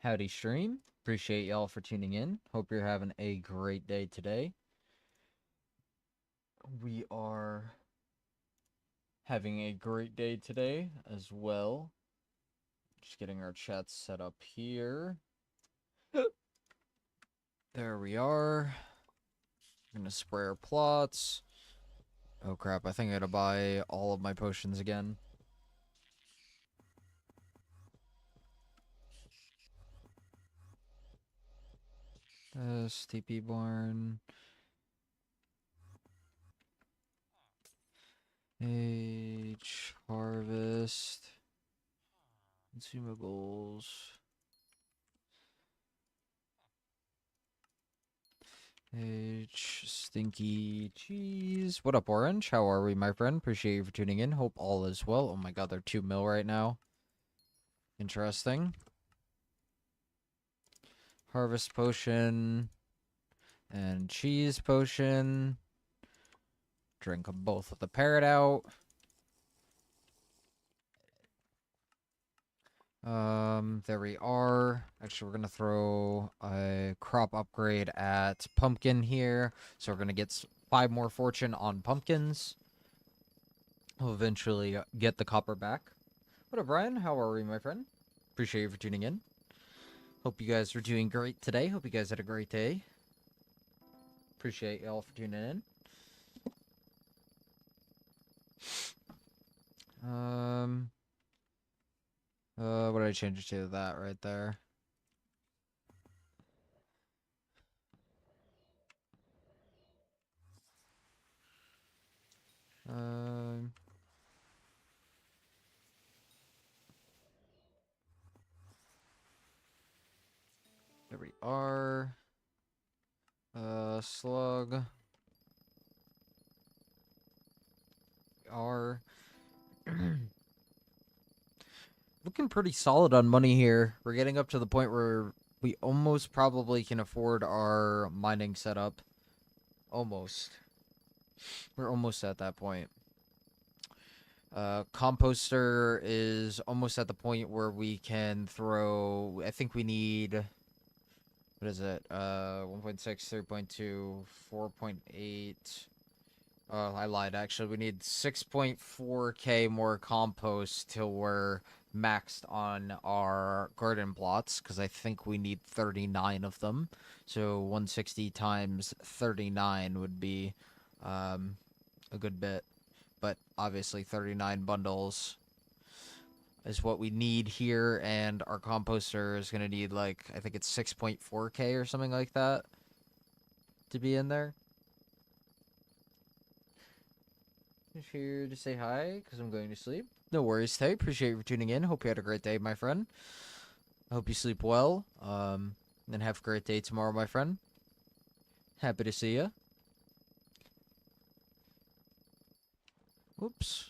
Howdy stream. Appreciate y'all for tuning in. Hope you're having a great day today. We are having a great day today as well. Just getting our chat set up here. There we are. I'm gonna spray our plots. Oh crap, I think I gotta buy all of my potions again. TP barn. Harvest. Consumables. Stinky cheese. What up, Orange? How are we, my friend? Appreciate you for tuning in. Hope all is well. Oh my god, they're 2 mil right now. Interesting. Harvest potion. And cheese potion. Drink them both with the parrot out. There we are. Actually, we're gonna throw a crop upgrade at pumpkin here. So we're gonna get 5 more fortune on pumpkins. We'll eventually get the copper back. What up, Brian? How are we, my friend? Appreciate you for tuning in. Hope you guys are doing great today. Hope you guys had a great day. Appreciate y'all for tuning in. What did I change it to? That right there. There we are. Slug. Are looking pretty solid on money here. We're getting up to the point where we almost probably can afford our mining setup. Almost. We're almost at that point. Composter is almost at the point where we can throw. I think we need. What is it? 1.6, 3.2, 4.8. I lied, actually. We need 6.4k more compost till we're maxed on our garden plots, because I think we need 39 of them. So 160 times 39 would be a good bit. But obviously 39 bundles is what we need here, and our composter is going to need, like, I think it's 6.4k or something like that to be in there. Just here to say hi, because I'm going to sleep. No worries, Tay. Appreciate you for tuning in. Hope you had a great day, my friend. I hope you sleep well. And have a great day tomorrow, my friend. Happy to see you. Whoops.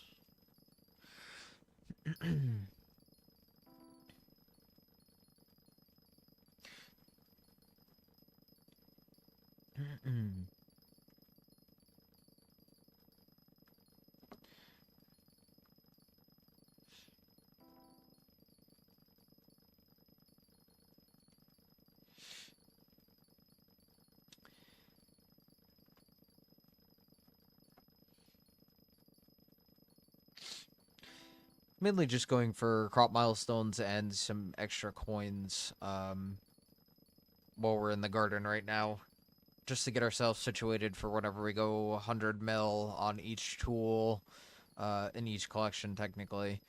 Mainly just going for crop milestones and some extra coins while we're in the garden right now. Just to get ourselves situated for whenever we go 100 mil on each tool in each collection, technically.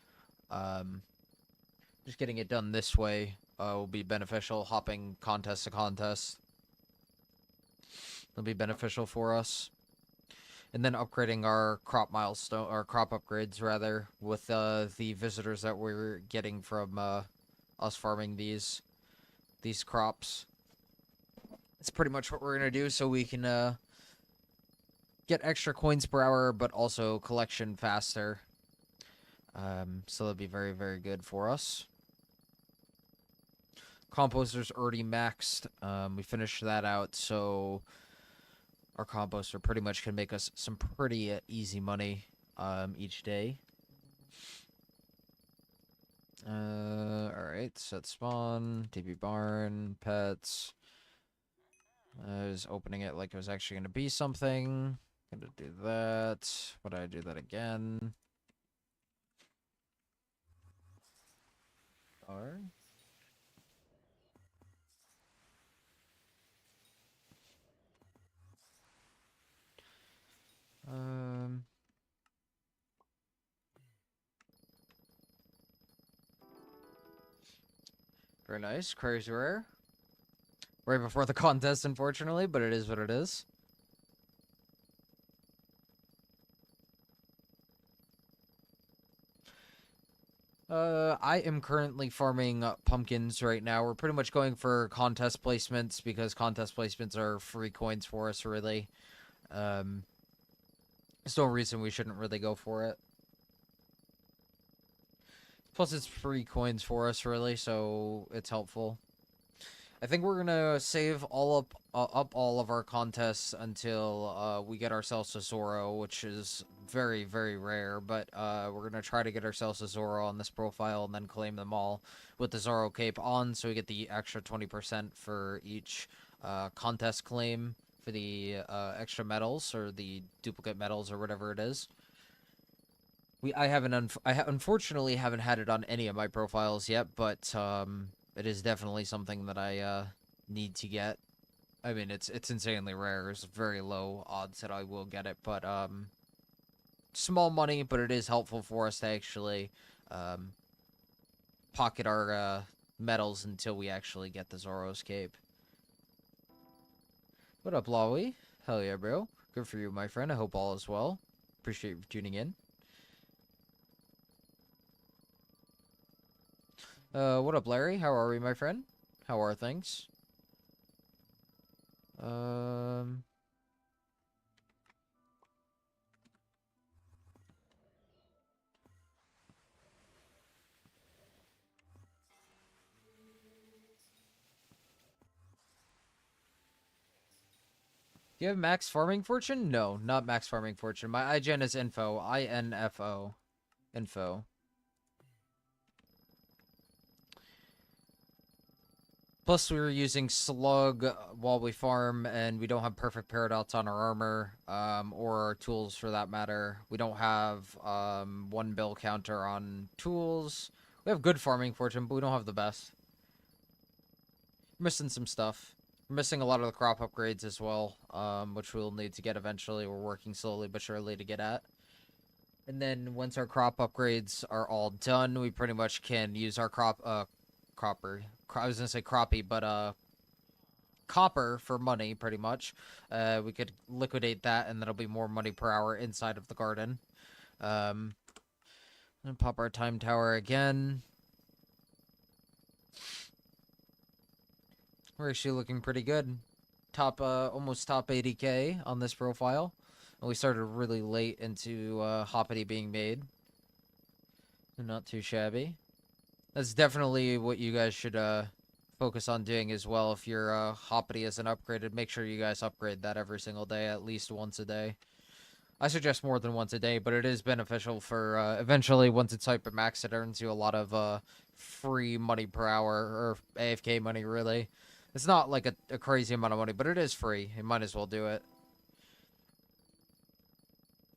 Just getting it done this way will be beneficial. Hopping contest to contest will be beneficial for us. And then upgrading our crop milestone, or crop upgrades rather, with the visitors that we're getting from us farming these crops. It's pretty much what we're gonna do, so we can get extra coins per hour, but also collection faster. So that'll be very, very good for us. Composter's already maxed. We finished that out, so our composter pretty much can make us some pretty easy money each day. Alright. Alright, set spawn, TP barn, pets. I was opening it like it was actually going to be something. Gonna do that. Would I do that again? Or... Very nice. Crazy rare. Right before the contest, unfortunately, but it is what it is. I am currently farming pumpkins right now. We're pretty much going for contest placements because contest placements are free coins for us, really. There's no reason we shouldn't really go for it. Plus, it's free coins for us, really, so it's helpful. I think we're gonna save up all of our contests until we get ourselves a Zoro, which is very, very rare. But we're gonna try to get ourselves a Zoro on this profile and then claim them all with the Zoro cape on, so we get the extra 20% for each contest claim for the extra medals or the duplicate medals or whatever it is. I unfortunately haven't had it on any of my profiles yet, but it is definitely something that I need to get. I mean, it's insanely rare. It's very low odds that I will get it, but small money, but it is helpful for us to actually pocket our medals until we actually get the Zoro's cape. What up, Lawi? Hell yeah, bro. Good for you, my friend. I hope all is well. Appreciate you tuning in. What up, Larry? How are we, my friend? How are things? Do you have max farming fortune? No, not max farming fortune. My IGN is info. INFO. Info. Plus, we were using slug while we farm, and we don't have perfect paradox on our armor, or our tools for that matter. We don't have one bill counter on tools. We have good farming fortune, but we don't have the best. We're missing some stuff. We're missing a lot of the crop upgrades as well, which we'll need to get eventually. We're working slowly but surely to get at. And then once our crop upgrades are all done, we pretty much can use our copper. I was gonna say crappie, but copper for money, pretty much. We could liquidate that, and that'll be more money per hour inside of the garden. And pop our time tower again. We're actually looking pretty good. Almost top 80k on this profile. And we started really late into Hoppity being made. Not too shabby. That's definitely what you guys should focus on doing as well. If your Hoppity isn't upgraded, make sure you guys upgrade that every single day, at least once a day. I suggest more than once a day, but it is beneficial for eventually, once it's hypermaxed, it earns you a lot of free money per hour, or AFK money, really. It's not like a crazy amount of money, but it is free. You might as well do it.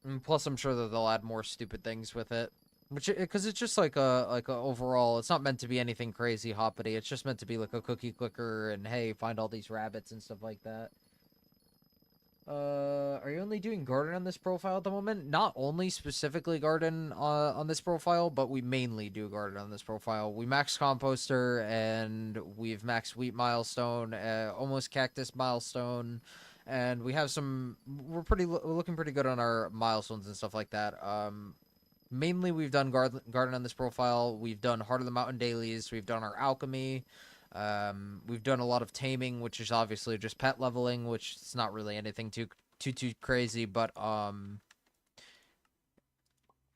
And plus, I'm sure that they'll add more stupid things with it. Because it's just like a overall, it's not meant to be anything crazy hoppity. It's just meant to be like a cookie clicker and hey, find all these rabbits and stuff like that. Are you only doing garden on this profile at the moment? Not only specifically garden on this profile, but we mainly do garden on this profile. We max composter and we've maxed wheat milestone, almost cactus milestone, and we have some. We're looking pretty good on our milestones and stuff like that. Mainly we've done garden on this profile. We've done Heart of the Mountain dailies. We've done our alchemy. We've done a lot of taming, which is obviously just pet leveling, which is not really anything too crazy, but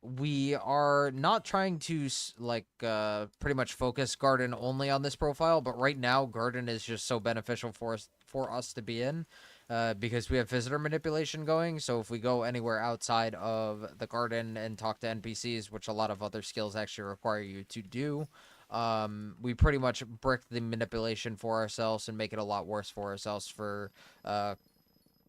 we are not trying to like pretty much focus garden only on this profile, but right now garden is just so beneficial for us to be in. Because we have visitor manipulation going, so if we go anywhere outside of the garden and talk to NPCs, which a lot of other skills actually require you to do, we pretty much brick the manipulation for ourselves and make it a lot worse for ourselves for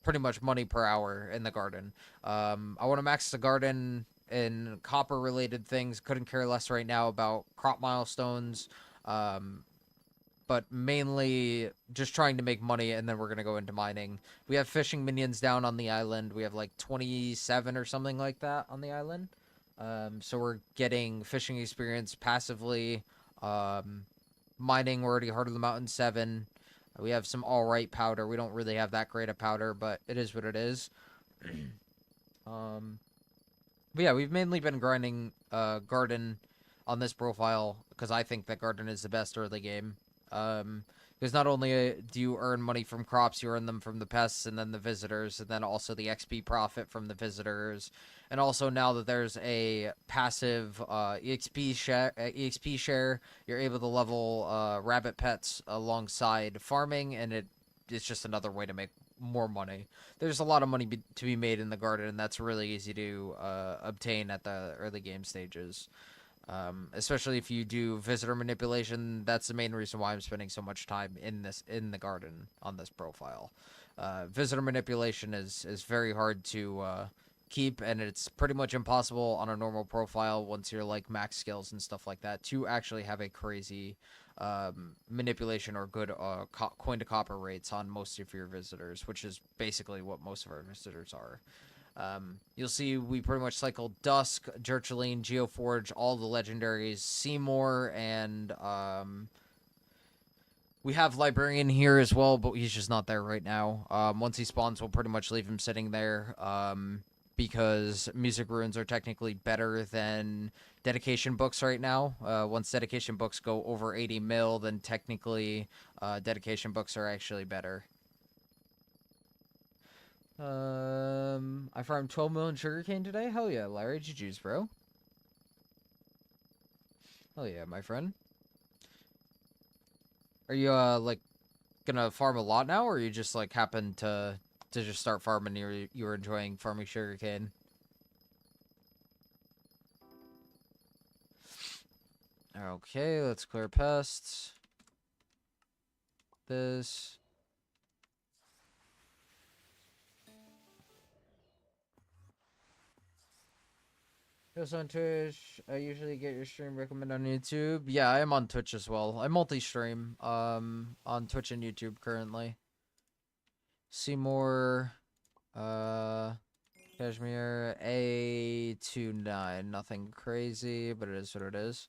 pretty much money per hour in the garden. I want to max the garden in copper related things. Couldn't care less right now about crop milestones. But mainly just trying to make money, and then we're going to go into mining. We have fishing minions down on the island. We have like 27 or something like that on the island. So we're getting fishing experience passively. Mining, we're already Heart of the Mountain 7. We have some alright powder. We don't really have that great a powder, but it is what it is. But yeah, we've mainly been grinding garden on this profile because I think that garden is the best early game. Because not only do you earn money from crops, you earn them from the pests and then the visitors, and then also the XP profit from the visitors. And also now that there's a passive EXP share, you're able to level rabbit pets alongside farming, and it's just another way to make more money. There's a lot of money to be made in the garden, and that's really easy to obtain at the early game stages. Especially if you do visitor manipulation, that's the main reason why I'm spending so much time in the garden on this profile. Visitor manipulation is very hard to keep, and it's pretty much impossible on a normal profile once you're like max skills and stuff like that to actually have a crazy manipulation or good coin to copper rates on most of your visitors, which is basically what most of our visitors are. You'll see we pretty much cycle Dusk, Jercheline, Geoforge, all the legendaries, Seymour, and we have Librarian here as well, but he's just not there right now. Once he spawns, we'll pretty much leave him sitting there because Music Runes are technically better than Dedication Books right now. Once Dedication Books go over 80 mil, then technically Dedication Books are actually better. I farmed 12 million sugarcane today? Hell yeah, Larry. GG's, bro. Hell yeah, my friend. Are you, like, gonna farm a lot now, or you just, like, happen to just start farming and you were enjoying farming sugarcane? Okay, let's clear pests. This. Just on Twitch. I usually get your stream recommended on YouTube. Yeah, I am on Twitch as well. I multi-stream on Twitch and YouTube currently. Seymour, Cashmere, A29. Nothing crazy, but it is what it is.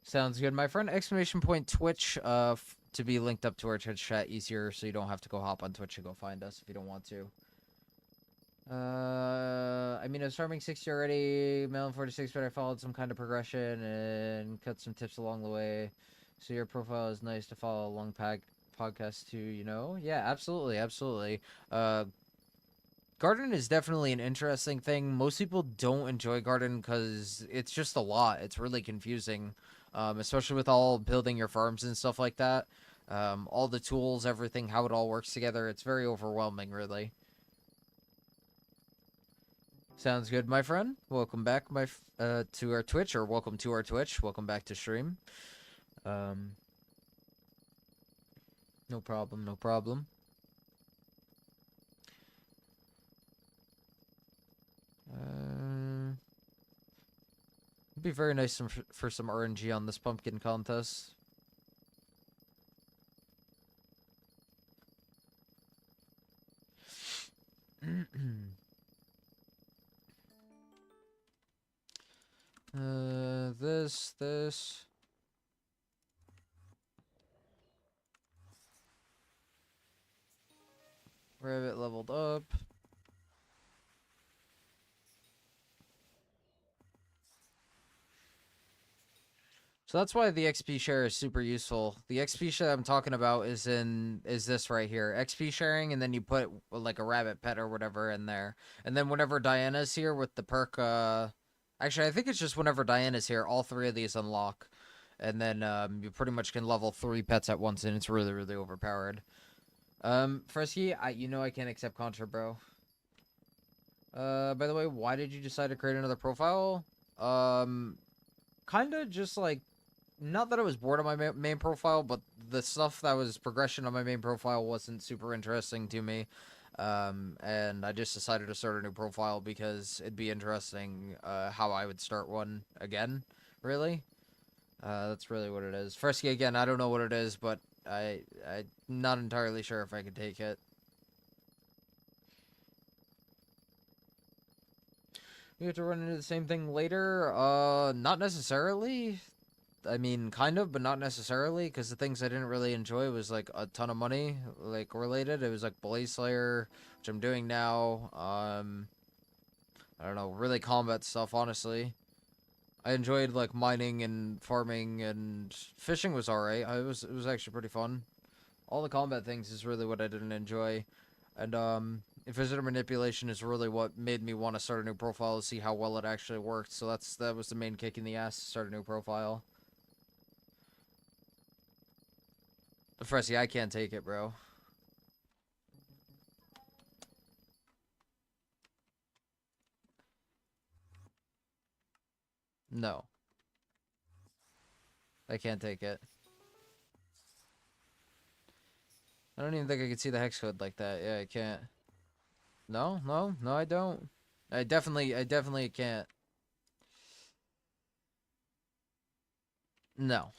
Sounds good, my friend. Exclamation point Twitch to be linked up to our Twitch chat easier, so you don't have to go hop on Twitch and go find us if you don't want to. I mean, I was farming 60 already, Melon 46, but I followed some kind of progression and cut some tips along the way. So your profile is nice to follow along podcast too, you know? Yeah, absolutely, absolutely. Garden is definitely an interesting thing. Most people don't enjoy Garden because it's just a lot. It's really confusing, especially with all building your farms and stuff like that. All the tools, everything, how it all works together. It's very overwhelming, really. Sounds good, my friend. Welcome back, to our Twitch, or welcome to our Twitch. Welcome back to stream. No problem, no problem. It'd be very nice for some RNG on this pumpkin contest. This. Rabbit leveled up. So that's why the XP share is super useful. The XP share I'm talking about is this right here. XP sharing, and then you put like a rabbit pet or whatever in there. And then whenever Diana's here with the perk, actually I think it's just whenever Diana's here, all three of these unlock. And then you pretty much can level 3 pets at once, and it's really, really overpowered. Fresky, you know I can't accept Contra, bro. By the way, why did you decide to create another profile? Kinda just like, not that I was bored of my main profile, but the stuff that was progression on my main profile wasn't super interesting to me. And I just decided to start a new profile because it'd be interesting, how I would start one again, really. That's really what it is. Fresky, again, I don't know what it is, but I'm not entirely sure if I could take it. We have to run into the same thing later? Not necessarily. I mean, kind of, but not necessarily, because the things I didn't really enjoy was, like, a ton of money, like, related. It was, like, Blaze Slayer, which I'm doing now. I don't know, really combat stuff, honestly. I enjoyed, like, mining and farming, and fishing was alright. It was actually pretty fun. All the combat things is really what I didn't enjoy. And, visitor manipulation is really what made me want to start a new profile to see how well it actually worked. So that was the main kick in the ass to start a new profile. Fresky, I can't take it, bro. No. I can't take it. I don't even think I could see the hex code like that. Yeah, I can't. No, no, no, I don't. I definitely can't. No.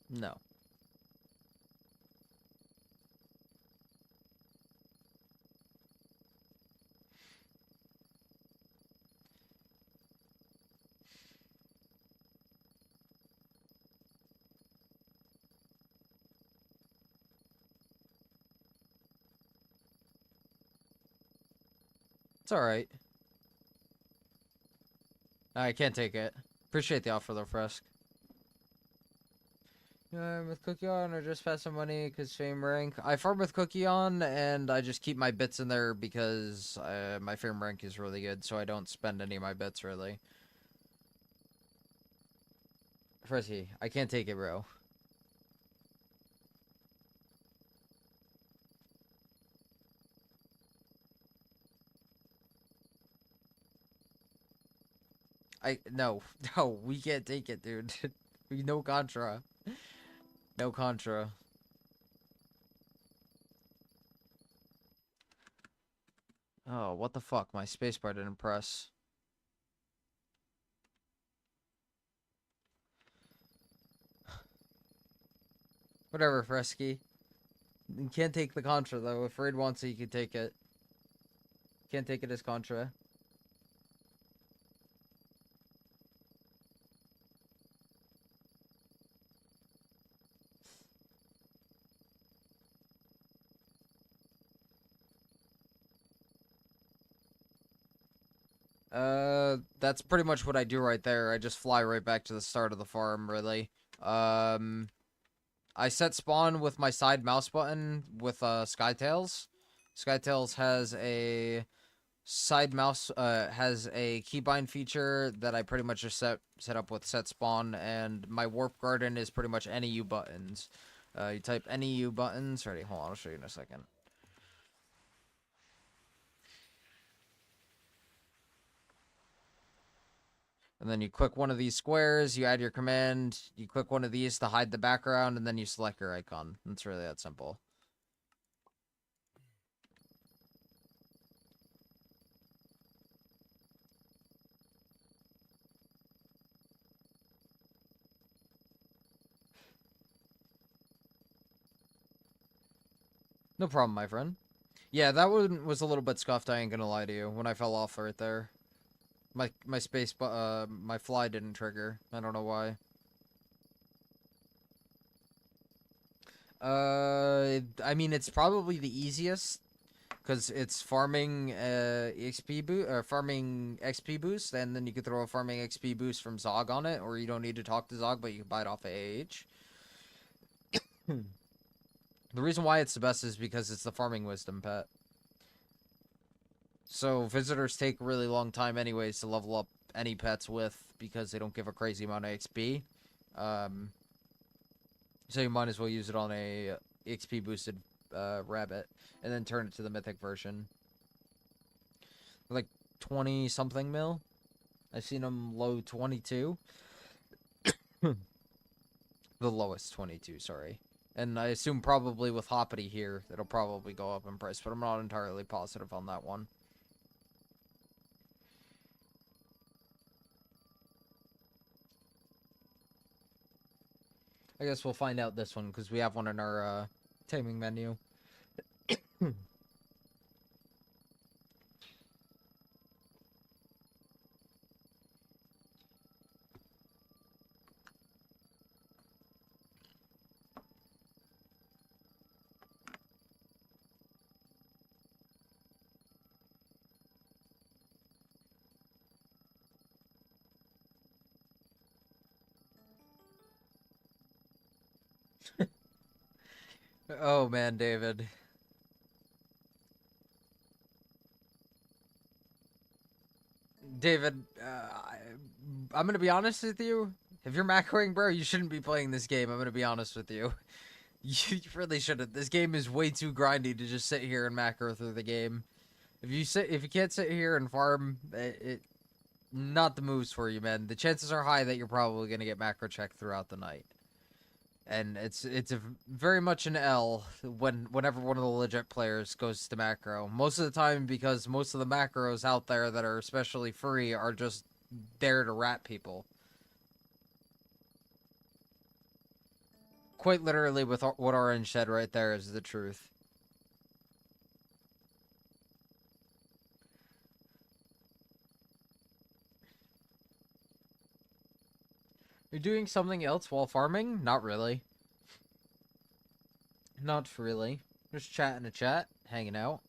No. It's alright. I can't take it. Appreciate the offer though, Fresk. With Cookie on or just pass some money because fame rank? I farm with Cookie on and I just keep my bits in there because my fame rank is really good, so I don't spend any of my bits really. Fresky, I can't take it, bro. No, no, we can't take it, dude. No Contra. No Contra. Oh, what the fuck? My spacebar didn't press. Whatever, Fresky. You can't take the Contra, though. If Raid wants it, you can take it. Can't take it as Contra. That's pretty much what I do right there. I just fly right back to the start of the farm, really. I set spawn with my side mouse button with, Skytails. Skytails has a side mouse, has a keybind feature that I pretty much just set up with set spawn, and my warp garden is pretty much any U buttons. You type any U buttons. Ready, hold on, I'll show you in a second. And then you click one of these squares, you add your command, you click one of these to hide the background, and then you select your icon. It's really that simple. No problem, my friend. Yeah, that one was a little bit scuffed, I ain't gonna lie to you, when I fell off right there. My space, my fly didn't trigger. I don't know why. I mean, it's probably the easiest because it's farming farming XP boost, and then you could throw a farming XP boost from Zog on it, or you don't need to talk to Zog, but you can buy it off of AH. The reason why it's the best is because it's the farming wisdom pet. So visitors take a really long time anyways to level up any pets with because they don't give a crazy amount of XP. Um, so you might as well use it on a XP boosted rabbit and then turn it to the mythic version. Like 20 something mil. I've seen them low 22. The lowest 22, sorry. And I assume probably with Hoppity here, it'll probably go up in price, but I'm not entirely positive on that one. I guess we'll find out this one, because we have one in our taming menu. Oh man, David. David, I'm gonna be honest with you. If you're macroing, bro, you shouldn't be playing this game. I'm gonna be honest with you. You really shouldn't. This game is way too grindy to just sit here and macro through the game. If you can't sit here and farm, not the moves for you, man. The chances are high that you're probably gonna get macro checked throughout the night, and it's a very much an L whenever one of the legit players goes to macro. Most of the time, because most of the macros out there that are especially free are just there to rat people. Quite literally, with what Orange said right there is the truth. You're doing something else while farming? Not really. Not really. Just chatting a chat, hanging out.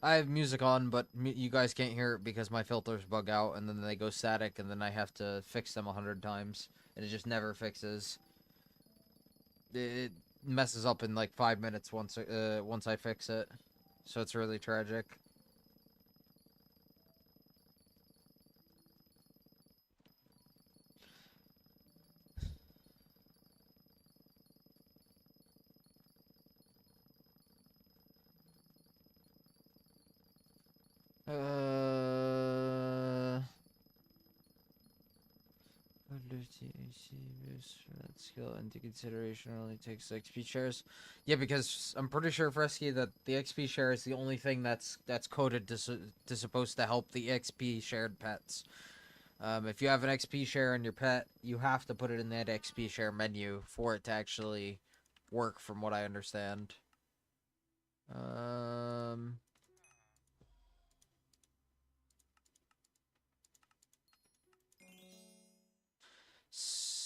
I have music on, but you guys can't hear it because my filters bug out, and then they go static, and then I have to fix them 100 times, and it just never fixes. It messes up in like 5 minutes once I fix it, so it's really tragic. Uh. That skill into consideration only takes XP shares. Yeah, because I'm pretty sure, Fresky, that the XP share is the only thing that's coded to supposed to help the XP shared pets. If you have an XP share in your pet, you have to put it in that XP share menu for it to actually work, from what I understand. Um,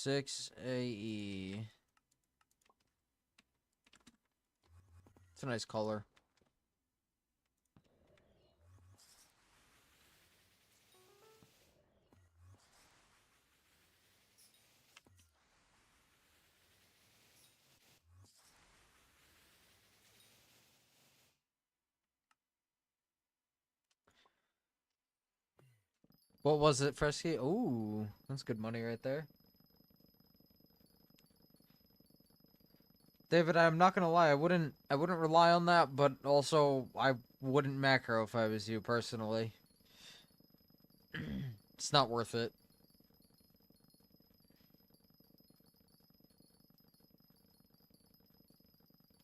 6 AE. It's a nice color. What was it, Fresky? Ooh, that's good money right there. David, I'm not gonna lie, I wouldn't rely on that, but also I wouldn't macro if I was you personally. It's not worth it.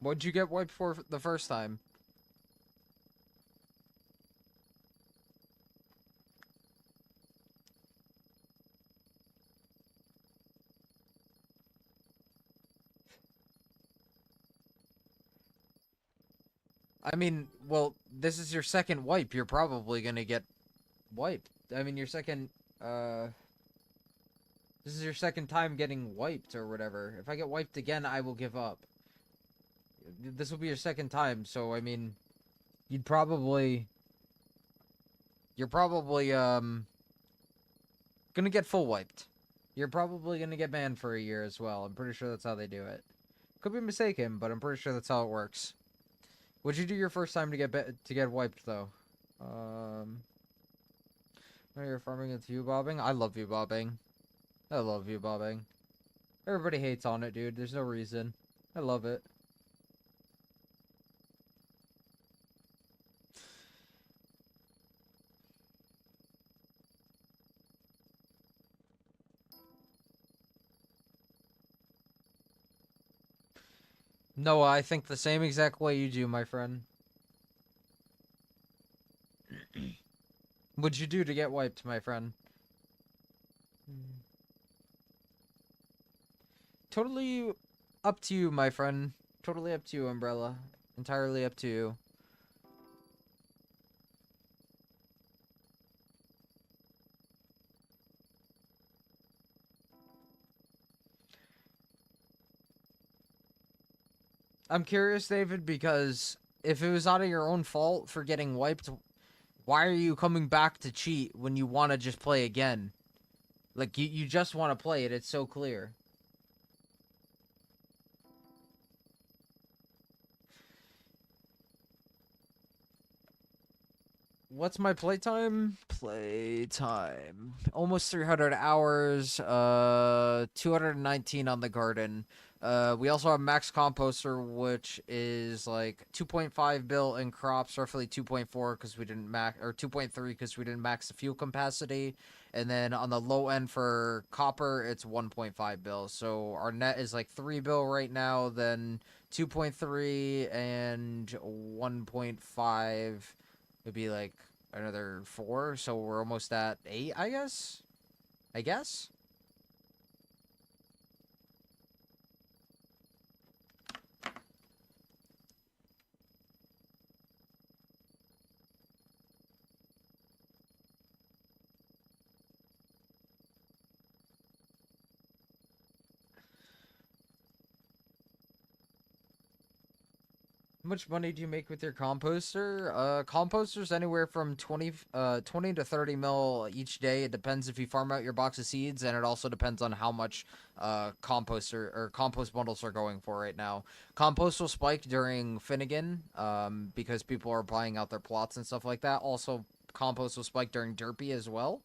What'd you get wiped for the first time? I mean, well, this is your second wipe. You're probably gonna get wiped. I mean, this is your second time getting wiped or whatever. If I get wiped again, I will give up. This will be your second time, so I mean, you'd probably, you're probably, gonna get full wiped. You're probably gonna get banned for a year as well. I'm pretty sure that's how they do it. Could be mistaken, but I'm pretty sure that's how it works. What'd you do your first time to get wiped though? Oh, you're farming into view bobbing. I love view bobbing. I love view bobbing. Everybody hates on it, dude. There's no reason. I love it. No, I think the same exact way you do, my friend. What'd you do to get wiped, my friend? Totally up to you, my friend. Totally up to you, Umbrella. Entirely up to you. I'm curious, David, because if it was out of your own fault for getting wiped, why are you coming back to cheat when you want to just play again? Like, you just want to play it. It's so clear. What's my playtime? Playtime. Almost 300 hours. 219 on the garden. We also have max composter, which is like 2.5 bill in crops, roughly 2.4 because we didn't max, or 2.3 because we didn't max the fuel capacity. And then on the low end for copper, it's 1.5 bill. So our net is like 3 bill right now, then 2.3 and 1.5 would be like another 4, so we're almost at 8, I guess? I guess? How much money do you make with your composter? Composter's anywhere from 20 to 30 mil each day. It depends if you farm out your box of seeds, and it also depends on how much composter or compost bundles are going for right now. Compost will spike during Finnegan, because people are buying out their plots and stuff like that. Also, compost will spike during Derpy as well,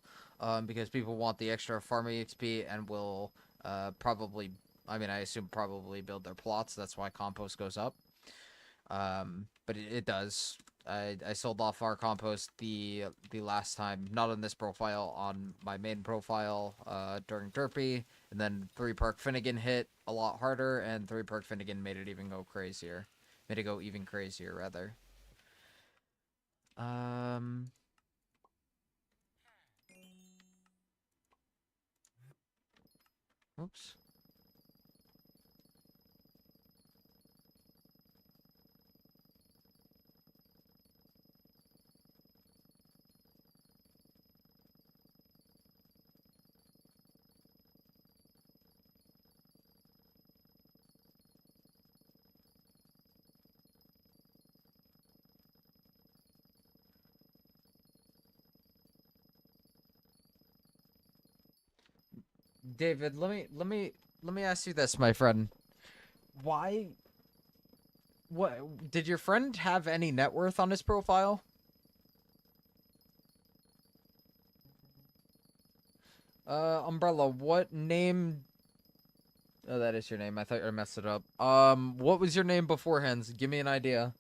because people want the extra farming XP and will probably, I mean, I assume probably build their plots. That's why compost goes up. But it does. I sold off our compost the last time, not on this profile, on my main profile, during Derpy, and then 3 perk Finnegan hit a lot harder, and 3 perk Finnegan made it even go crazier. Made it go even crazier, rather. Um, Oops. David, let me ask you this, my friend. Why? What did your friend have any net worth on his profile? Umbrella, what name? Oh, that is your name. I thought I messed it up. What was your name beforehand? Give me an idea.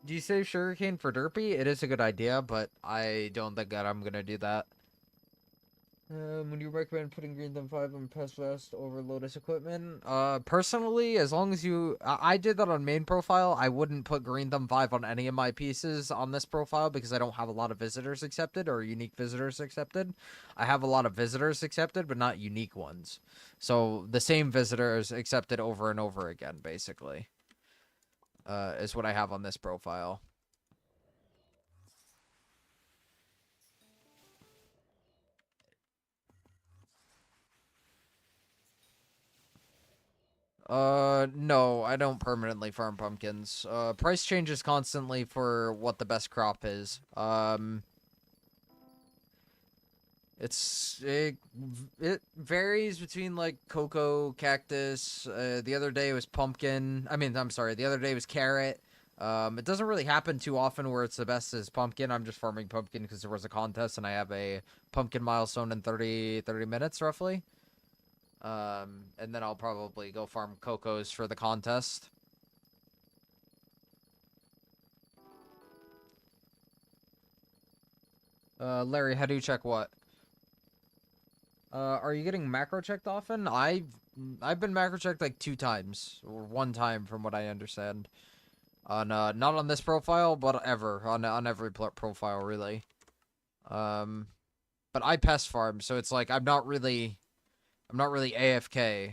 Do you save sugarcane for Derpy? It is a good idea, but I don't think that I'm gonna do that. Would you recommend putting Green Thumb 5 on Pest Vest over Lotus equipment? Personally, as long as you... I did that on main profile. I wouldn't put Green Thumb 5 on any of my pieces on this profile because I don't have a lot of visitors accepted or unique visitors accepted. I have a lot of visitors accepted, but not unique ones. So the same visitors accepted over and over again, basically, is what I have on this profile. No, I don't permanently farm pumpkins. Price changes constantly for what the best crop is. It varies between like cocoa, cactus. The other day was pumpkin. I mean, I'm sorry. The other day was carrot. It doesn't really happen too often where it's the best as pumpkin. I'm just farming pumpkin because there was a contest and I have a pumpkin milestone in 30 minutes roughly. And then I'll probably go farm cocos for the contest. Larry, how do you check what? Are you getting macro checked often? I've been macro checked like 2 times or 1 time from what I understand. On not on this profile, but ever on every profile really. But I pest farm, so it's like I'm not really AFK.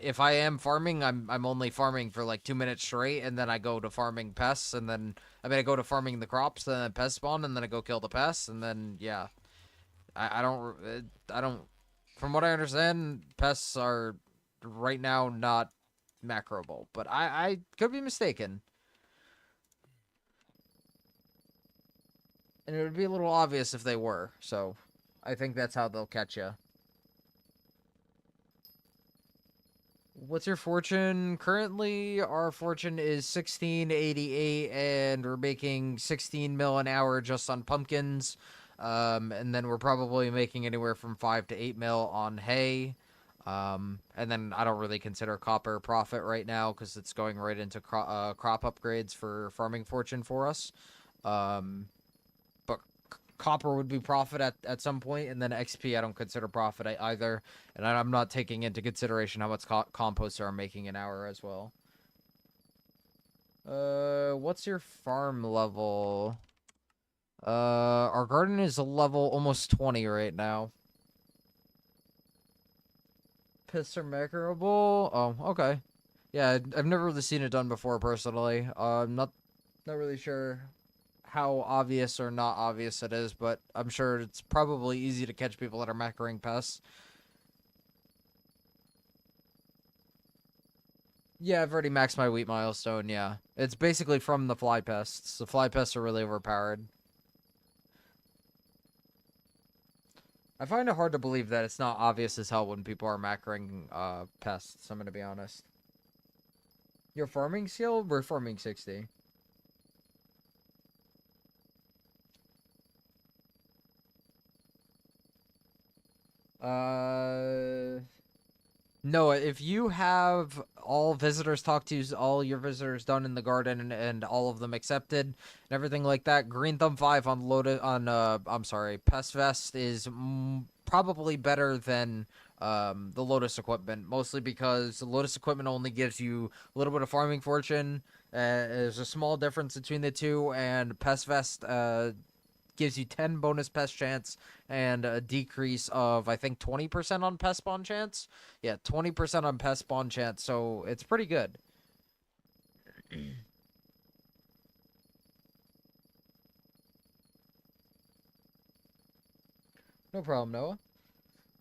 If I am farming, I'm only farming for like 2 minutes straight, and then I go to farming pests, and then I go to farming the crops, then the pest spawn, and then I go kill the pests, and then yeah, I don't. From what I understand, pests are right now not macroable, but I could be mistaken, and it would be a little obvious if they were. So, I think that's how they'll catch you. What's your fortune? Currently, our fortune is 1688, and we're making 16 mil an hour just on pumpkins. And then we're probably making anywhere from 5 to 8 mil on hay. And then I don't really consider copper profit right now because it's going right into crop upgrades for farming fortune for us. But copper would be profit at some point, and then XP I don't consider profit either, and I'm not taking into consideration how much composter I'm making an hour as well. What's your farm level? Our garden is a level almost 20 right now. Piss are measurable? Oh, okay. Yeah, I've never really seen it done before personally. Not really sure how obvious or not obvious it is, but I'm sure it's probably easy to catch people that are macroing pests. Yeah, I've already maxed my wheat milestone, yeah. It's basically from the fly pests. The fly pests are really overpowered. I find it hard to believe that it's not obvious as hell when people are macroing pests, I'm gonna be honest. Your farming skill? We're farming 60. Uh No, if you have all visitors talk to all your visitors done in the garden and all of them accepted and everything like that, Green Thumb 5 on I'm sorry, Pest Vest is probably better than the Lotus equipment, mostly because the Lotus equipment only gives you a little bit of farming fortune. There's a small difference between the two, and Pest Vest gives you 10 bonus pest chance and a decrease of I think 20% on pest spawn chance. Yeah, 20% on pest spawn chance, so it's pretty good. No problem, Noah.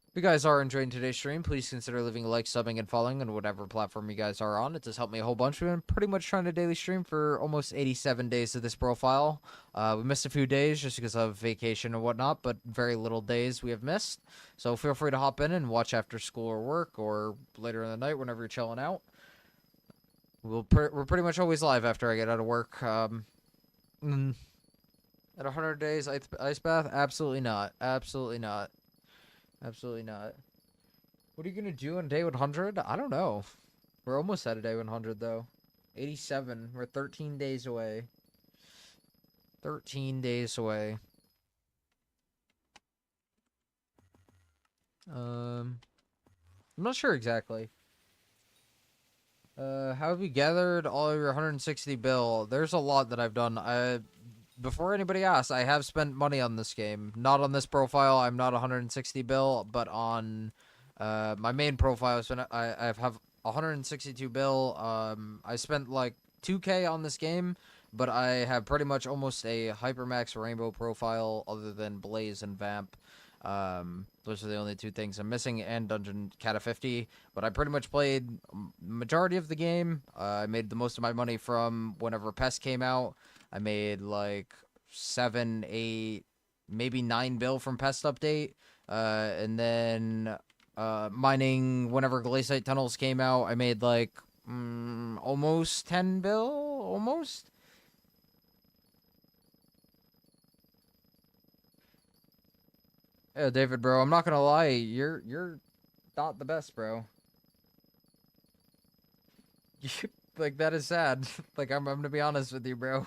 If you guys are enjoying today's stream, please consider leaving a like, subbing, and following on whatever platform you guys are on. It does help me a whole bunch. We've been pretty much trying to daily stream for almost 87 days of this profile. We missed a few days just because of vacation and whatnot, but very little days we have missed. So feel free to hop in and watch after school or work or later in the night whenever you're chilling out. We're pretty much always live after I get out of work. Mm, at 100 days ice bath? Absolutely not. Absolutely not. Absolutely not. What are you gonna do on day 100? I don't know. We're almost at a day 100 though. 87. We're 13 days away. 13 days away. I'm not sure exactly. How have you gathered all of your 160 bill? There's a lot that I've done. Before anybody asks, I have spent money on this game. Not on this profile. I'm not 160 bill, but on my main profile, I have 162 bill. I spent like 2K on this game, but I have pretty much almost a Hypermax Rainbow profile other than Blaze and Vamp. Those are the only two things I'm missing, and Dungeon Cat of 50. But I pretty much played majority of the game. I made the most of my money from whenever Pest came out. I made like 7, 8, maybe 9 bill from Pest Update. And then mining whenever Glaciate Tunnels came out, I made like almost 10 bill, almost. Yeah, David, bro, I'm not gonna lie, you're not the best, bro. Like that is sad. Like I'm gonna be honest with you, bro.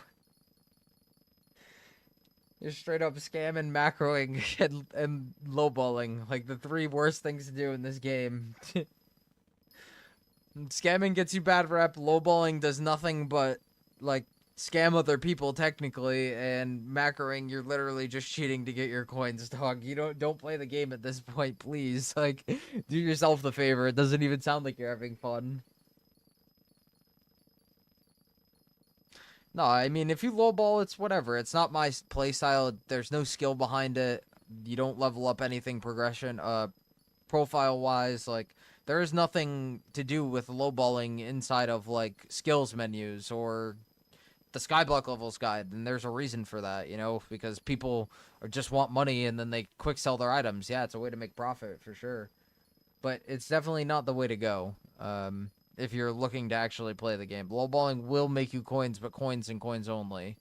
You're straight up scamming, macroing, and lowballing. Like the three worst things to do in this game. Scamming gets you bad rep. Lowballing does nothing but like scam other people technically, and macroing you're literally just cheating to get your coins, dog. You don't play the game at this point, please. Like do yourself the favor. It doesn't even sound like you're having fun. No, I mean, if you lowball, it's whatever. It's not my play style. There's no skill behind it. You don't level up anything progression, profile wise. Like, there is nothing to do with lowballing inside of like skills menus or the Skyblock levels guide. And there's a reason for that, you know, because people just want money and then they quick sell their items. Yeah, it's a way to make profit for sure, but it's definitely not the way to go. If you're looking to actually play the game, lowballing will make you coins, but coins and coins only.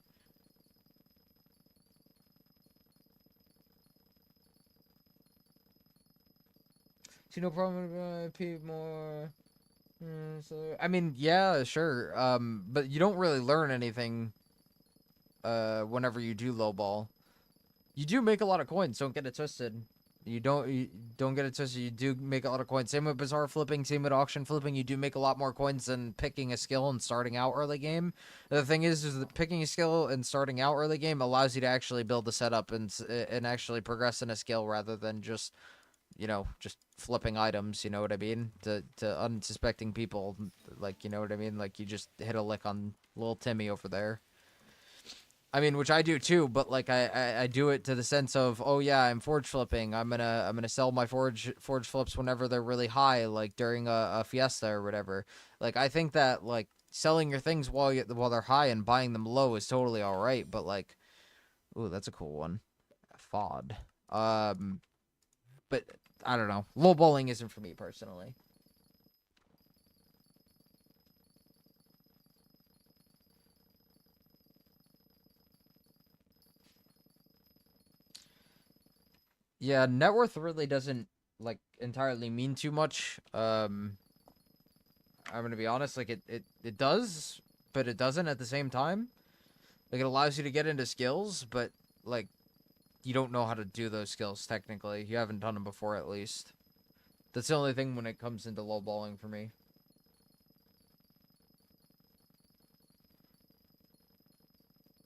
See, no problem. Pay more. So I mean, yeah, sure. But you don't really learn anything. Whenever you do lowball, you do make a lot of coins. Don't get it twisted. You don't get it twisted. You do make a lot of coins. Same with bazaar flipping, same with auction flipping. You do make a lot more coins than picking a skill and starting out early game. The thing is that picking a skill and starting out early game allows you to actually build a setup and actually progress in a skill rather than just just flipping items. You know what I mean? To unsuspecting people, like you know what I mean? Like you just hit a lick on little Timmy over there. I mean, which I do too, but like I do it to the sense of, oh yeah, I'm forge flipping. I'm gonna sell my forge flips whenever they're really high, like during a fiesta or whatever. Like I think that like selling your things while they're high and buying them low is totally all right, but like, ooh, that's a cool one, FOD. But I don't know, low bowling isn't for me personally. Yeah, net worth really doesn't like entirely mean too much. I'm gonna be honest, like it does, but it doesn't at the same time. Like it allows you to get into skills, but like you don't know how to do those skills technically. You haven't done them before at least. That's the only thing when it comes into lowballing for me.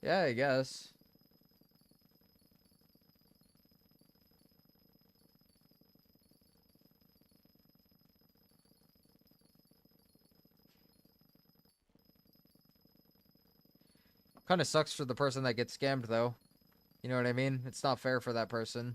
Yeah, I guess. Kind of sucks for the person that gets scammed though. You know what I mean? It's not fair for that person.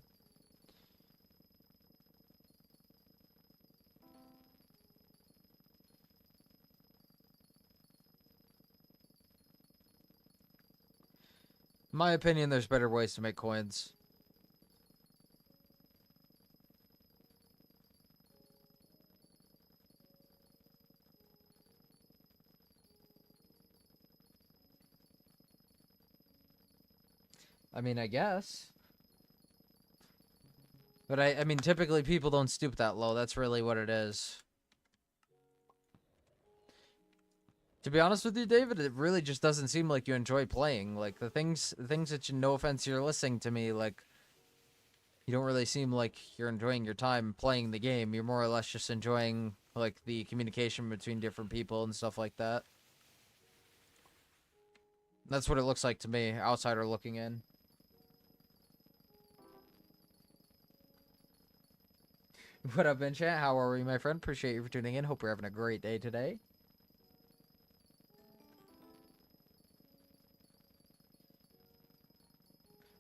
In my opinion, there's better ways to make coins. I mean, I guess. But I mean, typically people don't stoop that low. That's really what it is. To be honest with you, David, it really just doesn't seem like you enjoy playing. Like the things that you, no offense, you're listening to me, like you don't really seem like you're enjoying your time playing the game. You're more or less just enjoying like the communication between different people and stuff like that. That's what it looks like to me, outsider looking in. What up, Ben Chat? How are we, my friend? Appreciate you for tuning in. Hope you're having a great day today.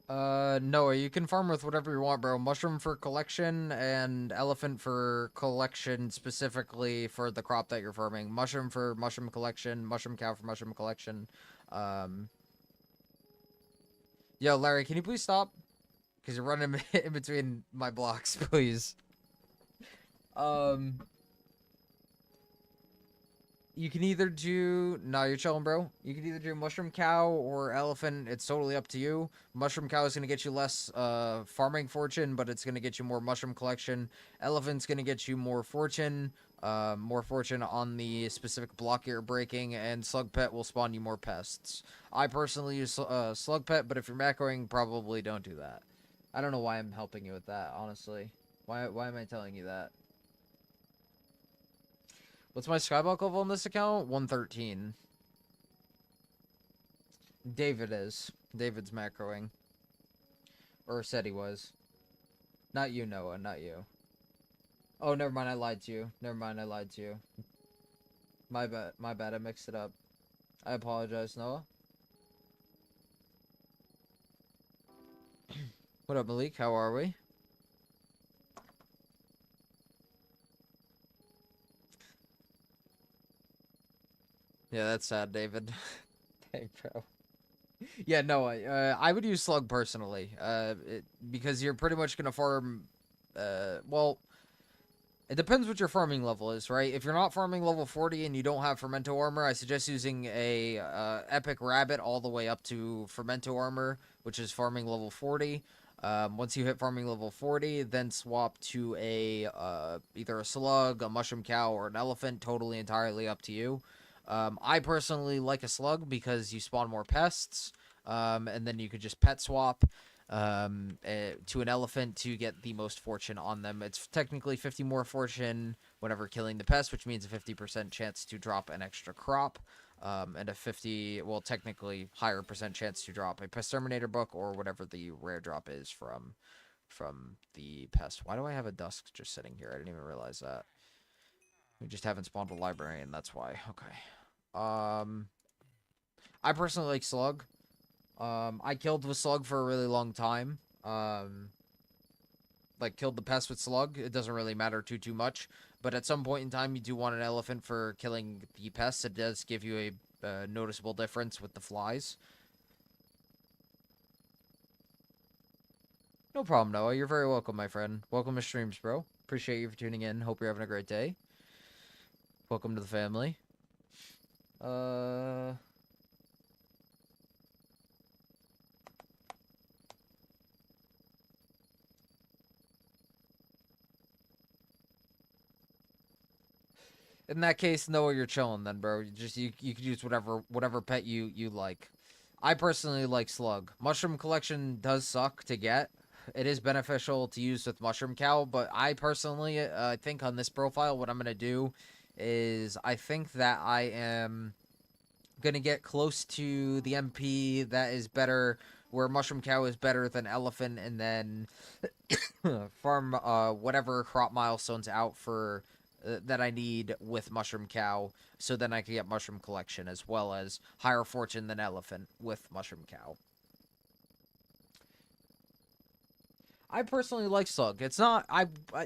No, you can farm with whatever you want, bro. Mushroom for collection and elephant for collection specifically for the crop that you're farming. Mushroom for mushroom collection, mushroom cow for mushroom collection. Um, Yo, Larry, can you please stop? Because you're running in between my blocks, please. You can either do... No, you're chilling, bro. You can either do Mushroom Cow or Elephant. It's totally up to you. Mushroom Cow is going to get you less farming fortune, but it's going to get you more mushroom collection. Elephant's going to get you more fortune on the specific block you're breaking, and Slug Pet will spawn you more pests. I personally use Slug Pet, but if you're macroing, probably don't do that. I don't know why I'm helping you with that, honestly. Why am I telling you that? What's my Skyblock level on this account? 113. David is. David's macroing. Or said he was. Not you, Noah. Not you. Oh, never mind. I lied to you. Never mind. I lied to you. My bad. My bad. I mixed it up. I apologize, Noah. What up, Malik? How are we? Yeah, that's sad, David. Hey, bro. Yeah, no, I would use Slug personally, because you're pretty much gonna farm, well, it depends what your farming level is, right? If you're not farming level 40 and you don't have Fermento Armor, I suggest using a Epic Rabbit all the way up to Fermento Armor, which is farming level 40. Once you hit farming level 40, then swap to a either a Slug, a Mushroom Cow, or an Elephant, totally entirely up to you. I personally like a Slug because you spawn more pests, and then you could just pet swap to an Elephant to get the most fortune on them. It's technically 50 more fortune whenever killing the pest, which means a 50% chance to drop an extra crop, and a 50, well, technically higher percent chance to drop a Pest Terminator book or whatever the rare drop is from the pest. Why do I have a Dusk just sitting here? I didn't even realize that. We just haven't spawned a librarian, that's why. Okay. I personally like Slug. I killed with Slug for a really long time. Like, killed the pest with Slug. It doesn't really matter too much. But at some point in time, you do want an Elephant for killing the pests. It does give you a noticeable difference with the flies. No problem, Noah. You're very welcome, my friend. Welcome to streams, bro. Appreciate you for tuning in. Hope you're having a great day. Welcome to the family. In that case, Noah, you're chilling then, bro. You could use whatever pet you like. I personally like Slug. Mushroom Collection does suck to get. It is beneficial to use with Mushroom Cow, but I personally think on this profile, what I'm gonna do is I think that I am gonna get close to the MP that is better, where Mushroom Cow is better than Elephant, and then farm whatever crop milestones out for that I need with Mushroom Cow, so then I can get Mushroom Collection as well as higher fortune than Elephant with Mushroom Cow. I personally like Slug. It's not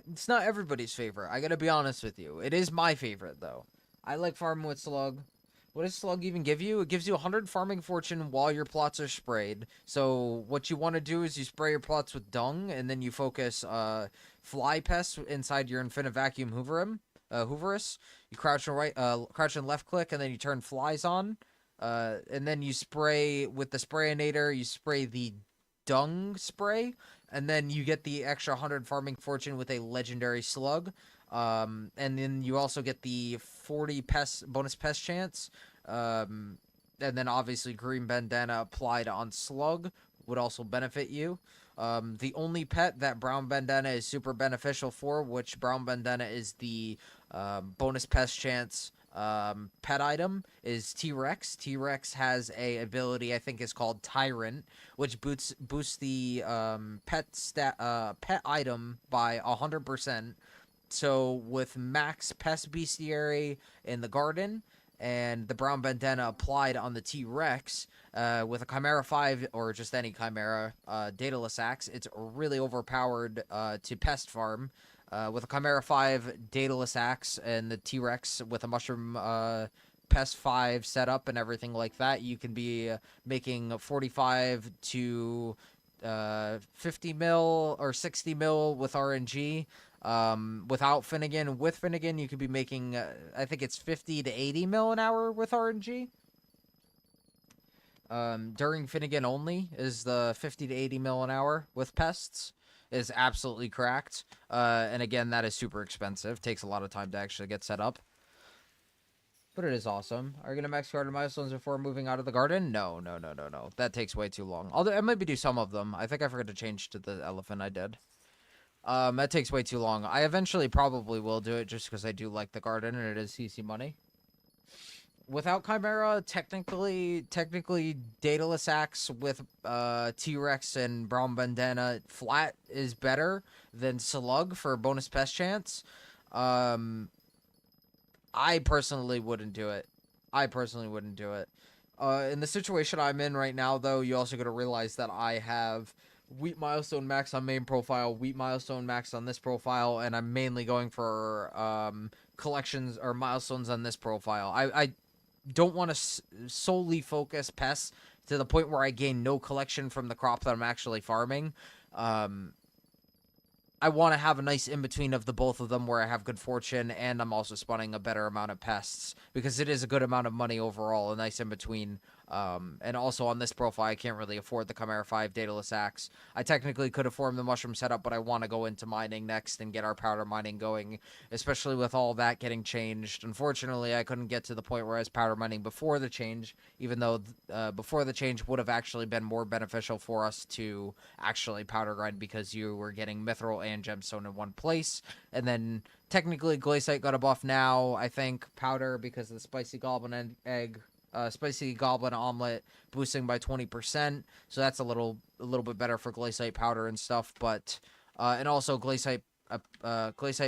it's not everybody's favorite. I gotta be honest with you. It is my favorite though. I like farming with Slug. What does Slug even give you? It gives you 100 farming fortune while your plots are sprayed. So what you want to do is you spray your plots with dung, and then you focus fly pests inside your infinite vacuum hooverus. You crouch and left click, and then you turn flies on. And then you spray with the sprayinator. You spray the dung spray, and then you get the extra 100 farming fortune with a legendary Slug. And then you also get the 40 bonus pest chance. And then obviously green bandana applied on Slug would also benefit you. The only pet that brown bandana is super beneficial for, which brown bandana is the bonus pest chance pet item, is T-Rex. T-Rex has a ability I think is called Tyrant, which boosts the pet item by 100%. So with max pest bestiary in the garden and the brown bandana applied on the T-Rex, with a Chimera 5 or just any Chimera Daedalus Axe, it's really overpowered to pest farm. With a Chimera 5 Daedalus Axe and the T-Rex with a Mushroom Pest 5 setup and everything like that, you can be making 45 to 50 mil or 60 mil with RNG. Without Finnegan, with Finnegan, you could be making, I think it's 50 to 80 mil an hour with RNG. During Finnegan only is the 50 to 80 mil an hour with pests is absolutely cracked. And again, that is super expensive. Takes a lot of time to actually get set up. But it is awesome. Are you gonna max garden milestones before moving out of the garden? No. That takes way too long. I maybe do some of them. I think I forgot to change to the elephant. I did. That takes way too long. I eventually probably will do it just because I do like the garden and it is CC money. Without Chimera, technically, Daedalus Axe with T-Rex and Brown Bandana flat is better than Slug for bonus pest chance. I personally wouldn't do it. In the situation I'm in right now, though, you also got to realize that I have Wheat Milestone Max on main profile, Wheat Milestone Max on this profile, and I'm mainly going for collections or milestones on this profile. I don't want to solely focus pests to the point where I gain no collection from the crop that I'm actually farming. I want to have a nice in-between of the both of them where I have good fortune and I'm also spawning a better amount of pests because it is a good amount of money overall, a nice in-between. And also on this profile, I can't really afford the Chimera 5 Daedalus Axe. I technically could afford the mushroom setup, but I want to go into mining next and get our powder mining going, especially with all that getting changed. Unfortunately, I couldn't get to the point where I was powder mining before the change, even though before the change would have actually been more beneficial for us to actually powder grind because you were getting mithril and gemstone in one place. And then technically Glaciite got a buff now, I think, powder because of the spicy goblin egg. Spicy goblin omelet boosting by 20%, so that's a little bit better for Glaciite powder and stuff. But and also Glaciite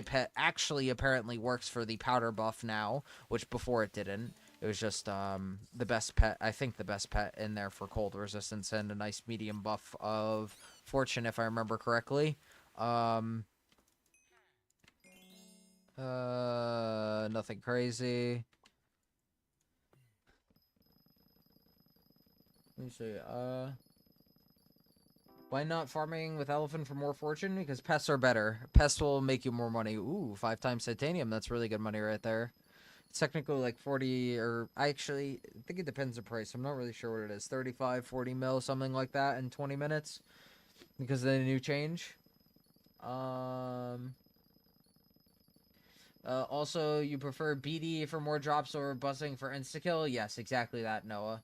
pet actually apparently works for the powder buff now, which before it didn't. It was just the best pet, I think the best pet in there for cold resistance and a nice medium buff of fortune, if I remember correctly. Nothing crazy. Let me see. Why not farming with elephant for more fortune? Because pests are better. Pests will make you more money. Ooh, 5 times titanium. That's really good money right there. It's technically like 40, or I actually think it depends on price. I'm not really sure what it is. 35, 40 mil, something like that in 20 minutes. Because of the new change. Also, you prefer BD for more drops or buzzing for insta-kill? Yes, exactly that, Noah.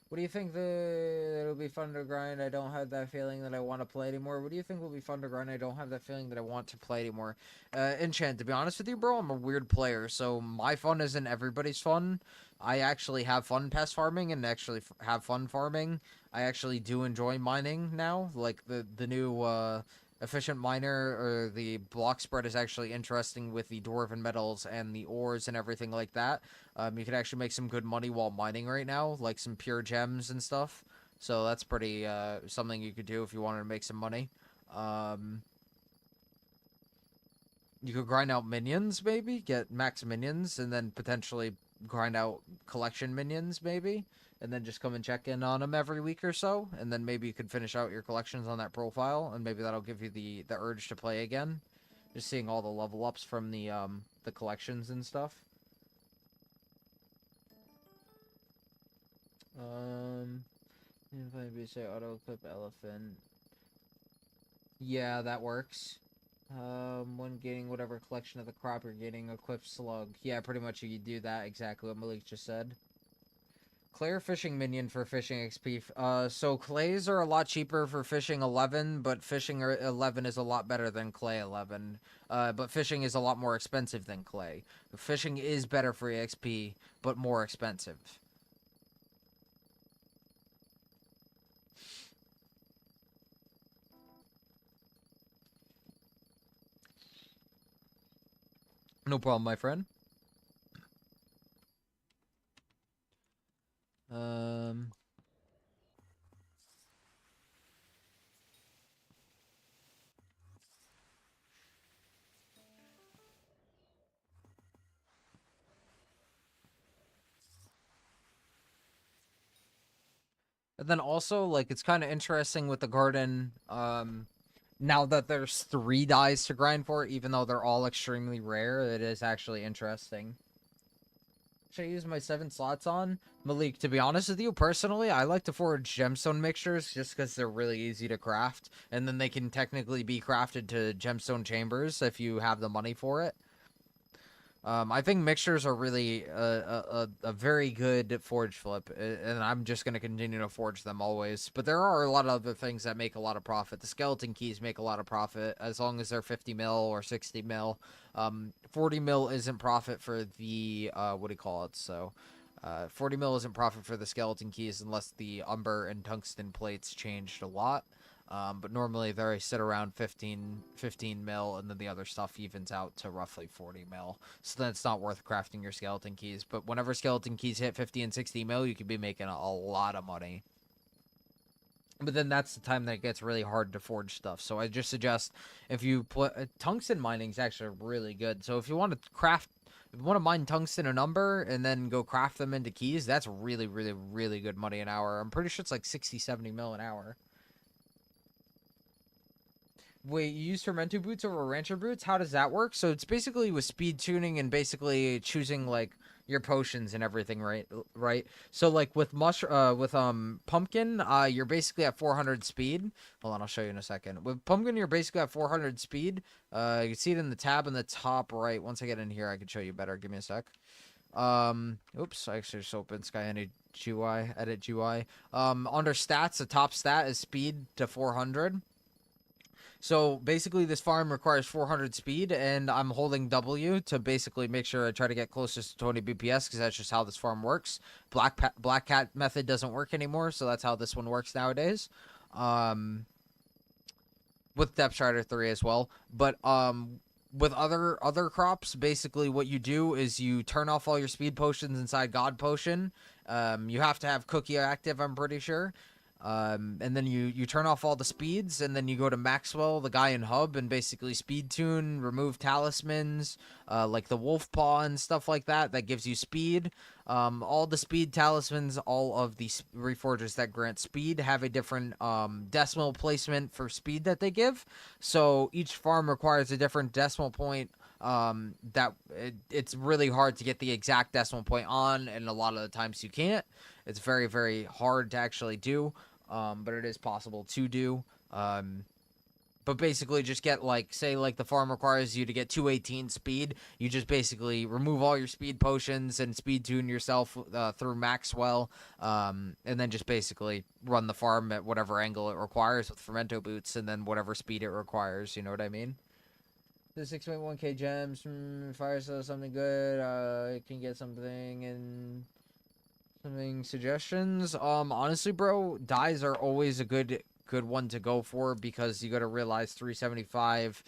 What do you think it'll be fun to grind? I don't have that feeling that I want to play anymore. What do you think will be fun to grind? I don't have that feeling that I want to play anymore. Enchant, to be honest with you, bro, I'm a weird player, so my fun isn't everybody's fun. I actually have fun pest farming and actually have fun farming. I actually do enjoy mining now. Like, the new, efficient miner or the block spread is actually interesting with the dwarven metals and the ores and everything like that. You can actually make some good money while mining right now, like some pure gems and stuff. So that's pretty something you could do if you wanted to make some money. You could grind out minions, maybe get max minions, and then potentially grind out collection minions, maybe, and then just come and check in on them every week or so, and then maybe you could finish out your collections on that profile, and maybe that'll give you the urge to play again. Just seeing all the level ups from the collections and stuff. If I say auto clip elephant, yeah, that works. When getting whatever collection of the crop, you're getting equipped slug. Yeah, pretty much you do that, exactly what Malik just said. Clay or fishing minion for fishing XP? So clays are a lot cheaper for fishing 11, but fishing 11 is a lot better than clay 11. But fishing is a lot more expensive than clay. Fishing is better for XP, but more expensive. No problem, my friend. And then also, like, it's kind of interesting with the garden, now that there's 3 dyes to grind for, even though they're all extremely rare, it is actually interesting. Should I use my 7 slots on? Malik, to be honest with you, personally, I like to forge gemstone mixtures just because they're really easy to craft, and then they can technically be crafted to gemstone chambers if you have the money for it. I think mixtures are really a very good forge flip, and I'm just going to continue to forge them always. But there are a lot of other things that make a lot of profit. The skeleton keys make a lot of profit, as long as they're 50 mil or 60 mil. 40 mil isn't profit for the, what do you call it? So, 40 mil isn't profit for the skeleton keys unless the umber and tungsten plates changed a lot. But normally they sit around 15 mil, and then the other stuff evens out to roughly 40 mil. So then it's not worth crafting your skeleton keys. But whenever skeleton keys hit 50 and 60 mil, you could be making a lot of money. But then that's the time that it gets really hard to forge stuff. So I just suggest if you put tungsten mining is actually really good. So if you want to craft, if you want to mine tungsten and umber and then go craft them into keys, that's really, really, really good money an hour. I'm pretty sure it's like 60, 70 mil an hour. Wait, you use Fermento boots over Rancher boots? How does that work? So it's basically with speed tuning and basically choosing like your potions and everything, right? Right. So like with pumpkin, you're basically at 400 speed. Hold on, I'll show you in a second. With pumpkin, you're basically at 400 speed. You can see it in the tab in the top right. Once I get in here, I can show you better. Give me a sec. Oops, I actually just opened Sky GUI, edit GUI. Under stats, the top stat is speed to 400. So basically, this farm requires 400 speed, and I'm holding W to basically make sure I try to get closest to 20 BPS because that's just how this farm works. Black cat method doesn't work anymore, so that's how this one works nowadays. Um, with Depth Strider 3 as well, but with other crops, basically what you do is you turn off all your speed potions inside God Potion. You have to have Cookie active, I'm pretty sure. And then you turn off all the speeds, and then you go to Maxwell, the guy in Hub, and basically speed tune, remove talismans, like the Wolf Paw and stuff like that. That gives you speed. All the speed talismans, all of the reforgers that grant speed have a different decimal placement for speed that they give. So each farm requires a different decimal point. It's really hard to get the exact decimal point on, and a lot of the times you can't. It's very, very hard to actually do. But it is possible to do. But basically just get like, say like the farm requires you to get 218 speed. You just basically remove all your speed potions and speed tune yourself through Maxwell. And then just basically run the farm at whatever angle it requires with Fermento boots and then whatever speed it requires. You know what I mean? The 6.1k gems, fire sale something good. I can get something and something suggestions. Honestly, bro, dyes are always a good one to go for because you got to realize 375.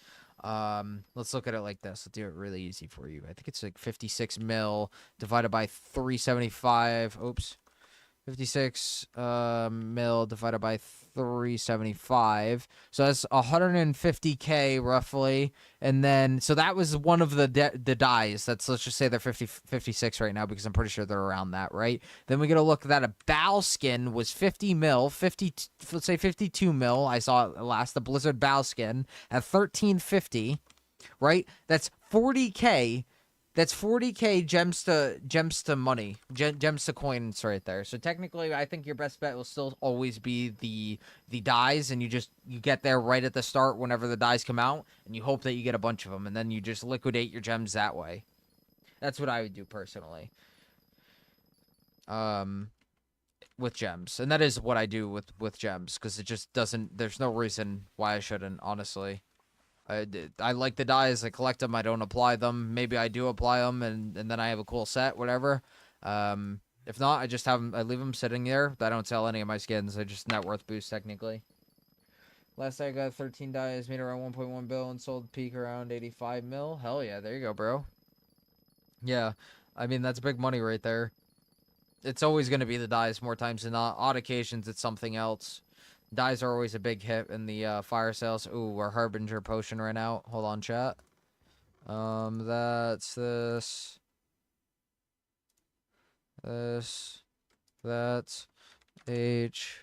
Let's look at it like this. Let's do it really easy for you. I think it's like 56 mil divided by 375. Oops. 56 mil divided by 375. So that's 150k roughly. And then so that was one of the dyes. Let's just say they're 56 right now because I'm pretty sure they're around that, right? Then we get a look at that. A bow skin was 50 mil, let's say 52 mil. I saw it last, the Blizzard bow skin at 1350, right? That's 40k. That's 40k gems to money, gems to coins right there. So technically, I think your best bet will still always be the dyes, and you get there right at the start whenever the dyes come out, and you hope that you get a bunch of them, and then you just liquidate your gems that way. That's what I would do personally. With gems, and that is what I do with gems because it just doesn't. There's no reason why I shouldn't, honestly. I like the dyes. I collect them. I don't apply them. Maybe I do apply them, and then I have a cool set, whatever. If not, I just have them. I leave them sitting there. I don't sell any of my skins. I just net worth boost technically. Last I got 13 dyes, made around 1.1 bill, and sold peak around 85 mil. Hell yeah, there you go, bro. Yeah, I mean that's big money right there. It's always gonna be the dyes more times than not. Odd occasions, it's something else. Dyes are always a big hit in the fire sales. Ooh, our Harbinger potion ran out. Hold on, chat. That's this. This. That's HYPIXEL.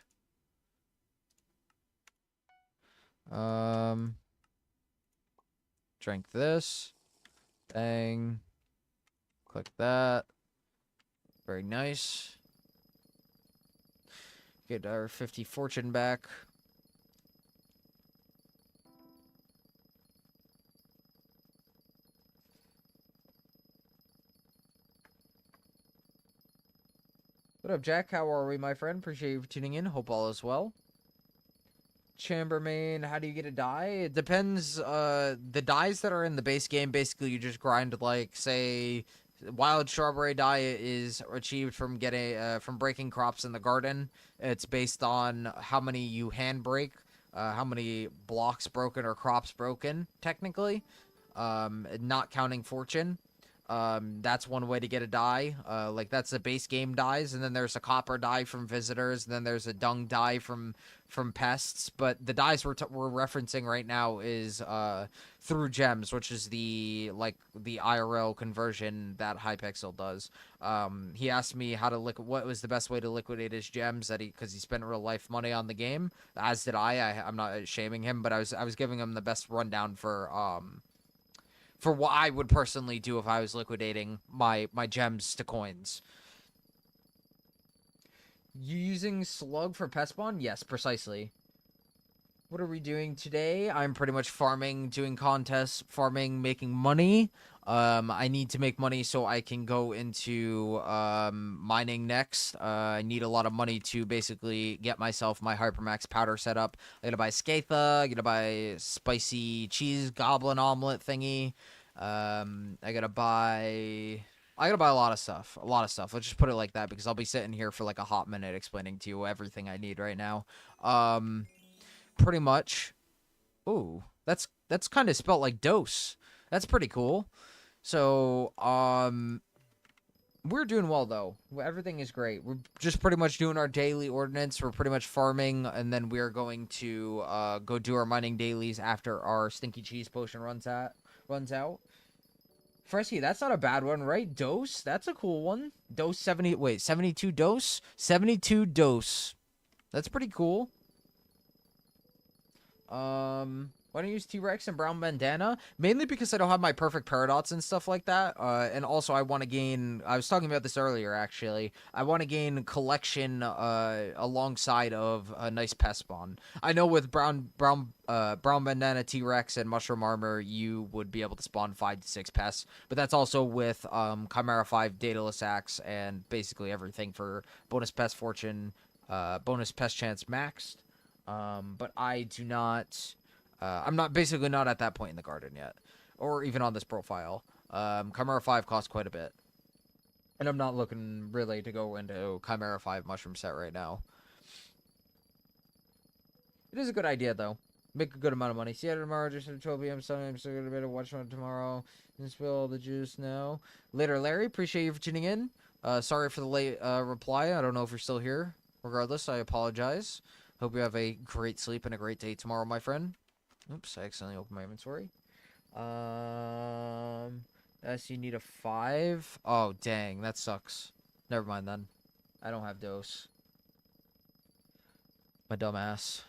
Drink this. Bang. Click that. Very nice. Get our 50 fortune back. What up, Jack? How are we, my friend? Appreciate you for tuning in. Hope all is well. Chambermain, how do you get a die? It depends. The dies that are in the base game, basically you just grind, like, say, wild strawberry die is achieved from getting from breaking crops in the garden. It's based on how many you hand break, how many blocks broken or crops broken, technically. Not counting fortune. That's one way to get a die. Like that's the base game dies, and then there's a copper die from visitors, and then there's a dung die from pests. But the dies we're referencing right now is through gems, which is the IRL conversion that Hypixel does. He asked me how to what was the best way to liquidate his gems because he spent real life money on the game, as did I'm not shaming him, but I was giving him the best rundown for what I would personally do if I was liquidating my gems to coins. You using slug for pest spawn? Yes, precisely. What are we doing today? I'm pretty much farming, doing contests, farming, making money. I need to make money so I can go into mining next. I need a lot of money to basically get myself my Hypermax powder set up. I gotta buy Skatha, I gotta buy spicy cheese goblin omelet thingy. I gotta buy a lot of stuff. A lot of stuff. Let's just put it like that because I'll be sitting here for like a hot minute explaining to you everything I need right now. Pretty much. Ooh, that's kind of spelt like dose. That's pretty cool. So, we're doing well though. Everything is great. We're just pretty much doing our daily ordinance. We're pretty much farming, and then we're going to go do our mining dailies after our stinky cheese potion runs out. Fresky, that's not a bad one, right? Dose, that's a cool one. Dose 70. Wait, 72 dose. 72 dose. That's pretty cool. Why don't you use T-Rex and brown bandana? Mainly because I don't have my perfect paradox and stuff like that. And also I want to gain, I was talking about this earlier actually. I want to gain collection alongside of a nice pest spawn. I know with brown bandana, T-Rex, and mushroom armor, you would be able to spawn 5 to 6 pests, but that's also with Chimera 5 Daedalus Axe and basically everything for bonus pest fortune, bonus pest chance maxed. But I do not. I'm not basically not at that point in the garden yet, or even on this profile. Chimera 5 costs quite a bit, and I'm not looking really to go into Chimera 5 mushroom set right now. It is a good idea though. Make a good amount of money. See you tomorrow, just at 12 p.m. Sunday. I'm still gonna be able to watch one tomorrow. And spill all the juice now. Later, Larry. Appreciate you for tuning in. Sorry for the late reply. I don't know if you're still here. Regardless, I apologize. Hope you have a great sleep and a great day tomorrow, my friend. Oops, I accidentally opened my inventory. Yes, you need a 5. Oh, dang, that sucks. Never mind then. I don't have dose. My dumb ass.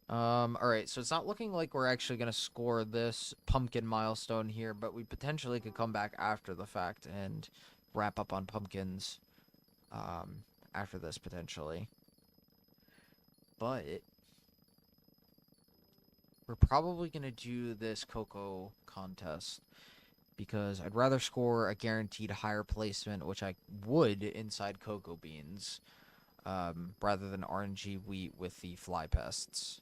Alright, so it's not looking like we're actually gonna score this pumpkin milestone here, but we potentially could come back after the fact and wrap up on pumpkins, after this, potentially. But we're probably going to do this cocoa contest because I'd rather score a guaranteed higher placement, which I would inside cocoa beans, rather than RNG wheat with the fly pests.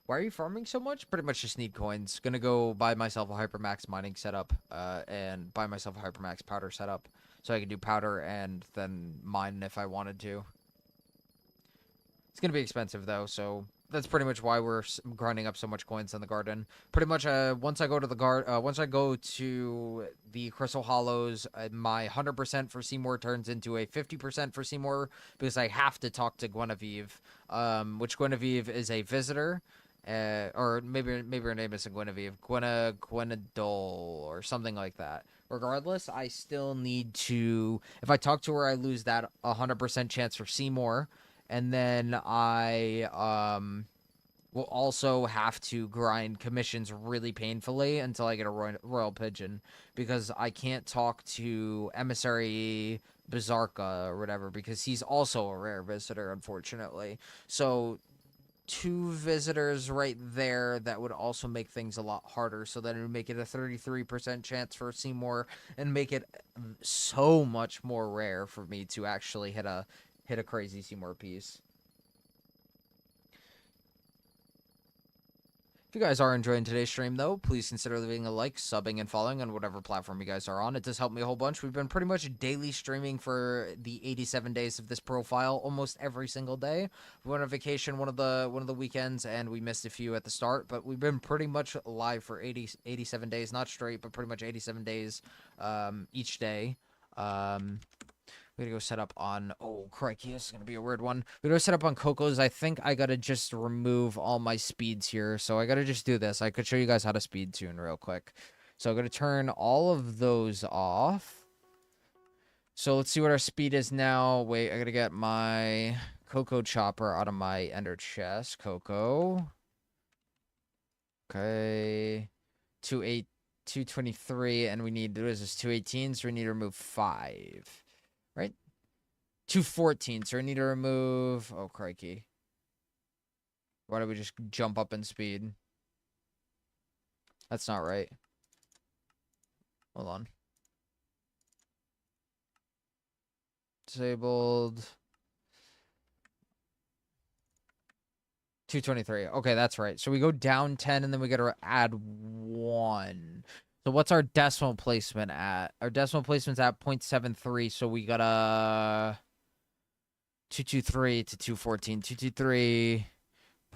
Why are you farming so much? Pretty much just need coins. Gonna go buy myself a Hypermax mining setup, and buy myself a Hypermax powder setup, so I can do powder and then mine if I wanted to. It's gonna be expensive though, so that's pretty much why we're grinding up so much coins in the garden. Pretty much, once I go to the Crystal Hollows, my 100% for Seymour turns into a 50% for Seymour because I have to talk to Guinevere, which Guinevere is a visitor, or maybe her name isn't Guinevere, Gwenadol or something like that. Regardless, I still need to. If I talk to her, I lose that 100% chance for Seymour. And then I will also have to grind commissions really painfully until I get a royal pigeon, because I can't talk to Emissary Bizarka or whatever, because he's also a rare visitor, unfortunately. So 2 visitors right there, that would also make things a lot harder. So then it would make it a 33% chance for Seymour, and make it so much more rare for me to actually hit a crazy Seymour piece. If you guys are enjoying today's stream, though, please consider leaving a like, subbing, and following on whatever platform you guys are on. It does help me a whole bunch. We've been pretty much daily streaming for the 87 days of this profile, almost every single day. We went on vacation one of the weekends, and we missed a few at the start, but we've been pretty much live for 87 days, not straight, but pretty much 87 days each day. We gotta go set up on... Oh, crikey, this is gonna be a weird one. We gotta set up on Coco's. I think I gotta just remove all my speeds here. So I gotta just do this. I could show you guys how to speed tune real quick. So I'm gonna turn all of those off. So let's see what our speed is now. Wait, I gotta get my Coco chopper out of my ender chest. Coco. Okay. 223, and we need... What is this? 218, so we need to remove 5. Right? 214, so I need to remove... Oh, crikey. Why don't we just jump up in speed? That's not right. Hold on. Disabled. 223. Okay, that's right. So we go down 10, and then we gotta add 1. So what's our decimal placement at? Our decimal placement's at 0.73, so we gotta... 223 to 214.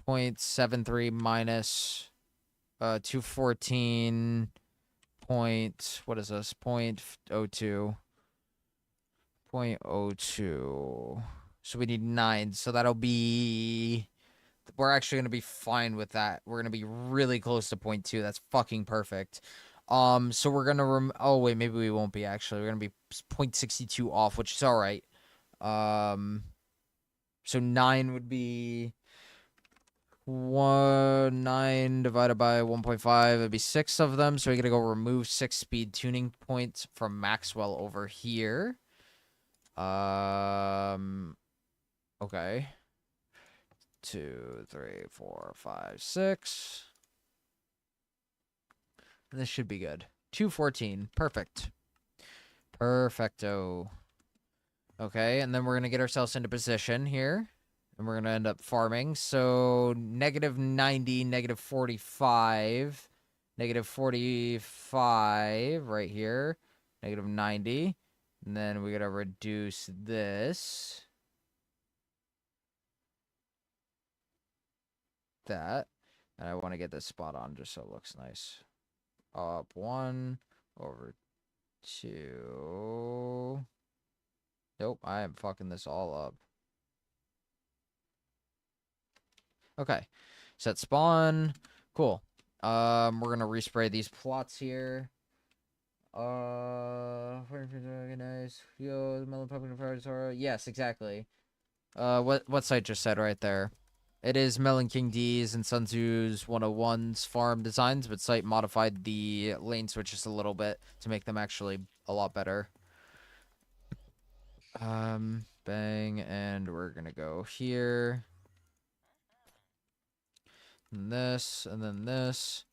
223.73 minus 214 point... What is this? 0.02. 0.02. So we need 9. So that'll be... We're actually going to be fine with that. We're going to be really close to 0.2. That's fucking perfect. So we're going to... Oh, wait, maybe we won't be, actually. We're going to be 0.62 off, which is all right. So 9 would be... 9 divided by 1.5. It'd be 6 of them. So we're going to go remove 6 speed tuning points from Maxwell over here. Okay. 2, 3, 4, 5, 6. And this should be good. 214. Perfect. Perfecto. Okay, and then we're going to get ourselves into position here. And we're going to end up farming. So, negative 90, negative 45. Negative 45 right here. Negative 90. And then we got to reduce this. That. And I want to get this spot on just so it looks nice. Up 1, over 2. Nope, I am fucking this all up. Okay. Set spawn. Cool. We're gonna respray these plots here. Nice. Yo, the melon pumpkin fire. Yes, exactly. What site just said right there? It is Melon King D's and Sun Tzu's 101's farm designs, but site modified the lane switches a little bit to make them actually a lot better. Bang, and we're gonna go here. And this, and then this.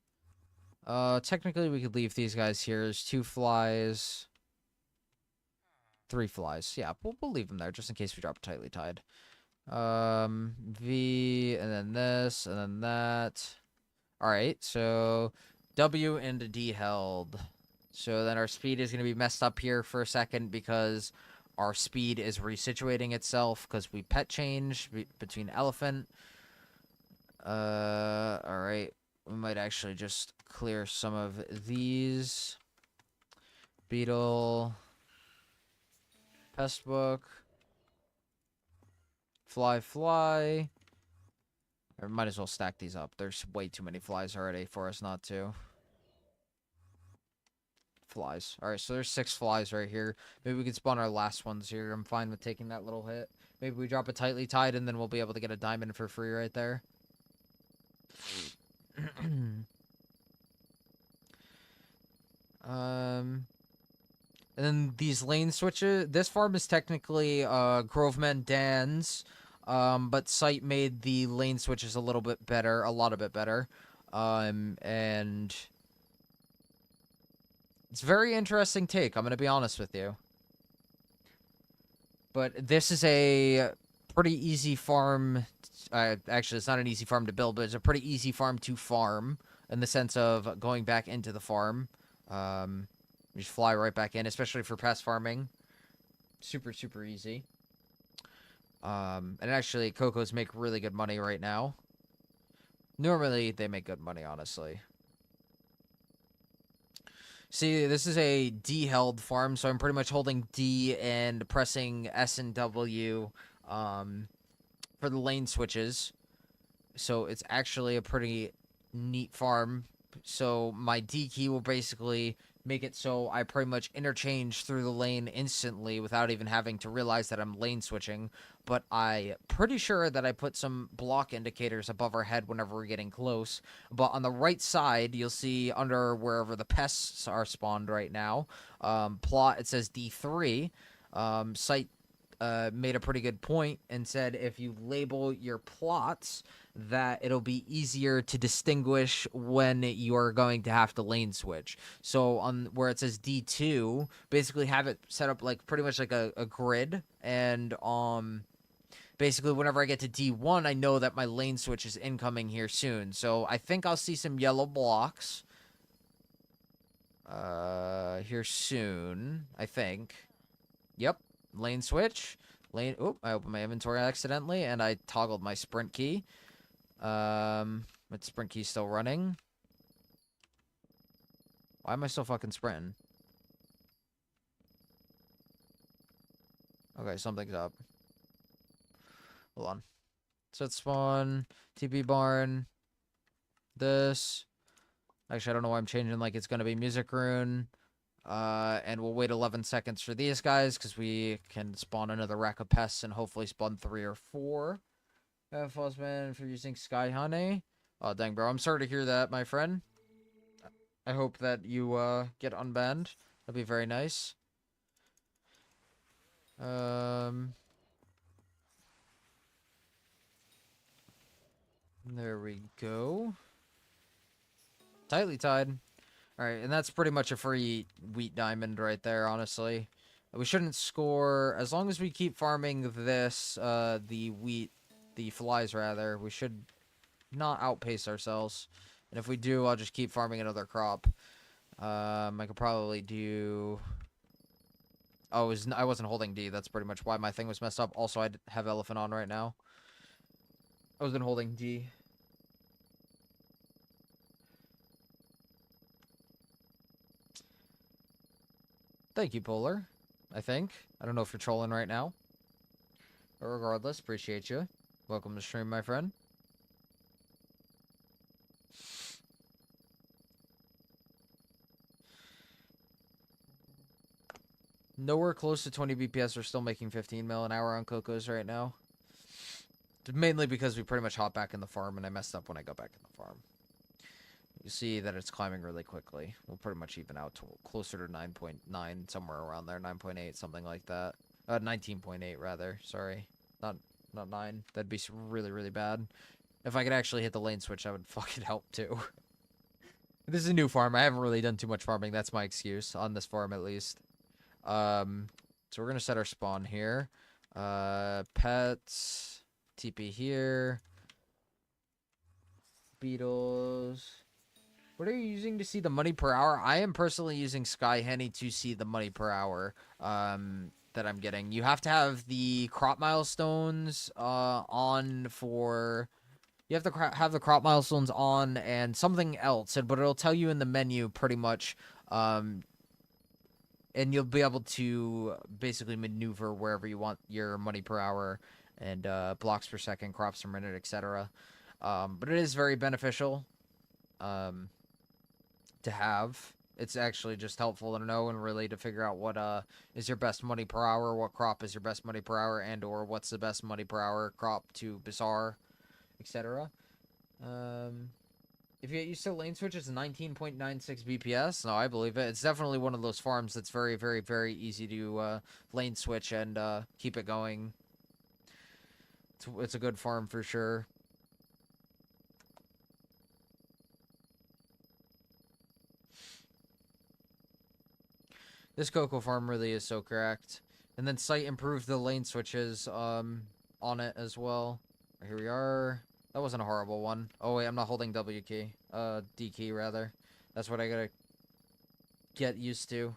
Technically we could leave these guys here as 2 flies. 3 flies. Yeah, we'll leave them there just in case we drop tightly tied. V, and then this, and then that. Alright, so W and D held. So then our speed is going to be messed up here for a second because our speed is resituating itself because we pet changed between elephant. Alright. We might actually just clear some of these. Beetle. Pest book. Fly. Or might as well stack these up. There's way too many flies already for us not to. flies. All right, so there's 6 flies right here. Maybe we can spawn our last ones here. I'm fine with taking that little hit. Maybe we drop a tightly tied, and then we'll be able to get a diamond for free right there. And then these lane switches. This farm is technically Groveman Dan's, but Site made the lane switches a little bit better, a lot of bit better. And it's a very interesting take. I'm gonna be honest with you. But this is a pretty easy farm. Actually, it's not an easy farm to build, but it's a pretty easy farm to farm in the sense of going back into the farm. You just fly right back in, especially for pest farming. Super, super easy. And actually, Cocos make really good money right now. Normally, they make good money, honestly. See, this is a D-held farm, so I'm pretty much holding D and pressing S and W for the lane switches. So it's actually a pretty neat farm. So my D key will basically make it so I pretty much interchange through the lane instantly without even having to realize that I'm lane switching. But I'm pretty sure that I put some block indicators above our head whenever we're getting close. But on the right side, you'll see under wherever the pests are spawned right now, plot, it says D3. Site made a pretty good point and said if you label your plots, that it'll be easier to distinguish when you're going to have to lane switch. So on where it says D2, basically have it set up like pretty much like a grid, and basically whenever I get to D1, I know that my lane switch is incoming here soon. So I think I'll see some yellow blocks here soon, I think. Yep, lane switch. Lane, oop, I opened my inventory accidentally and I toggled my sprint key. My sprint key's still running. Why am I still fucking sprinting? Okay, something's up. Hold on. Set spawn, TP barn, this. Actually, I don't know why I'm changing, like it's gonna be music rune. And we'll wait 11 seconds for these guys, because we can spawn another rack of pests and hopefully spawn 3 or 4. Fuzzman for using Sky Honey. Oh, dang, bro. I'm sorry to hear that, my friend. I hope that you, get unbanned. That'd be very nice. There we go. Tightly tied. Alright, and that's pretty much a free wheat diamond right there, honestly. We shouldn't score... As long as we keep farming this, the wheat... The flies, rather, we should not outpace ourselves. And if we do, I'll just keep farming another crop. I could probably do... Oh, I wasn't holding D. That's pretty much why my thing was messed up. Also, I have elephant on right now. I wasn't holding D. Thank you, Polar. I think. I don't know if you're trolling right now. But regardless, appreciate you. Welcome to stream, my friend. Nowhere close to 20 BPS. We're still making 15 mil an hour on Cocos right now. Mainly because we pretty much hopped back in the farm and I messed up when I got back in the farm. You see that it's climbing really quickly. We'll pretty much even out to closer to 9.9, somewhere around there. 9.8, something like that. 19.8 rather. Sorry. Not 9. That'd be really, really bad. If I could actually hit the lane switch, that would fucking help too. This is a new farm. I haven't really done too much farming. That's my excuse. On this farm, at least. So we're gonna set our spawn here. Pets. TP here. Beetles. What are you using to see the money per hour? I am personally using Sky Henny to see the money per hour that I'm getting. You have to have the crop milestones on for... You have to have the crop milestones on and something else, but it'll tell you in the menu pretty much, and you'll be able to basically maneuver wherever you want your money per hour and blocks per second, crops per minute, etc. But it is very beneficial to have. It's actually just helpful to know and really to figure out what is your best money per hour, what crop is your best money per hour, and or what's the best money per hour crop to Bazaar, etc. If you get used to lane switch, it's 19.96 BPS. No, I believe it. It's definitely one of those farms that's very, very, very easy to lane switch and keep it going. It's a good farm for sure. This cocoa farm really is so correct. And then site improved the lane switches on it as well. Here we are. That wasn't a horrible one. Oh wait, I'm not holding W key. D key rather. That's what I gotta get used to.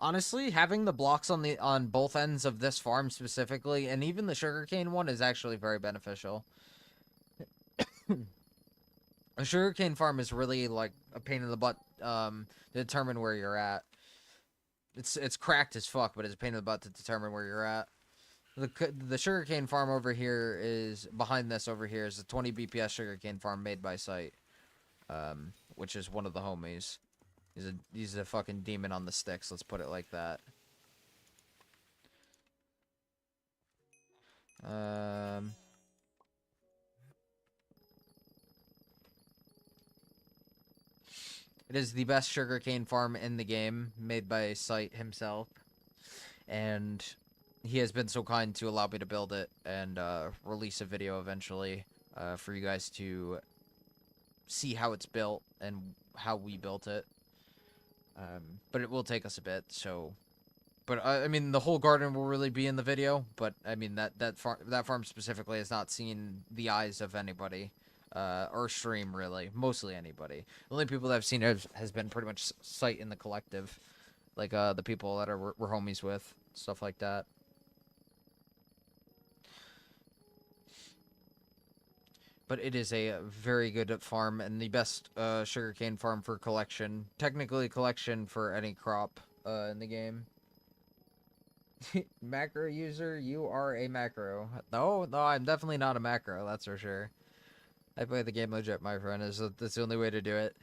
Honestly, having the blocks on both ends of this farm specifically, and even the sugarcane one, is actually very beneficial. A sugarcane farm is really like a pain in the butt to determine where you're at. It's cracked as fuck, but it's a pain in the butt to determine where you're at. The sugarcane farm over here is behind this over here is a 20 BPS sugarcane farm made by Site, which is one of the homies. He's a fucking demon on the sticks. Let's put it like that. It is the best sugarcane farm in the game, made by Site himself, and he has been so kind to allow me to build it and release a video eventually for you guys to see how it's built and how we built it. But it will take us a bit, so... But, I mean, the whole garden will really be in the video, but, I mean, that farm specifically has not seen the eyes of anybody, or stream, really. Mostly anybody. The only people that I've seen has been pretty much Site in the collective. Like, the people that we're homies with, stuff like that. But it is a very good farm and the best sugarcane farm for collection. Technically collection for any crop in the game. Macro user, you are a macro. No, I'm definitely not a macro, that's for sure. I play the game legit, my friend. That's the only way to do it.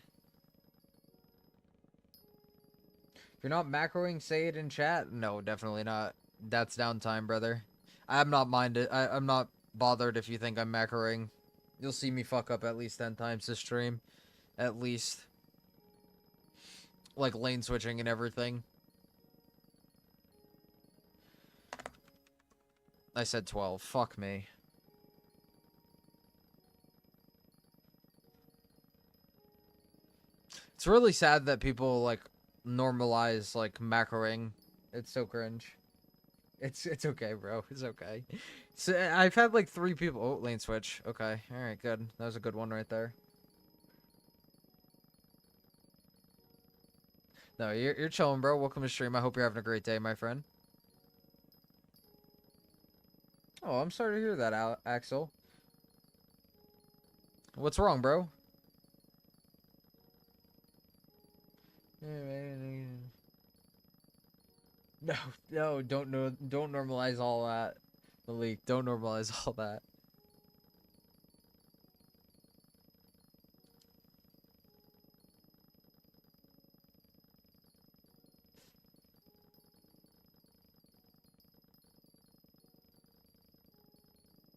If you're not macroing, say it in chat. No, definitely not. That's downtime, brother. I'm not minded. I'm not bothered if you think I'm macroing. You'll see me fuck up at least 10 times this stream. At least. Like lane switching and everything. I said 12. Fuck me. It's really sad that people, like, normalize, like, macroing. It's so cringe. It's okay, bro. It's okay. So, I've had, like, 3 people... Oh, lane switch. Okay. Alright, good. That was a good one right there. No, you're chilling, bro. Welcome to stream. I hope you're having a great day, my friend. Oh, I'm sorry to hear that, Axel. What's wrong, bro? No, don't normalize all that. Malik, don't normalize all that.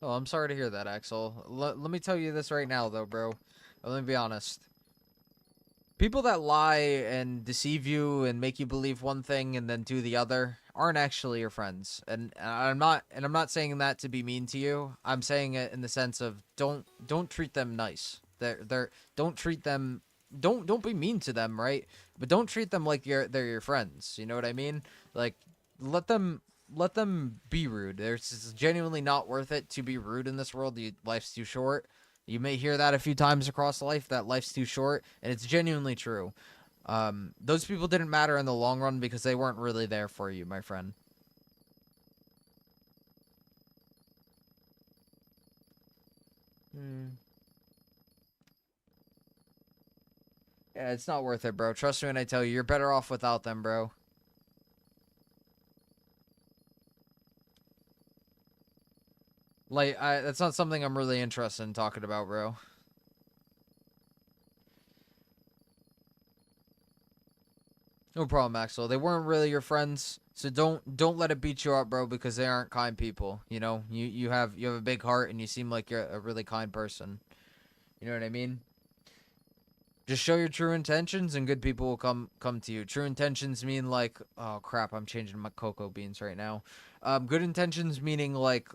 Oh, I'm sorry to hear that, Axel. Let me tell you this right now, though, bro. Let me be honest. People that lie and deceive you and make you believe one thing and then do the other aren't actually your friends. And I'm not saying that to be mean to you. I'm saying it in the sense of don't treat them nice. Don't treat them don't be mean to them, right? But don't treat them like they're your friends. You know what I mean? Like let them be rude. It's genuinely not worth it to be rude in this world. Life's too short. You may hear that a few times across life, that life's too short, and it's genuinely true. Those people didn't matter in the long run because they weren't really there for you, my friend. Yeah, it's not worth it, bro. Trust me when I tell you, you're better off without them, bro. Like, that's not something I'm really interested in talking about, bro. No problem, Axel. They weren't really your friends, so don't let it beat you up, bro, because they aren't kind people. You know, you have a big heart and you seem like you're a really kind person. You know what I mean? Just show your true intentions and good people will come to you. True intentions mean like, oh crap, I'm changing my cocoa beans right now. Good intentions meaning like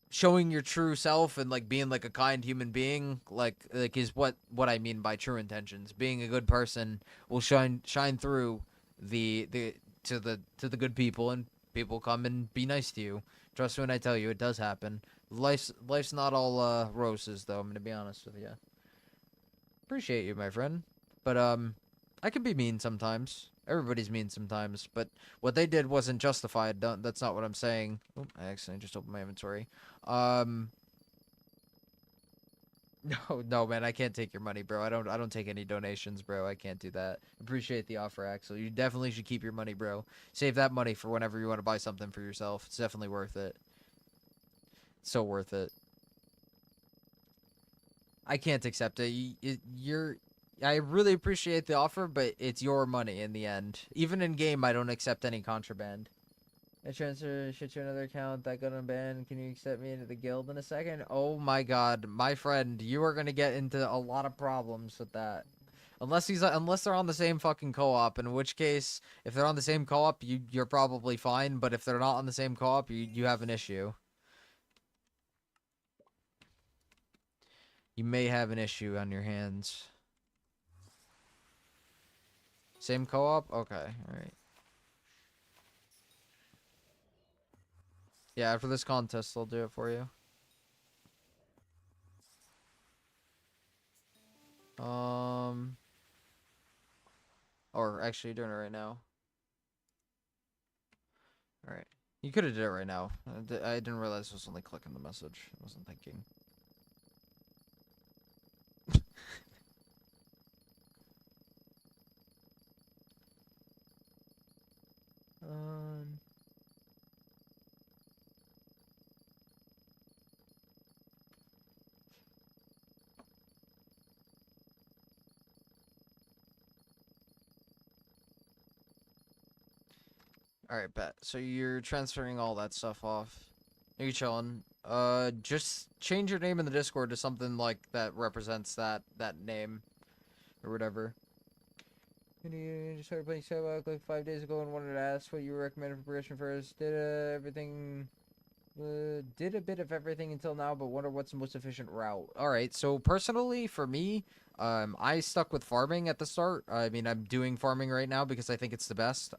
showing your true self and like being like a kind human being, like is what I mean by true intentions. Being a good person will shine through the to the good people, and people come and be nice to you. Trust me when I tell you, it does happen. Life's not all roses, though. I'm gonna be honest with you. Appreciate you, my friend, but I can be mean sometimes. Everybody's mean sometimes, but what they did wasn't justified. That's not what I'm saying. Oh, I accidentally just opened my inventory. Um, no, man, I can't take your money, bro. I don't take any donations, bro. I can't do that. Appreciate the offer, Axel. You definitely should keep your money, bro. Save that money for whenever you want to buy something for yourself. It's definitely worth it. So worth it. I can't accept it. You're. I really appreciate the offer, but it's your money in the end. Even in game, I don't accept any contraband. I transfer shit to another account that got unbanned. Can you accept me into the guild in a second? Oh my god, my friend, you are gonna get into a lot of problems with that. Unless they're on the same fucking co-op, in which case, if they're on the same co-op, you're probably fine. But if they're not on the same co-op, you have an issue. You may have an issue on your hands. Same co-op? Okay, alright. Yeah, after this contest, they'll do it for you. Um, or actually, doing it right now. All right, you could have did it right now. I didn't realize I was only clicking the message. I wasn't thinking. Um. All right, bet. So you're transferring all that stuff off. Are you chilling? Just change your name in the Discord to something like that represents that name or whatever. You started playing Skyblock like 5 days ago and wanted to ask what you recommended for progression first. Did a bit of everything until now, but wonder what's the most efficient route. All right, so personally for me, I stuck with farming at the start. I mean, I'm doing farming right now because I think it's the best.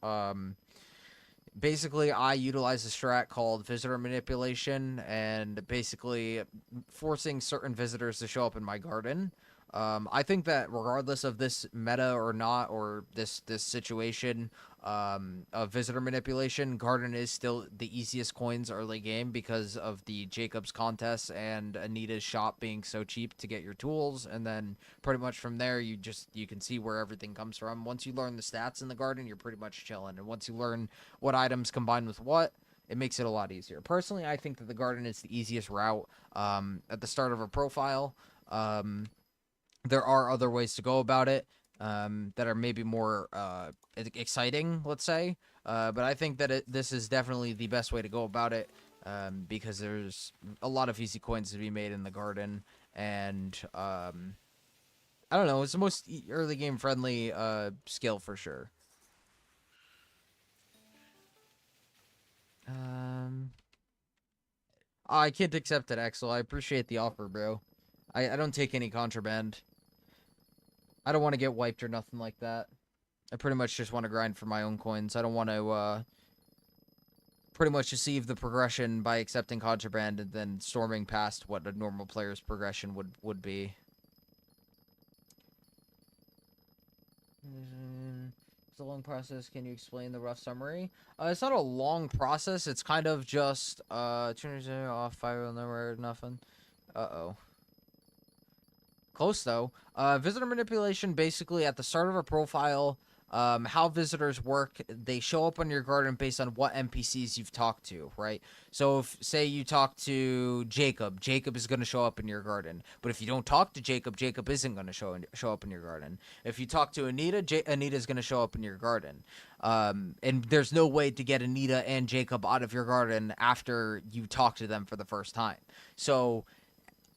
Basically, I utilize a strat called visitor manipulation, and basically forcing certain visitors to show up in my garden. I think that regardless of this meta or not, or this situation of visitor manipulation, garden is still the easiest coins early game because of the Jacobs contest and Anita's shop being so cheap to get your tools, and then pretty much from there you can see where everything comes from. Once you learn the stats in the garden, you're pretty much chilling, and once you learn what items combine with what, it makes it a lot easier. Personally, I think that the garden is the easiest route at the start of a profile. There are other ways to go about it that are maybe more exciting, let's say. But I think that this is definitely the best way to go about it because there's a lot of easy coins to be made in the garden. And I don't know, it's the most early game friendly skill for sure. Um, I can't accept it, Axel. I appreciate the offer, bro. I don't take any contraband. I don't want to get wiped or nothing like that. I pretty much just want to grind for my own coins. I don't want to pretty much deceive the progression by accepting contraband and then storming past what a normal player's progression would be. It's a long process. Can you explain the rough summary? It's not a long process. It's kind of just tuners off, fire number, nothing. Uh-oh. Close though. Visitor manipulation, basically at the start of a profile, how visitors work, they show up on your garden based on what NPCs you've talked to, right? So if, say you talk to Jacob, Jacob is going to show up in your garden. But if you don't talk to Jacob, Jacob isn't going to show up in your garden. If you talk to Anita, Anita is going to show up in your garden. And there's no way to get Anita and Jacob out of your garden after you talk to them for the first time. So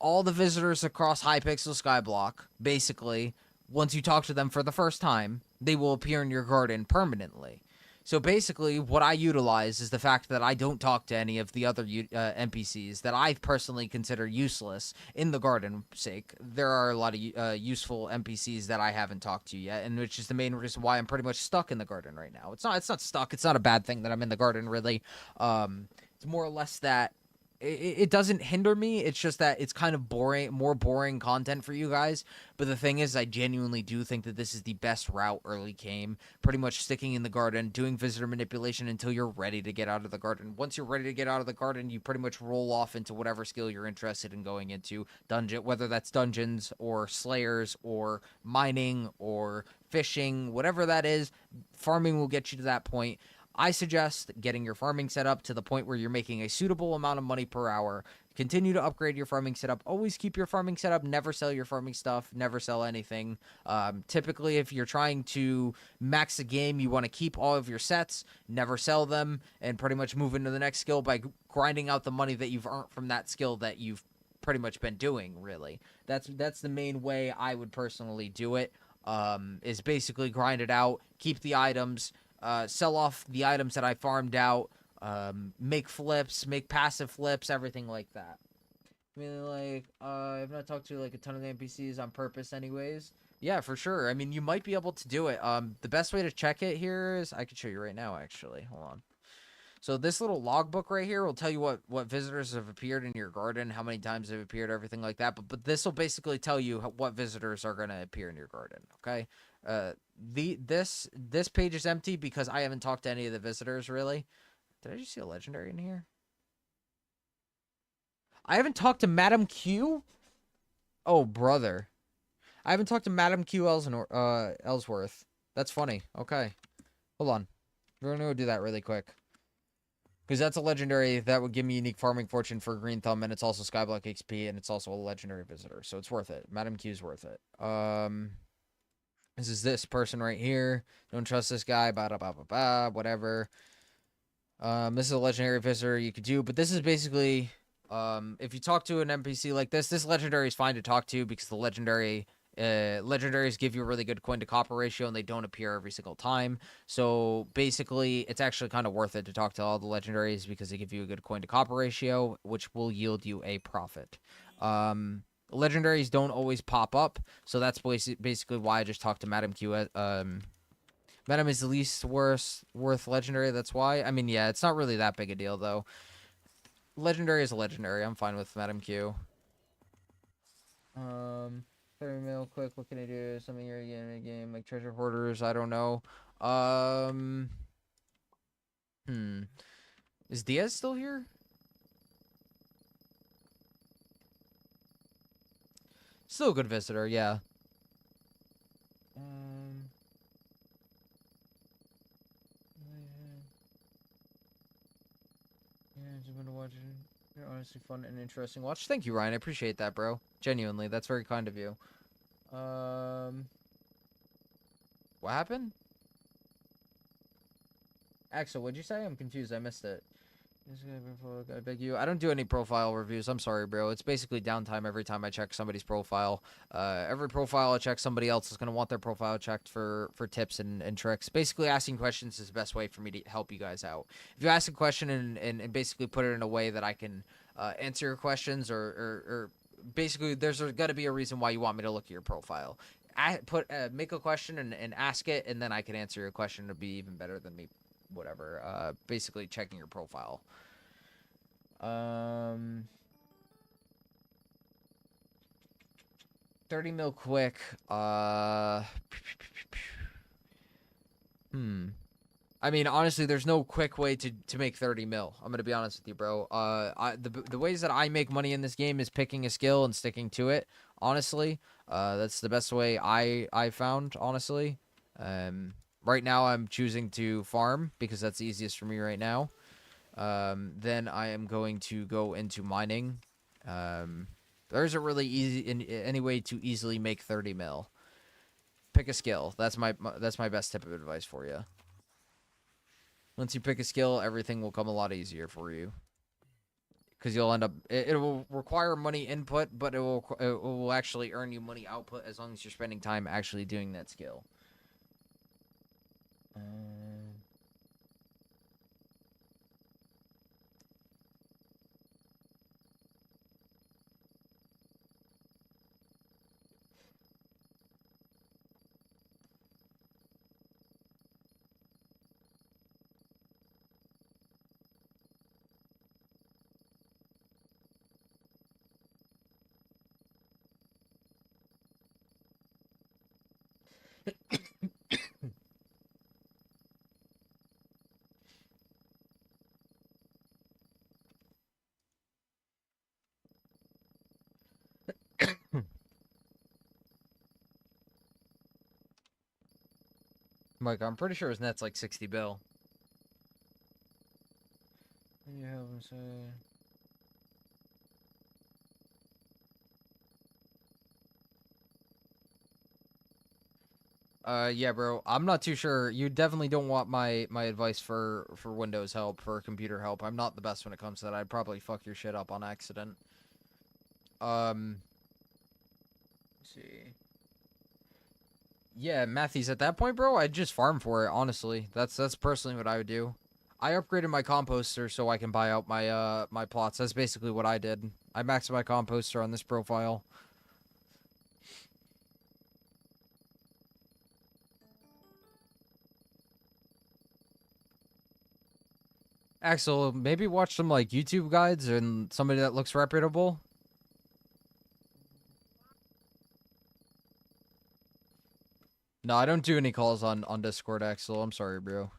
all the visitors across Hypixel Skyblock, basically, once you talk to them for the first time, they will appear in your garden permanently. So basically, what I utilize is the fact that I don't talk to any of the other NPCs that I personally consider useless in the garden sake. There are a lot of useful NPCs that I haven't talked to yet, and which is the main reason why I'm pretty much stuck in the garden right now. It's not stuck. It's not a bad thing that I'm in the garden, really. It's more or less that it doesn't hinder me. It's just that it's kind of more boring content for you guys. But the thing is, I genuinely do think that this is the best route early game. Pretty much sticking in the garden, doing visitor manipulation until you're ready to get out of the garden. Once you're ready to get out of the garden, you pretty much roll off into whatever skill you're interested in going into. Dungeon, whether that's dungeons or slayers or mining or fishing, whatever that is, farming will get you to that point. I suggest getting your farming set up to the point where you're making a suitable amount of money per hour. Continue to upgrade your farming setup. Always keep your farming setup. Never sell your farming stuff. Never sell anything. Typically, if you're trying to max the game, you want to keep all of your sets. Never sell them. And pretty much move into the next skill by grinding out the money that you've earned from that skill that you've pretty much been doing, really. That's the main way I would personally do it. Is basically grind it out. Keep the items. Sell off the items that I farmed out, make flips, make passive flips, everything like that. I mean, like, I've not talked to, like, a ton of the NPCs on purpose anyways. Yeah, for sure. I mean, you might be able to do it. The best way to check it here is, I can show you right now, actually. Hold on. So this little logbook right here will tell you what visitors have appeared in your garden, how many times they've appeared, everything like that. But this will basically tell you what visitors are going to appear in your garden, okay? This page is empty because I haven't talked to any of the visitors, really. Did I just see a legendary in here? I haven't talked to Madam Q? Oh, brother. I haven't talked to Madam Q Ellsworth. That's funny. Okay. Hold on. We're going to go do that really quick. Because that's a legendary that would give me unique farming fortune for Green Thumb, and it's also Skyblock XP, and it's also a legendary visitor. So it's worth it. Madam Q's worth it. This is this person right here. Don't trust this guy. Whatever. This is a legendary visitor you could do, but this is basically, if you talk to an NPC like this legendary is fine to talk to because the legendaries give you a really good coin to copper ratio and they don't appear every single time. So basically, it's actually kind of worth it to talk to all the legendaries because they give you a good coin to copper ratio, which will yield you a profit. Legendaries don't always pop up, so that's basically why I just talked to Madam Q. Madam is the least worth legendary, that's why. I mean, yeah, it's not really that big a deal, though. Legendary is a legendary. I'm fine with Madam Q. 30 mil, quick, what can I do? Something here again in a game, like treasure hoarders, I don't know. Is Diaz still here? Still a good visitor, yeah. Yeah, just been watching. You're honestly fun and interesting watch. Thank you, Ryan. I appreciate that, bro. Genuinely, that's very kind of you. What happened? Axel, what'd you say? I'm confused. I missed it. I beg you. I don't do any profile reviews. I'm sorry, bro. It's basically downtime every time I check somebody's profile. Every profile I check, somebody else is going to want their profile checked for tips and tricks. Basically, asking questions is the best way for me to help you guys out. If you ask a question and basically put it in a way that I can answer your questions or basically there's got to be a reason why you want me to look at your profile. Make a question and ask it, and then I can answer your question to be even better than me. Whatever, basically checking your profile. 30 mil quick. I mean, honestly, there's no quick way to make 30 mil. I'm gonna be honest with you, bro. The ways that I make money in this game is picking a skill and sticking to it. honestly. That's the best way I found, honestly. Um, right now I'm choosing to farm because that's the easiest for me right now. Then I am going to go into mining. Um, there isn't really any way to easily make 30 mil. Pick a skill. That's my best tip of advice for you. Once you pick a skill, everything will come a lot easier for you. Because you'll end up, it will require money input, but it will actually earn you money output as long as you're spending time actually doing that skill. Mike, I'm pretty sure his net's like 60 bill. Yeah, yeah, bro. I'm not too sure. You definitely don't want my advice for Windows help, for computer help. I'm not the best when it comes to that. I'd probably fuck your shit up on accident. Let's see. Yeah, Matthews, at that point, bro, I'd just farm for it, honestly. That's personally what I would do. I upgraded my composter so I can buy out my plots. That's basically what I did. I maxed my composter on this profile. Axel, maybe watch some like YouTube guides and somebody that looks reputable. No, I don't do any calls on Discord, Axel. I'm sorry, bro.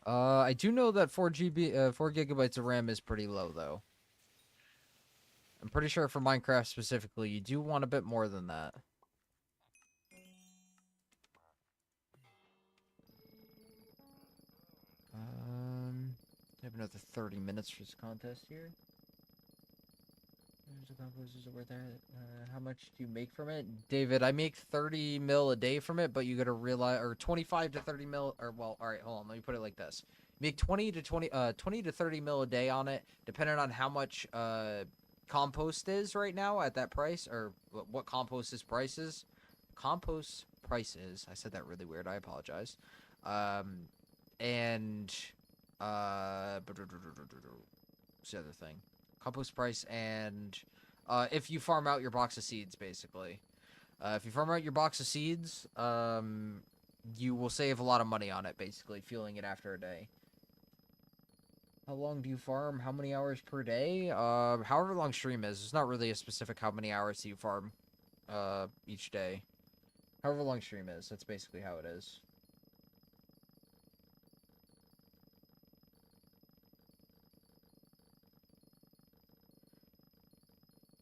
I do know that 4 gigabytes of RAM is pretty low though. I'm pretty sure for Minecraft specifically, you do want a bit more than that. I have another 30 minutes for this contest here. There's a compost over there. How much do you make from it? David, I make 30 mil a day from it, but you gotta realize, or 25 to 30 mil, or well, alright, hold on, let me put it like this. Make 20 to 30 mil a day on it, depending on how much, compost is right now at that price, or what compost's price is. Compost prices. I said that really weird, I apologize. And, what's the other thing? Compost price and if you farm out your box of seeds, basically. If you farm out your box of seeds, you will save a lot of money on it, basically, fueling it after a day. How long do you farm? How many hours per day? However long stream is. It's not really a specific how many hours you farm each day. However long stream is. That's basically how it is.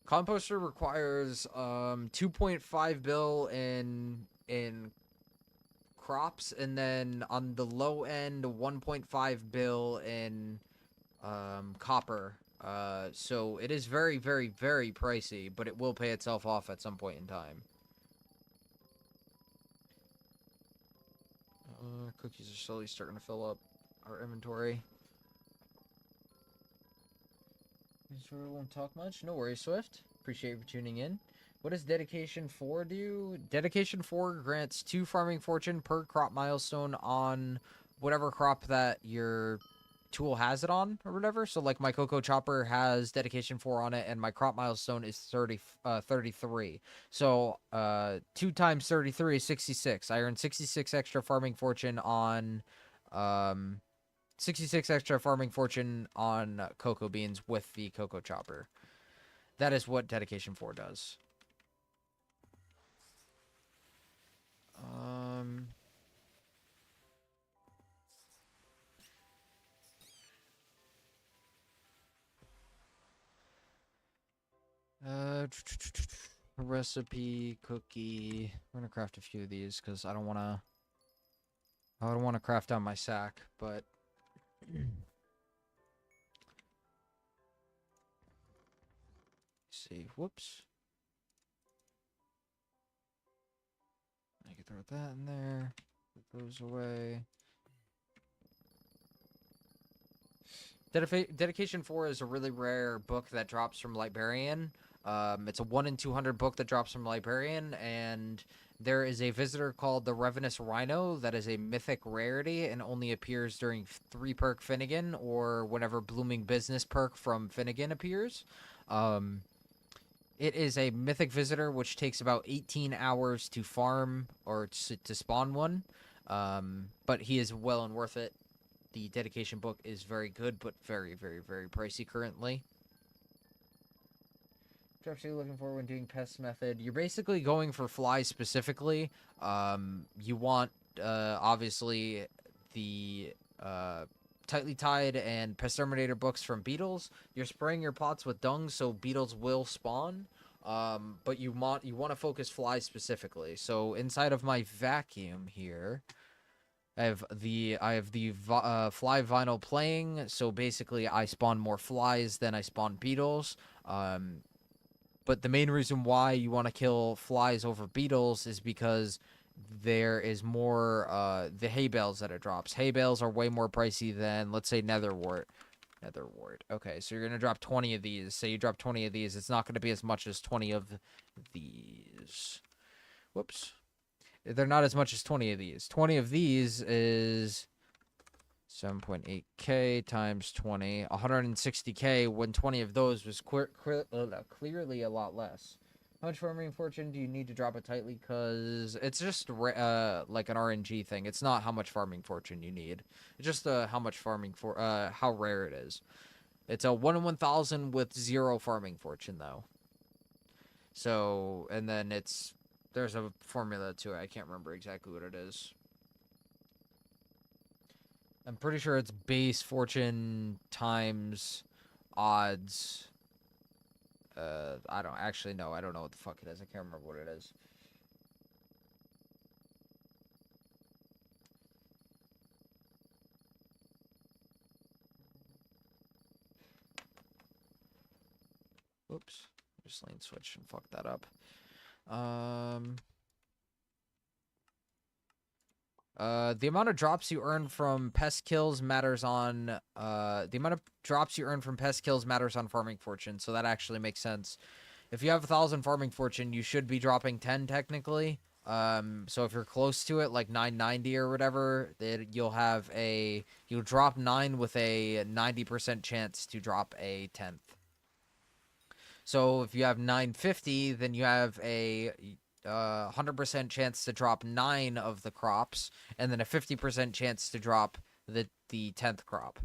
Composter requires 2.5 bill in crops, and then on the low end 1.5 bill in copper. So it is very, very, very pricey, but it will pay itself off at some point in time. Cookies are slowly starting to fill up our inventory. So we won't talk much. No worries, Swift. Appreciate you for tuning in. What does Dedication 4 do? Dedication 4 grants 2 farming fortune per crop milestone on whatever crop that your tool has it on or whatever. So like my cocoa chopper has Dedication 4 on it and my crop milestone is 33. So 2 times 33 is 66. I earn 66 extra farming fortune on 66 extra farming fortune on cocoa beans with the cocoa chopper. That is what Dedication 4 does. Recipe, cookie. We're gonna craft a few of these because I don't wanna. I don't want to craft on my sack, but. See, whoops. I can throw that in there. Put those away. Dedication 4 is a really rare book that drops from Librarian. It's a 1 in 200 book that drops from Librarian, and there is a visitor called the Revenous Rhino that is a mythic rarity and only appears during 3 perk Finnegan or whenever Blooming Business perk from Finnegan appears. It is a mythic visitor which takes about 18 hours to farm or to spawn one, but he is well and worth it. The dedication book is very good, but very, very, very pricey currently. What are you looking for when doing pest method? You're basically going for flies specifically. You want, obviously, the Tightly Tied and Pest Terminator books from beetles. You're spraying your pots with dung, so beetles will spawn. But you want to focus flies specifically. So inside of my vacuum here, I have the fly vinyl playing, so basically I spawn more flies than I spawn beetles. But the main reason why you want to kill flies over beetles is because there is more the hay bales that it drops. Hay bales are way more pricey than, let's say, netherwort. Netherwort. Okay, so you're going to drop 20 of these. Say you drop 20 of these, it's not going to be as much as 20 of these. Whoops. They're not as much as 20 of these. 20 of these is 7.8k times 20. 160k when 20 of those was clearly a lot less. How much farming fortune do you need to drop it tightly? Because it's just like an RNG thing. It's not how much farming fortune you need. It's just how much farming for how rare it is. It's a 1 in 1,000 with 0 farming fortune though. So, and then there's a formula to it. I can't remember exactly what it is. I'm pretty sure it's base fortune times odds. I don't actually know. I don't know what the fuck it is. I can't remember what it is. Oops. Just lane switch and fuck that up. The amount of drops you earn from pest kills matters on, the amount of drops you earn from pest kills matters on farming fortune, so that actually makes sense. If you have 1,000 farming fortune, you should be dropping 10 technically. So if you're close to it, like 990 or whatever, you'll drop 9 with a 90% chance to drop a 10th. So if you have 950, then you have a 100% chance to drop 9 of the crops, and then a 50% chance to drop the 10th crop.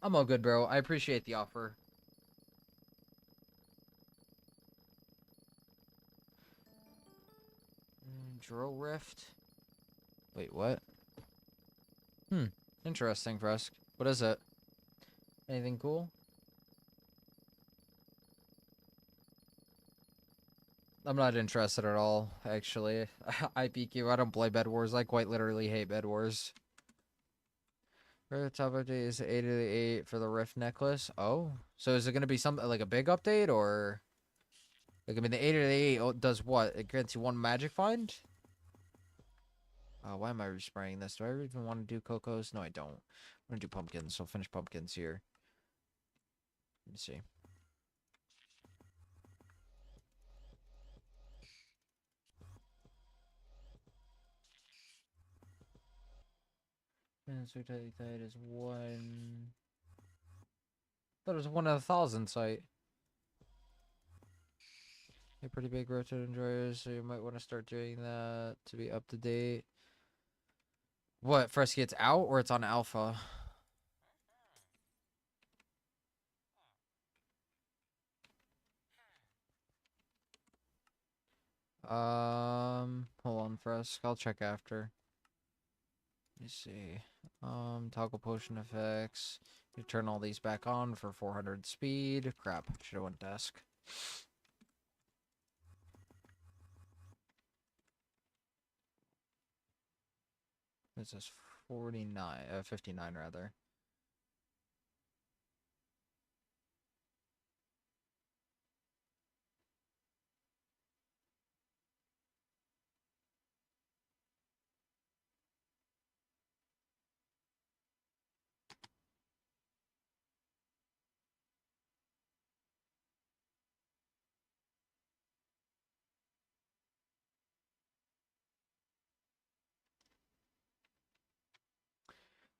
I'm all good, bro. I appreciate the offer. Drill rift. Wait, what? Interesting, Frusk. What is it? Anything cool? I'm not interested at all, actually. I peek you. I don't play Bed Wars. I quite literally hate Bed Wars. The top update is 8 of the 8 for the Rift necklace. Oh, so is it going to be something like a big update, or like, I mean, the 8 of the 8 does what? It grants you 1 magic find? Why am I respraying this? Do I even want to do cocos? No, I don't. I'm going to do pumpkins, so I'll finish pumpkins here. Let me see. And so that is 1. Thought it was 1 in 1,000 site. A pretty big rotate enjoyers, so you might want to start doing that to be up to date. What, Fresky, it's out or it's on alpha? Hold on, Fresk. I'll check after. me see. Toggle potion effects. You turn all these back on for 400 speed. Crap, should have went desk. This is 49, 59 rather.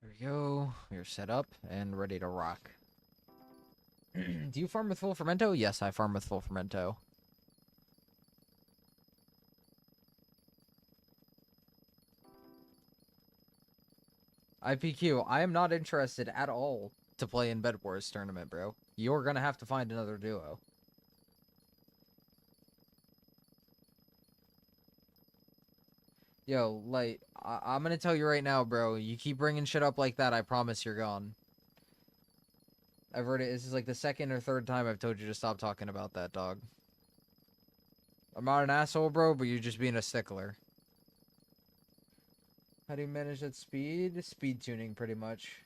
There we go. We're set up and ready to rock. Do you farm with full fermento? Yes, I farm with full fermento. IPQ, I am not interested at all to play in Bed Wars tournament, bro. You're gonna have to find another duo. Yo, like, I'm gonna tell you right now, bro. You keep bringing shit up like that, I promise you're gone. I've heard it. This is like the second or third time I've told you to stop talking about that, dog. I'm not an asshole, bro, but you're just being a stickler. How do you manage that speed? Speed tuning, pretty much.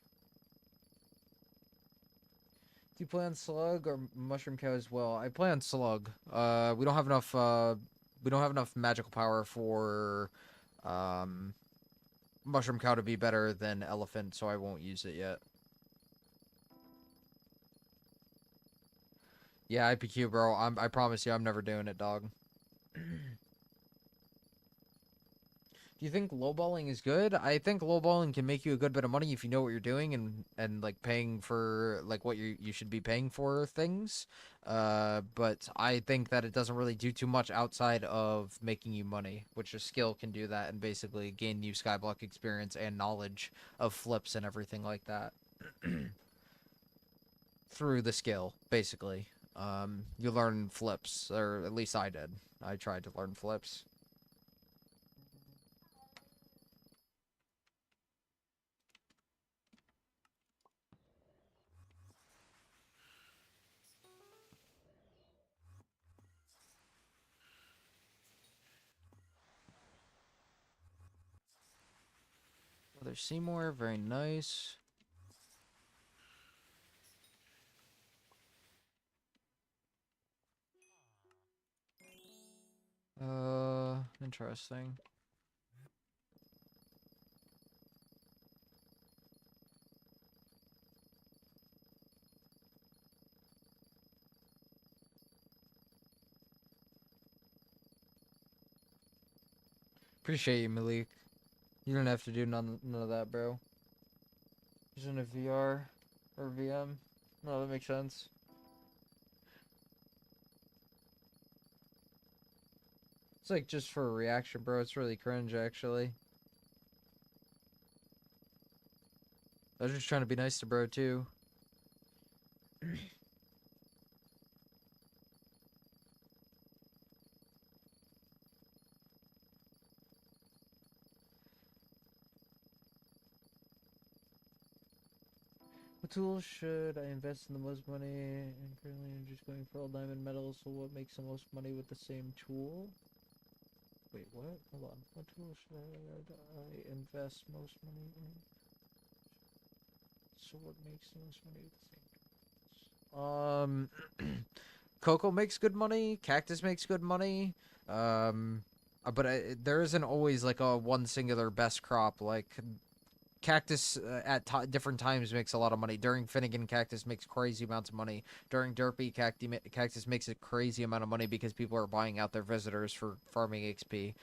Do you play on Slug or Mushroom Cow as well? I play on Slug. We don't have enough. We don't have enough magical power for, Mushroom Cow to be better than Elephant, so I won't use it yet. Yeah, IPQ, bro. I promise you, I'm never doing it, dog. Do you think lowballing is good? I think lowballing can make you a good bit of money if you know what you're doing and like paying for like what you should be paying for things. But I think that it doesn't really do too much outside of making you money, which a skill can do that and basically gain you Skyblock experience and knowledge of flips and everything like that through the skill, basically. You learn flips, or at least I did. I tried to learn flips. Well, there's Seymour, very nice. Interesting. Appreciate you, Malik. You don't have to do none of that, bro. Just in a VR or VM. No, that makes sense. It's like just for a reaction, bro. It's really cringe, actually. I was just trying to be nice to bro, too. What tools should I invest in the most money? And currently I'm just going for all diamond medals, so what makes the most money with the same tool? Wait, what? Hold on. What tool should I invest most money in? So what makes the most money with the same tools? Cocoa makes good money. Cactus makes good money. But there isn't always like a one singular best crop. Like Cactus at different times makes a lot of money. During Finnegan, Cactus makes crazy amounts of money. During Derpy, Cactus makes a crazy amount of money because people are buying out their visitors for farming XP.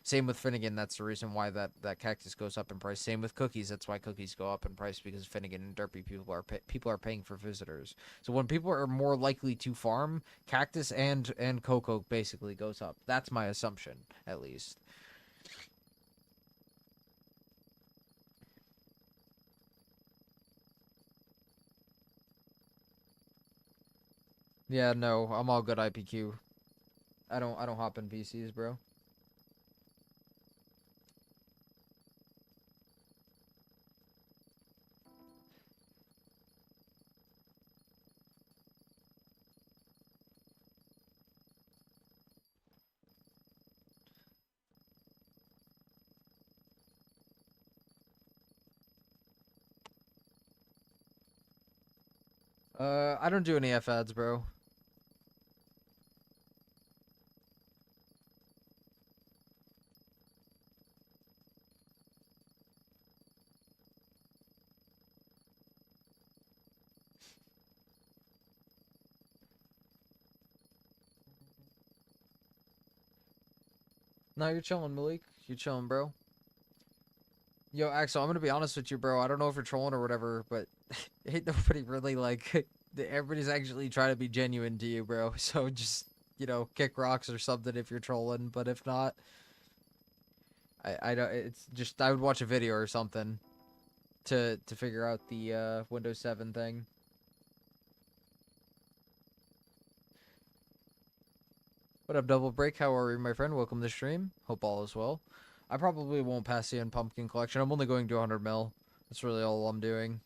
Same with Finnegan. That's the reason why that Cactus goes up in price. Same with Cookies. That's why Cookies go up in price because Finnegan and Derpy people are paying for visitors. So when people are more likely to farm, Cactus and Cocoa basically goes up. That's my assumption, at least. Yeah, no, I'm all good IPQ. I don't hop in PCs, bro. I don't do any F ads, bro. No, you're chilling, Malik. You're chilling, bro. Yo, Axel, I'm gonna be honest with you, bro. I don't know if you're trolling or whatever, but ain't nobody really like. Everybody's actually trying to be genuine to you, bro. So just kick rocks or something if you're trolling. But if not, I don't. It's just I would watch a video or something to figure out the Windows 7 thing. What up, Double Break? How are you, my friend? Welcome to the stream. Hope all is well. I probably won't pass the end pumpkin collection. I'm only going to 100 mil. That's really all I'm doing.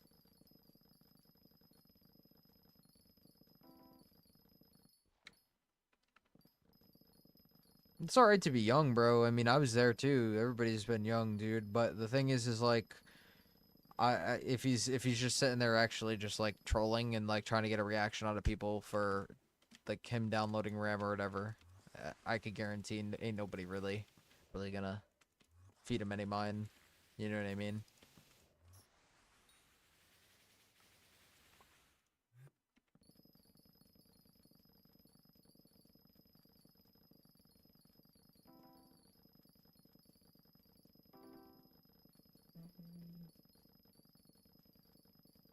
It's alright to be young, bro. I mean, I was there too. Everybody's been young, dude. But the thing is like, if he's just sitting there actually just like trolling and like trying to get a reaction out of people for like him downloading RAM or whatever, I could guarantee ain't nobody really gonna feed him any mind. You know what I mean?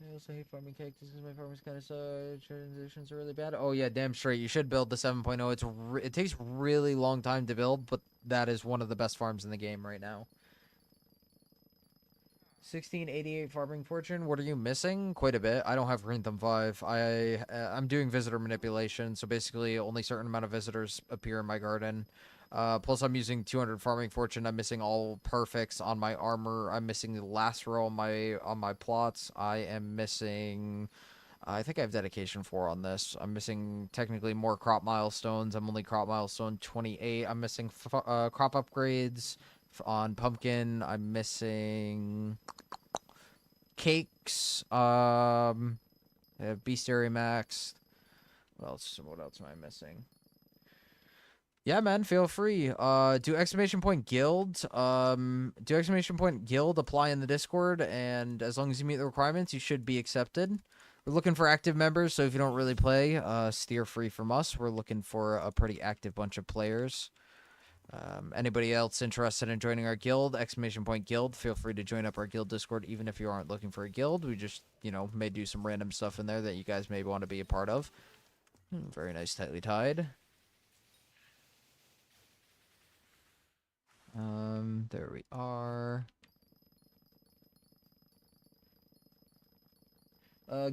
I also hate farming cactus because my farm's kind of transitions are really bad. Oh yeah, damn straight. You should build the 7.0. It takes really long time to build, but that is one of the best farms in the game right now. 1688 farming fortune. What are you missing? Quite a bit. I don't have Green Thumb 5. I'm doing visitor manipulation, so basically only certain amount of visitors appear in my garden. Plus I'm using 200 farming fortune. I'm missing all perfects on my armor. I'm missing the last row on my plots. I am missing I think I have dedication 4 on this. I'm missing technically more crop milestones. I'm only crop milestone 28. I'm missing crop upgrades on pumpkin. I'm missing cakes. I have bestiary max. What else am I missing? Yeah, man, feel free. Do exclamation point guild. Do exclamation point guild apply in the Discord, and as long as you meet the requirements, you should be accepted. We're looking for active members, so if you don't really play, steer free from us. We're looking for a pretty active bunch of players. Anybody else interested in joining our guild, exclamation point guild, feel free to join up our guild Discord, even if you aren't looking for a guild. We just, may do some random stuff in there that you guys may want to be a part of. Very nice, tightly tied. There we are.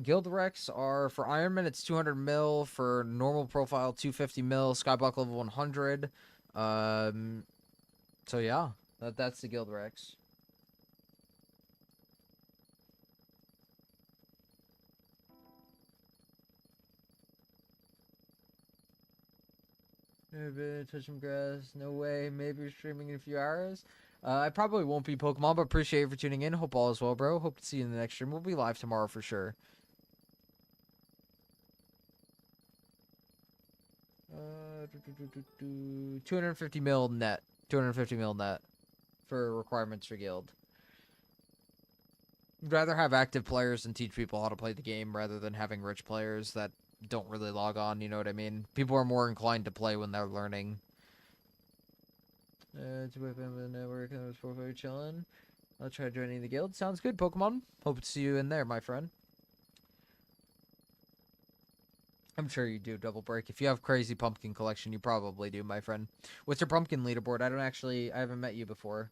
Guild Recs are for Ironman, it's 200 mil. For normal profile, 250 mil. Skyblock level 100. So yeah, that's the Guild Recs. Maybe touch some grass. No way. Maybe you're streaming in a few hours. I probably won't be Pokemon, but appreciate you for tuning in. Hope all is well, bro. Hope to see you in the next stream. We'll be live tomorrow for sure. 250 mil net. 250 mil net for requirements for guild. I'd rather have active players and teach people how to play the game rather than having rich players that don't really log on, you know what I mean? People are more inclined to play when they're learning. To whip in the network and was chilling. I'll try joining the guild. Sounds good, Pokemon. Hope to see you in there, my friend. I'm sure you do, Double Break. If you have crazy pumpkin collection, you probably do, my friend. What's your pumpkin leaderboard? I haven't met you before.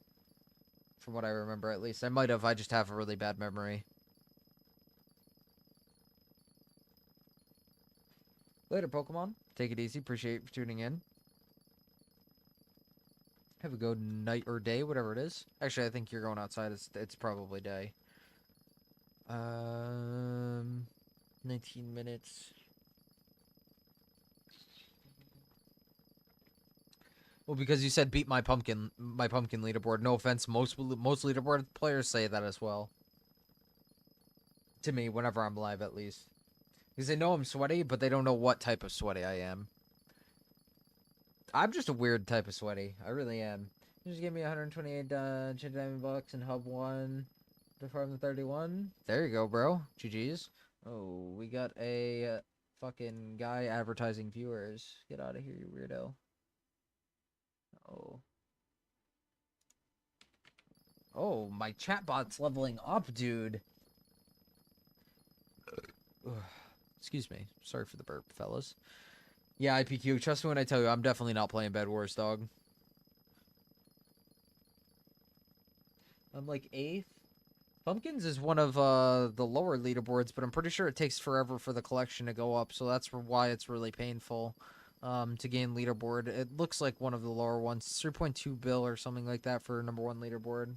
From what I remember, at least. I might have, I just have a really bad memory. Later, Pokemon. Take it easy. Appreciate you for tuning in. Have a good night or day, whatever it is. Actually, I think you're going outside. It's probably day. 19 minutes. Well, because you said beat my pumpkin leaderboard. No offense, most leaderboard players say that as well. To me, whenever I'm live, at least. Because they know I'm sweaty, but they don't know what type of sweaty I am. I'm just a weird type of sweaty. I really am. Just give me 128 diamond bucks and hub 1 to farm the 31. There you go, bro. GG's. Oh, we got a fucking guy advertising viewers. Get out of here, you weirdo. Oh. Oh, my chatbot's leveling up, dude. Excuse me. Sorry for the burp, fellas. Yeah, IPQ, trust me when I tell you, I'm definitely not playing Bed Wars, dog. I'm like 8th. Pumpkins is one of the lower leaderboards, but I'm pretty sure it takes forever for the collection to go up, so that's why it's really painful to gain leaderboard. It looks like one of the lower ones. 3.2 bill or something like that for number 1 leaderboard.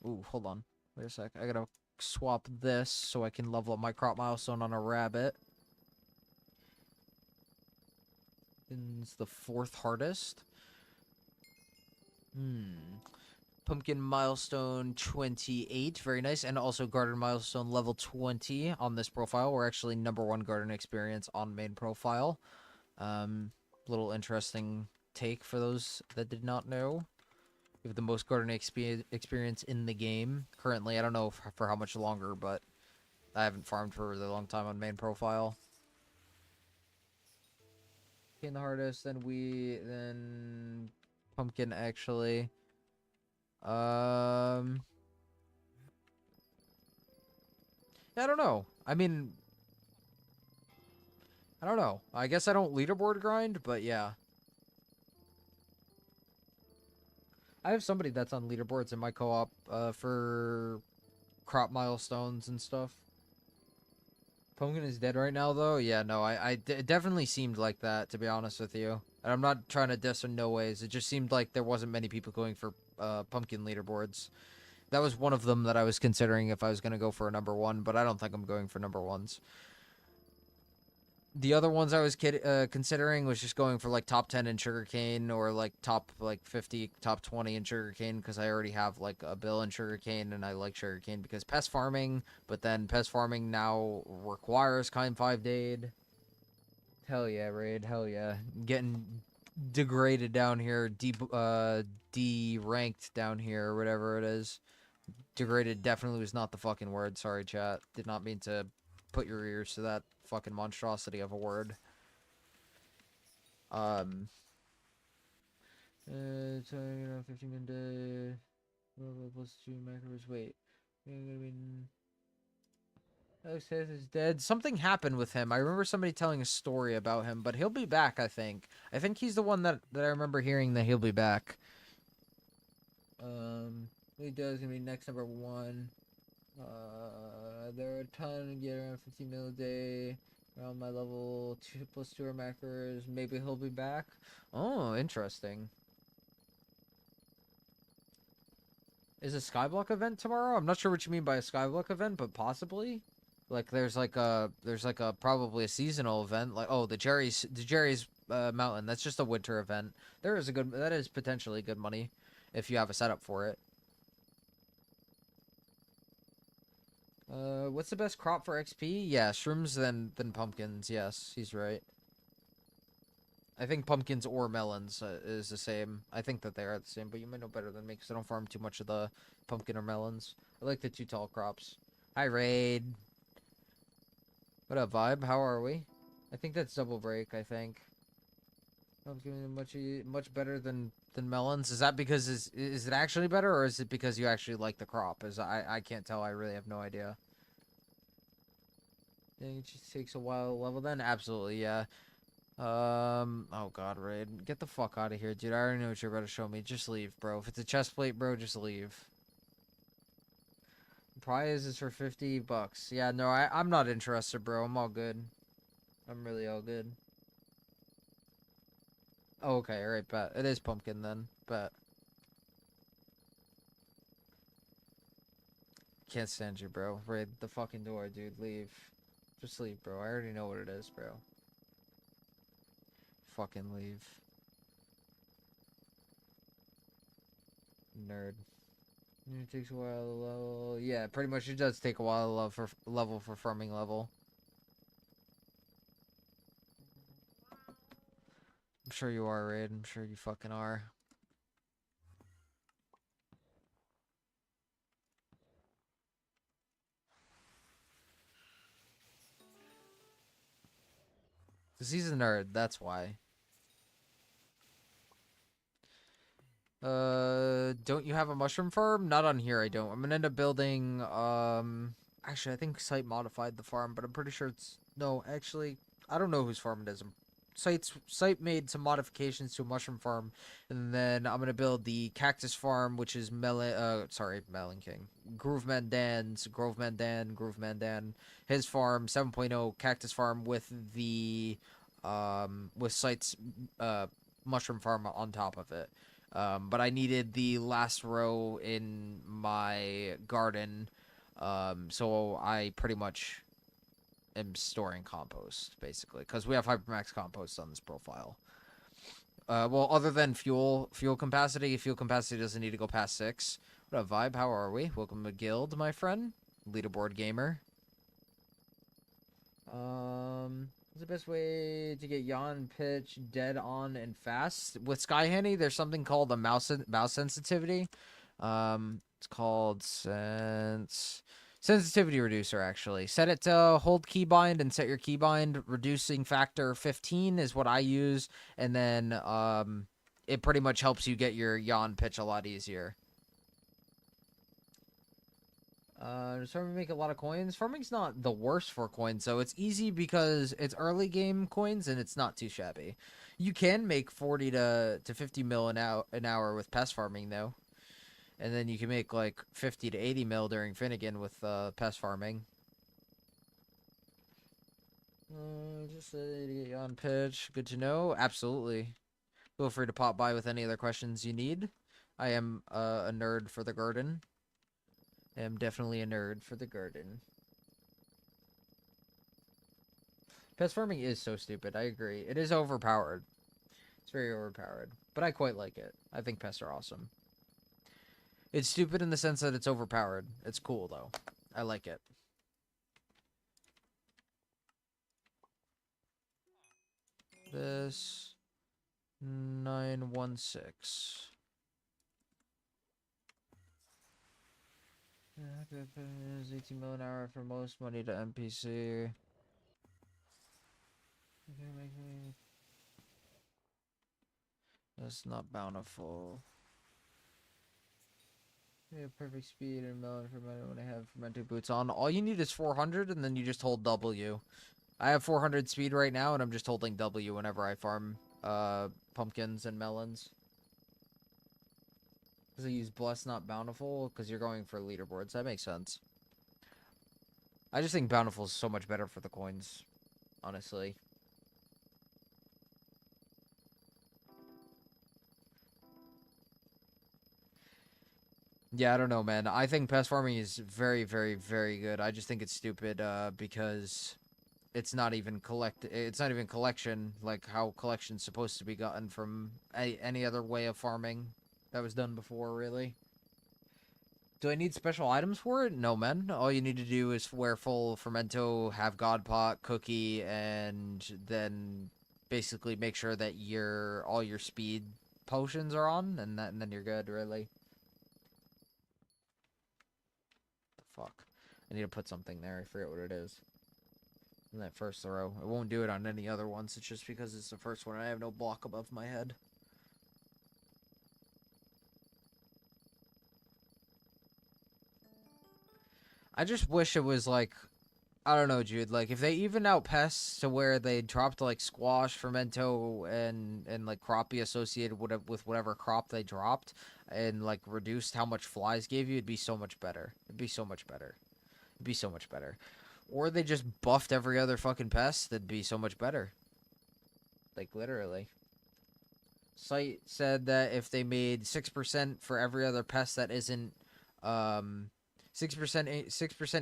Ooh, hold on. Wait a sec. I gotta swap this so I can level up my crop milestone on a rabbit. It's the 4th hardest. Pumpkin milestone 28, very nice, and also garden milestone level 20 on this profile. We're actually number 1 garden experience on main profile. Little interesting take for those that did not know. We have the most garden experience in the game currently. I don't know for how much longer, but I haven't farmed for a really long time on main profile. In the hardest, then pumpkin actually. Yeah, I don't know. I mean, I don't know. I guess I don't leaderboard grind, but yeah. I have somebody that's on leaderboards in my co-op for crop milestones and stuff. Pumpkin is dead right now, though. Yeah, no, it definitely seemed like that, to be honest with you. And I'm not trying to diss in no ways. It just seemed like there wasn't many people going for pumpkin leaderboards. That was one of them that I was considering if I was going to go for a number 1, but I don't think I'm going for number 1s. The other ones I was considering was just going for like top 10 in sugarcane or like top like 50, top 20 in sugarcane because I already have like a bill in sugarcane and I like sugarcane because pest farming, but then pest farming now requires kind 5 Dade. Hell yeah, Raid. Hell yeah. Getting degraded down here, D-ranked down here or whatever it is. Degraded definitely was not the fucking word. Sorry, chat. Did not mean to put your ears to that fucking monstrosity of a word. So, 15 minute plus 2 macros. Wait. Alex Hayes is dead. Something happened with him. I remember somebody telling a story about him, but he'll be back, I think. I think he's the one that I remember hearing that he'll be back. He does gonna be next number 1. There are a ton, get around 15 mil a day. Around my level 2 plus 2 macros. Maybe he'll be back. Oh, interesting. Is a Skyblock event tomorrow? I'm not sure what you mean by a Skyblock event, but possibly. Like there's like a probably a seasonal event. Like the Jerry's Mountain. That's just a winter event. That is potentially good money if you have a setup for it. What's the best crop for XP? Yeah, shrooms than pumpkins. Yes, he's right. I think pumpkins or melons is the same. I think that they are the same, but you might know better than me because I don't farm too much of the pumpkin or melons. I like the 2 tall crops. Hi, Raid. What up, Vibe? How are we? I think that's double break, I think. Pumpkin much better than melons. Is that because is it actually better, or is it because you actually like the crop? I can't tell. I really have no idea. It just takes a while to level then? Absolutely, yeah. Oh god, Raid. Get the fuck out of here, dude. I already know what you're about to show me. Just leave, bro. If it's a chest plate, bro, just leave. Prize is for 50 bucks. Yeah, no, I'm not interested, bro. I'm all good. I'm really all good. Oh, okay, alright, bet. It is pumpkin then, bet. Can't stand you, bro. Raid the fucking door, dude. Leave. Just leave, bro. I already know what it is, bro. Fucking leave. Nerd. It takes a while to level. Yeah, pretty much it does take a while to level for farming level. I'm sure you are, Raid. I'm sure you fucking are. Cause he's a nerd, that's why. Don't you have a mushroom farm? Not on here, I don't. I'm gonna end up building, actually, I think Site modified the farm, but I'm pretty sure it's, no, actually, I don't know whose farm it is. Site made some modifications to a mushroom farm, and then I'm gonna build the cactus farm, which is Melon King. Groove Dan, his farm, 7.0 cactus farm with the, with Site's, mushroom farm on top of it. But I needed the last row in my garden, so I pretty much am storing compost, basically, because we have Hypermax compost on this profile. Well, other than fuel capacity doesn't need to go past 6. What up, Vibe? How are we? Welcome to Guild, my friend. Leaderboard gamer. What's the best way to get yawn pitch dead on and fast? With Sky Henny, there's something called a mouse sensitivity. It's called sensitivity reducer, actually. Set it to hold keybind and set your keybind. Reducing factor 15 is what I use. And then it pretty much helps you get your yawn pitch a lot easier. Does farming make a lot of coins? Farming's not the worst for coins, so it's easy because it's early game coins and it's not too shabby. You can make 40 to 50 mil an hour with pest farming though. And then you can make like 50 to 80 mil during Finnegan with pest farming. Just to get you on pitch. Good to know. Absolutely. Feel free to pop by with any other questions you need. I am a nerd for the garden. I am definitely a nerd for the garden. Pest farming is so stupid. I agree. It is overpowered. It's very overpowered. But I quite like it. I think pests are awesome. It's stupid in the sense that it's overpowered. It's cool, though. I like it. This 916. 18 mil an hour for most money to NPC. That's not bountiful. Yeah, perfect speed and melon for when I have fermented boots on. All you need is 400 and then you just hold W. I have 400 speed right now and I'm just holding W whenever I farm pumpkins and melons. Because I use Bless, not Bountiful, because you're going for leaderboards. That makes sense. I just think Bountiful is so much better for the coins, honestly. Yeah, I don't know, man. I think pest farming is very, very, very good. I just think it's stupid because it's not even collection like how collection's supposed to be gotten from any other way of farming that was done before, really. Do I need special items for it? No, man. All you need to do is wear full fermento, have God Pot, cookie, and then basically make sure that all your speed potions are on, and then you're good, really. The fuck? I need to put something there. I forget what it is. In that first row. I won't do it on any other ones. It's just because it's the first one and I have no block above my head. I just wish it was like, I don't know, Jude. Like if they even out pests to where they dropped like squash, fermento, and like crappie associated with whatever crop they dropped, and like reduced how much flies gave you, it'd be so much better. It'd be so much better. It'd be so much better. Or they just buffed every other fucking pest, that'd be so much better. Like literally. Site said that if they made 6% for every other pest that isn't 6%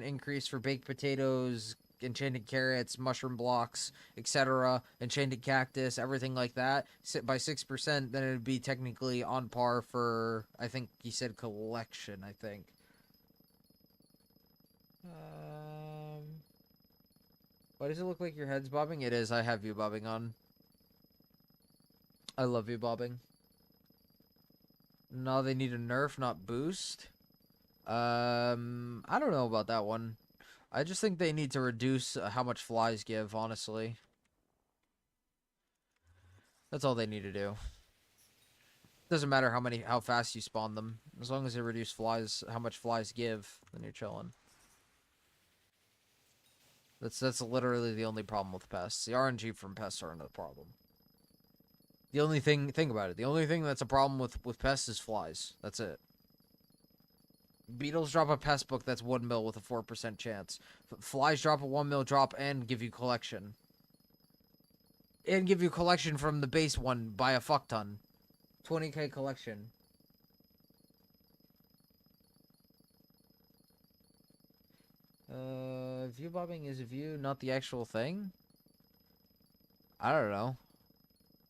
increase for baked potatoes, enchanted carrots, mushroom blocks, etc., enchanted cactus, everything like that, by 6%, then it'd be technically on par for, I think he said collection, I think. Why does it look like your head's bobbing? It is, I have view bobbing on. I love view bobbing. No, they need a nerf, not boost. I don't know about that one. I just think they need to reduce how much flies give, honestly. That's all they need to do. Doesn't matter how fast you spawn them. As long as they reduce flies, how much flies give, then you're chilling. That's literally the only problem with pests. The RNG from pests aren't a problem. The only thing, think about it, the only thing that's a problem with pests is flies. That's it. Beetles drop a pest book that's 1 mil with a 4% chance. Flies drop a 1 mil drop and give you collection. And give you collection from the base one by a fuck ton. 20k collection. View bobbing is a view, not the actual thing? I don't know.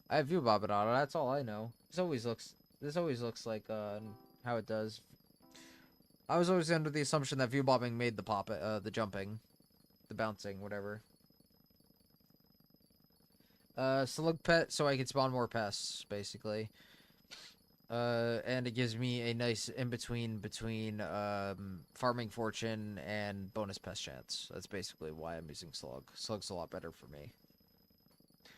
I have view bobbing on it, that's all I know. This always looks like, how it does. I was always under the assumption that view bobbing made the jumping. The bouncing, whatever. Slug pet, so I can spawn more pests, basically. And it gives me a nice in-between between farming fortune and bonus pest chance. That's basically why I'm using slug. Slug's a lot better for me.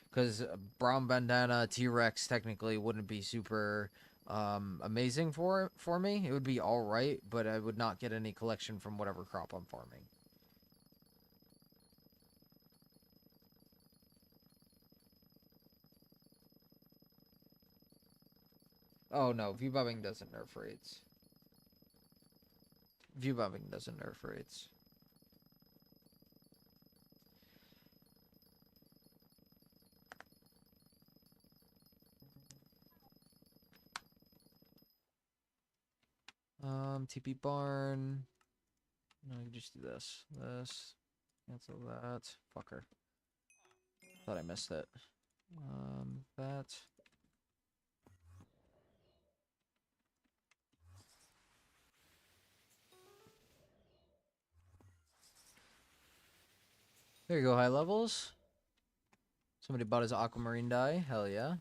Because brown bandana T-Rex technically wouldn't be super amazing for me. It would be alright, but I would not get any collection from whatever crop I'm farming. Oh no, view bobbing doesn't nerf rates. View bobbing doesn't nerf rates. TP barn. No, you just do this. This. Cancel that. Fucker. Thought I missed it. That. There you go, high levels. Somebody bought his aquamarine dye. Hell yeah.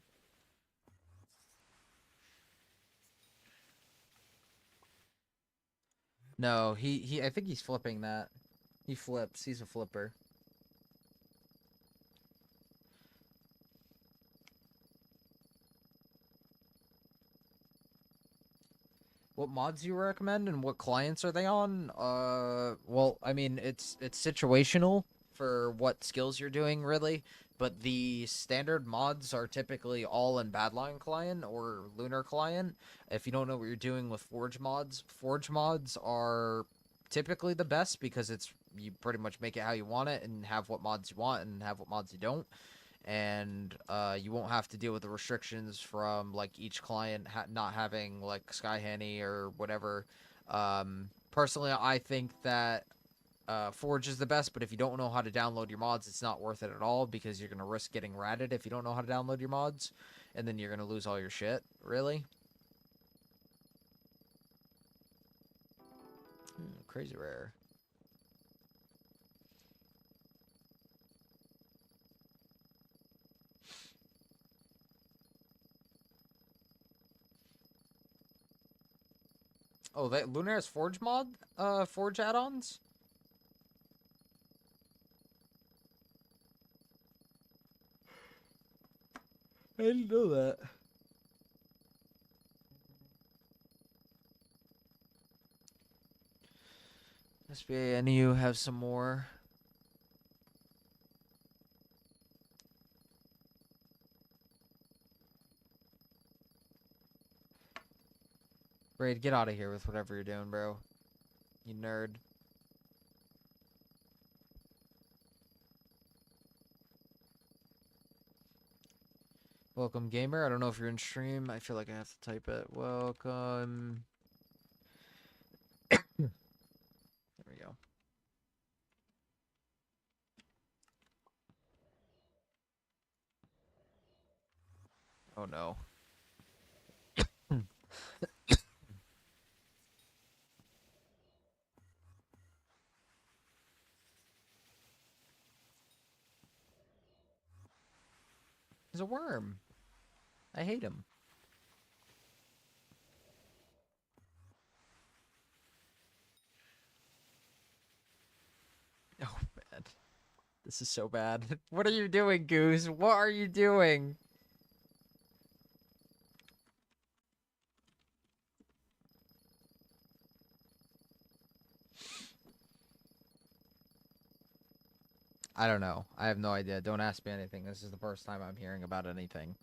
No, I think he's flipping that. He flips. He's a flipper. What mods do you recommend and what clients are they on? Well, I mean, it's situational for what skills you're doing, really. But the standard mods are typically all in Badline client or Lunar client. If you don't know what you're doing with Forge mods are typically the best because you pretty much make it how you want it and have what mods you want and have what mods you don't. And you won't have to deal with the restrictions from like each client not having like Skyhanny or whatever. Personally, I think that Forge is the best, but if you don't know how to download your mods, it's not worth it at all because you're going to risk getting ratted if you don't know how to download your mods, and then you're going to lose all your shit, really. Crazy rare. Oh, that Lunar has Forge Forge add-ons? I didn't know that. SBA, any of you have some more? Raid, get out of here with whatever you're doing, bro. You nerd. Welcome, gamer. I don't know if you're in stream. I feel like I have to type it. Welcome. There we go. Oh no. He's a worm. I hate him. Oh man. This is so bad. What are you doing, Goose? What are you doing? I don't know. I have no idea. Don't ask me anything. This is the first time I'm hearing about anything.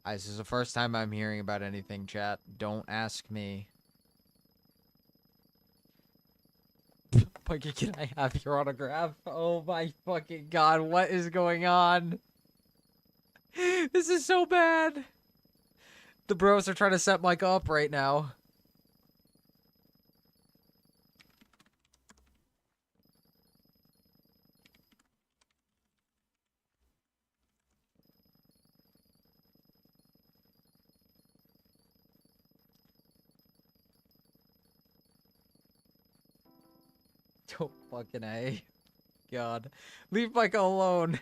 This is the first time I'm hearing about anything, chat. Don't ask me. Mikey, can I have your autograph? Oh my fucking god, what is going on? This is so bad. The bros are trying to set Mike up right now. Oh, fucking A. God. Leave Mike alone.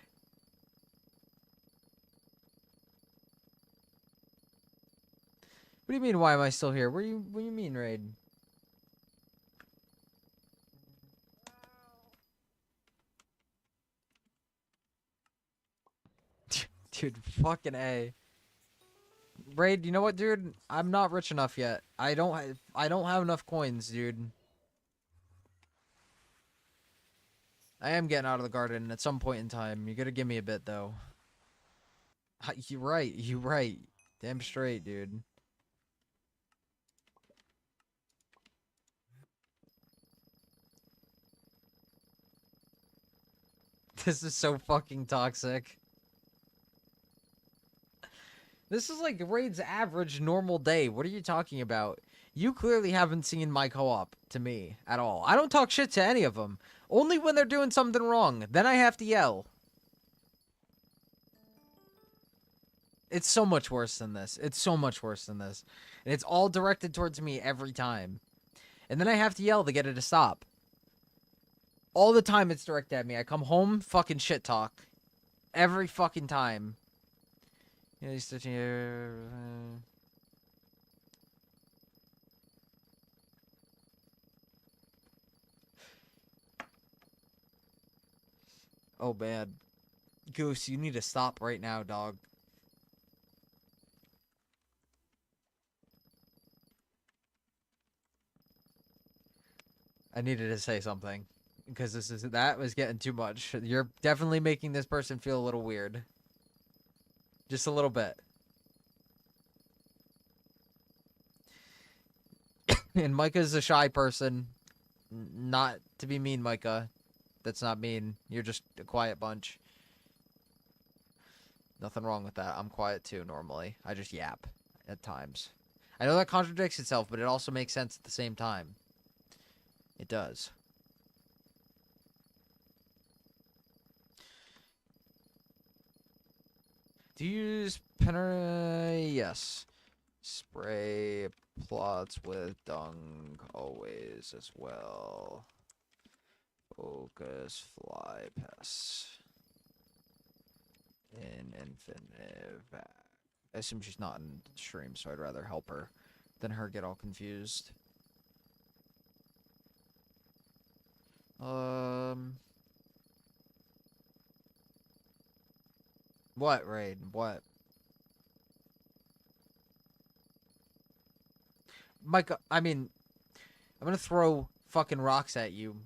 What do you mean, why am I still here? What do you mean, Raid? Dude, fucking A. Raid, you know what, dude? I'm not rich enough yet. I don't have enough coins, dude. I am getting out of the garden at some point in time. You gotta give me a bit, though. You're right. You're right. Damn straight, dude. This is so fucking toxic. This is like Raid's average normal day. What are you talking about? You clearly haven't seen my co-op to me at all. I don't talk shit to any of them. Only when they're doing something wrong. Then I have to yell. It's so much worse than this. It's so much worse than this. And it's all directed towards me every time. And then I have to yell to get it to stop. All the time it's directed at me. I come home, fucking shit talk. Every fucking time. Yeah, he's sitting here. Oh, man. Goose, you need to stop right now, dog. I needed to say something. Because that was getting too much. You're definitely making this person feel a little weird. Just a little bit. And Micah's a shy person. Not to be mean, Micah. That's not mean. You're just a quiet bunch. Nothing wrong with that. I'm quiet too, normally. I just yap at times. I know that contradicts itself, but it also makes sense at the same time. It does. Do you use Penner? Yes. Spray plots with dung always as well. Focus fly pests. In infinitive. I assume she's not in stream, so I'd rather help her than her get all confused. What, Raid? What? Mike, I mean, I'm gonna throw fucking rocks at you,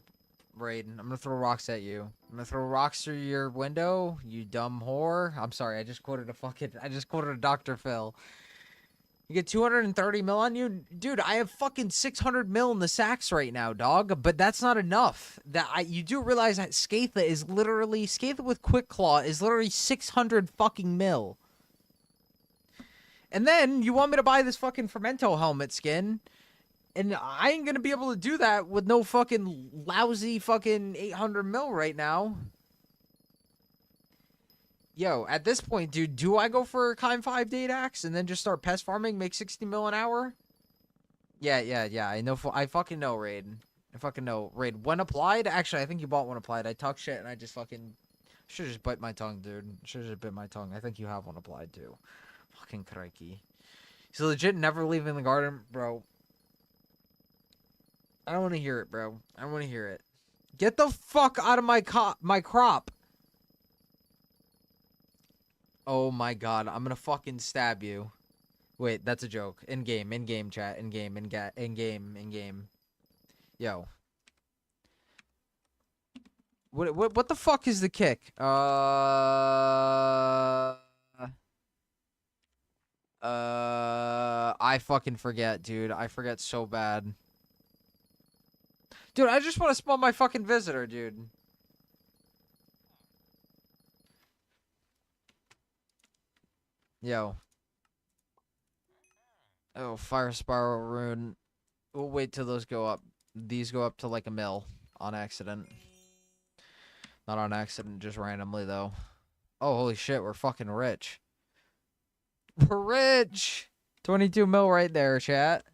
Raiden. I'm gonna throw rocks at you. I'm gonna throw rocks through your window, you dumb whore. I'm sorry, I just quoted a Dr. Phil. You get 230 mil on you? Dude, I have fucking 600 mil in the sacks right now, dog. But that's not enough. You do realize that Skatha with Quick Claw is literally 600 fucking mil. And then you want me to buy this fucking Fermento helmet skin, and I ain't gonna be able to do that with no fucking lousy fucking 800 mil right now. Yo, at this point, dude, do I go for a Kime 5 date axe and then just start pest farming, make 60 mil an hour? Yeah. I know. I fucking know, Raid. I fucking know, Raid. When applied, actually, I think you bought one applied. I talk shit and I just fucking should just bite my tongue, dude. Should just bit my tongue. I think you have one applied too. Fucking crikey. He's legit never leaving the garden, bro. I don't want to hear it, bro. I don't want to hear it. Get the fuck out of my crop. Oh my god, I'm gonna fucking stab you. Wait, that's a joke. In game chat, in game. Yo, what the fuck is the kick? I fucking forget, dude. I forget so bad. Dude, I just want to spawn my fucking visitor, dude. Yo. Oh, fire spiral rune. We'll wait till those go up. These go up to like a mil on accident. Not on accident, just randomly though. Oh, holy shit, we're fucking rich. We're rich! 22 mil right there, chat.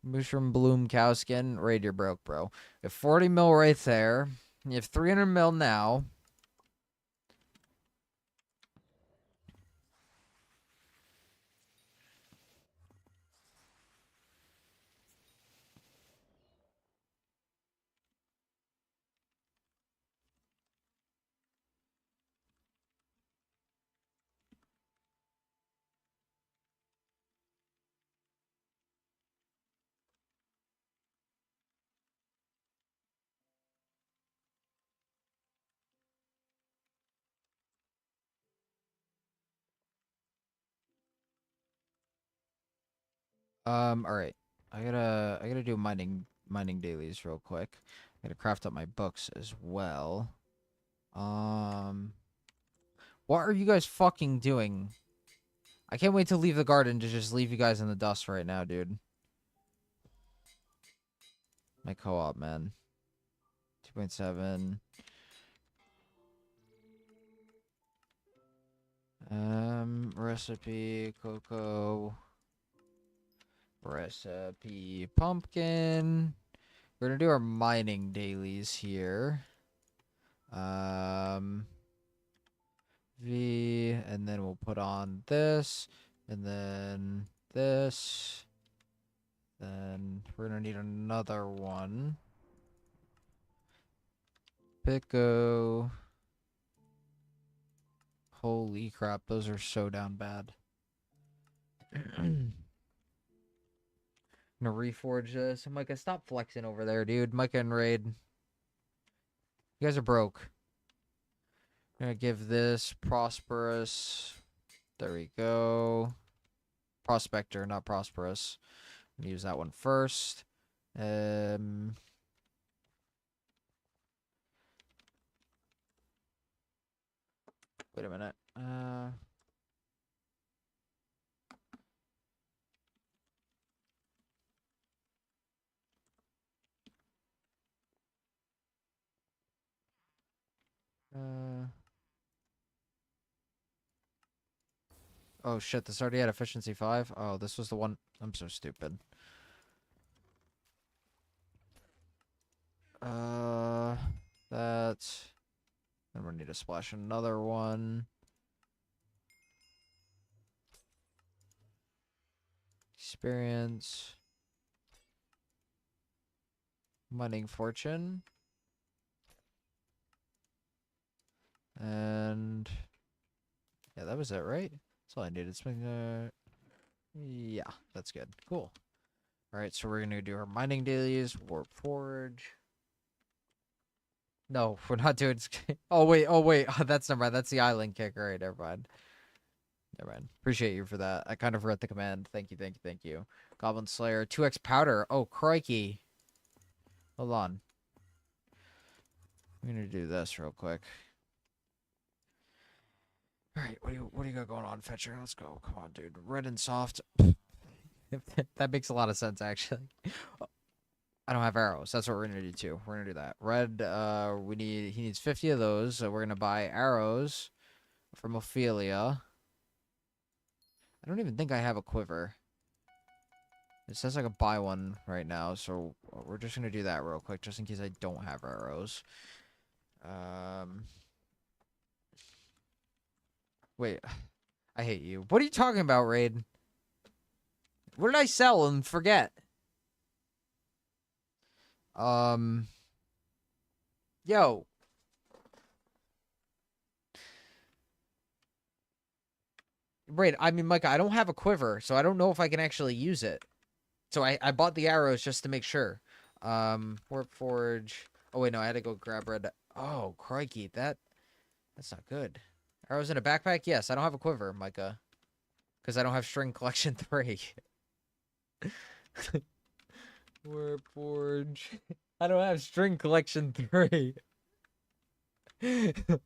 Mushroom bloom cow skin. Raid, you're broke, bro. You have 40 mil right there. You have 300 mil now. All right. I gotta do mining dailies real quick. I gotta craft up my books as well. Um, what are you guys fucking doing? I can't wait to leave the garden to just leave you guys in the dust right now, dude. My co-op, man. 2.7. Recipe cocoa. Recipe pumpkin. We're gonna do our mining dailies here. V, and then we'll put on this, and then this. Then we're gonna need another one. Pico. Holy crap, those are so down bad. I'm gonna reforge this. Micah, stop flexing over there, dude. Micah and Raid. You guys are broke. I'm gonna give this prosperous. There we go. Prospector, not prosperous. I'm gonna use that one first. Wait a minute. Oh shit, this already had efficiency 5? Oh, this was the one. I'm so stupid. That's... Then we need to splash another one. Experience. Mining fortune. And... Yeah, that was it, right? That's all I needed. Yeah, that's good. Cool. Alright, so we're gonna do our mining dailies. Warp Forge. No, we're not doing... Oh, wait. Oh, that's never mind. That's the island kick. Alright, never mind. Never mind. Appreciate you for that. I kind of read the command. Thank you. Goblin Slayer. 2x powder. Oh, crikey. Hold on. I'm gonna do this real quick. Alright, what do you got going on, Fetcher? Let's go. Come on, dude. Red and soft. That makes a lot of sense, actually. I don't have arrows. That's what we're gonna do too. We're gonna do that. Red, he needs 50 of those, so we're gonna buy arrows from Ophelia. I don't even think I have a quiver. It says I can buy one right now, so we're just gonna do that real quick, just in case I don't have arrows. Wait, I hate you. What are you talking about, Raid? What did I sell and forget? Yo. Raid, I mean, Micah, I don't have a quiver, so I don't know if I can actually use it. So I bought the arrows just to make sure. Warp Forge. Oh, wait, no, I had to go grab red. Oh, crikey, that's not good. Arrows in a backpack? Yes, I don't have a quiver, Micah. Because I don't have string collection 3. Warp Forge. I don't have string collection 3. The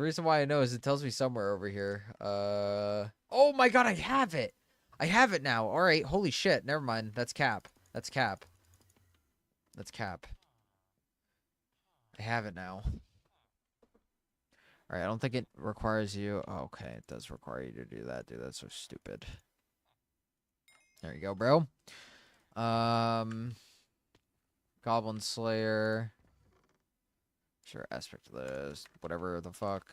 reason why I know is it tells me somewhere over here. Oh my god, I have it! I have it now. Alright, holy shit. Never mind. That's cap. That's cap. That's cap. I have it now. Alright, I don't think it requires you. Oh, okay, it does require you to do that, dude. That's so stupid. There you go, bro. Goblin Slayer. Sure, aspect list. Whatever the fuck.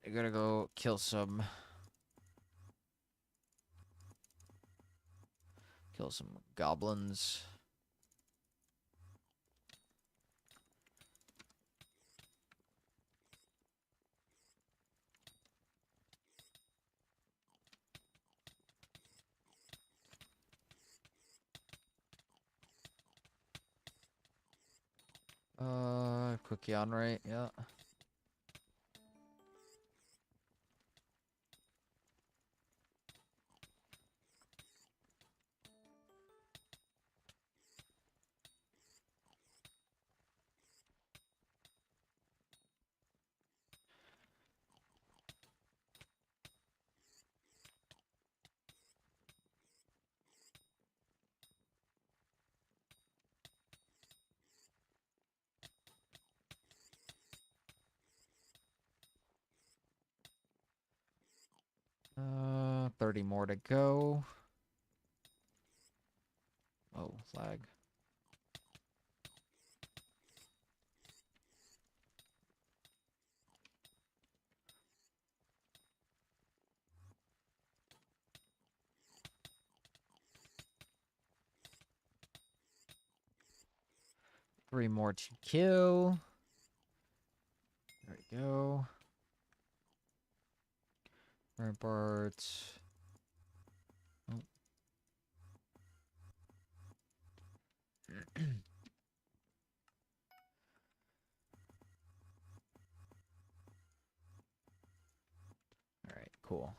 I gotta go kill some goblins. Cookie on right, yeah. Uh, 30 more to go. Oh, lag. Three more to kill. There we go. Ramparts. Oh. Alright, cool.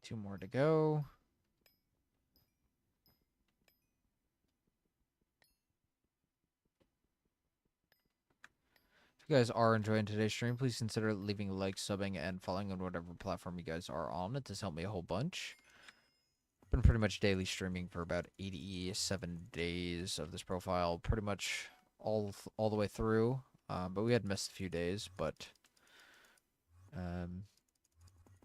Two more to go. If you guys are enjoying today's stream, please consider leaving a like, subbing, and following on whatever platform you guys are on. It does help me a whole bunch. Been pretty much daily streaming for about 87 days of this profile, pretty much all the way through. But we had missed a few days, but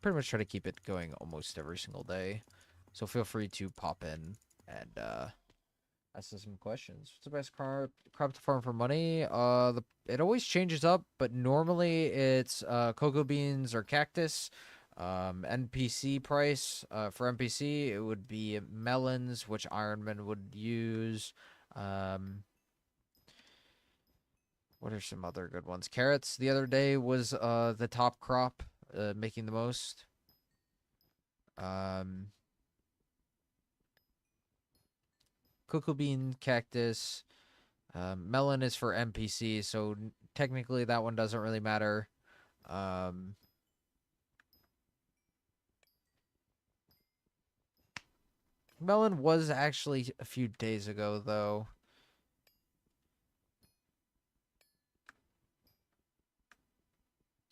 pretty much try to keep it going almost every single day. So feel free to pop in and ask us some questions. What's the best crop to farm for money? It always changes up, but normally it's cocoa beans or cactus. NPC price for NPC it would be melons, which Ironman would use. What are some other good ones? Carrots the other day was the top crop, making the most. Cocoa bean, cactus. Melon is for NPC, so technically that one doesn't really matter. Melon was actually a few days ago, though.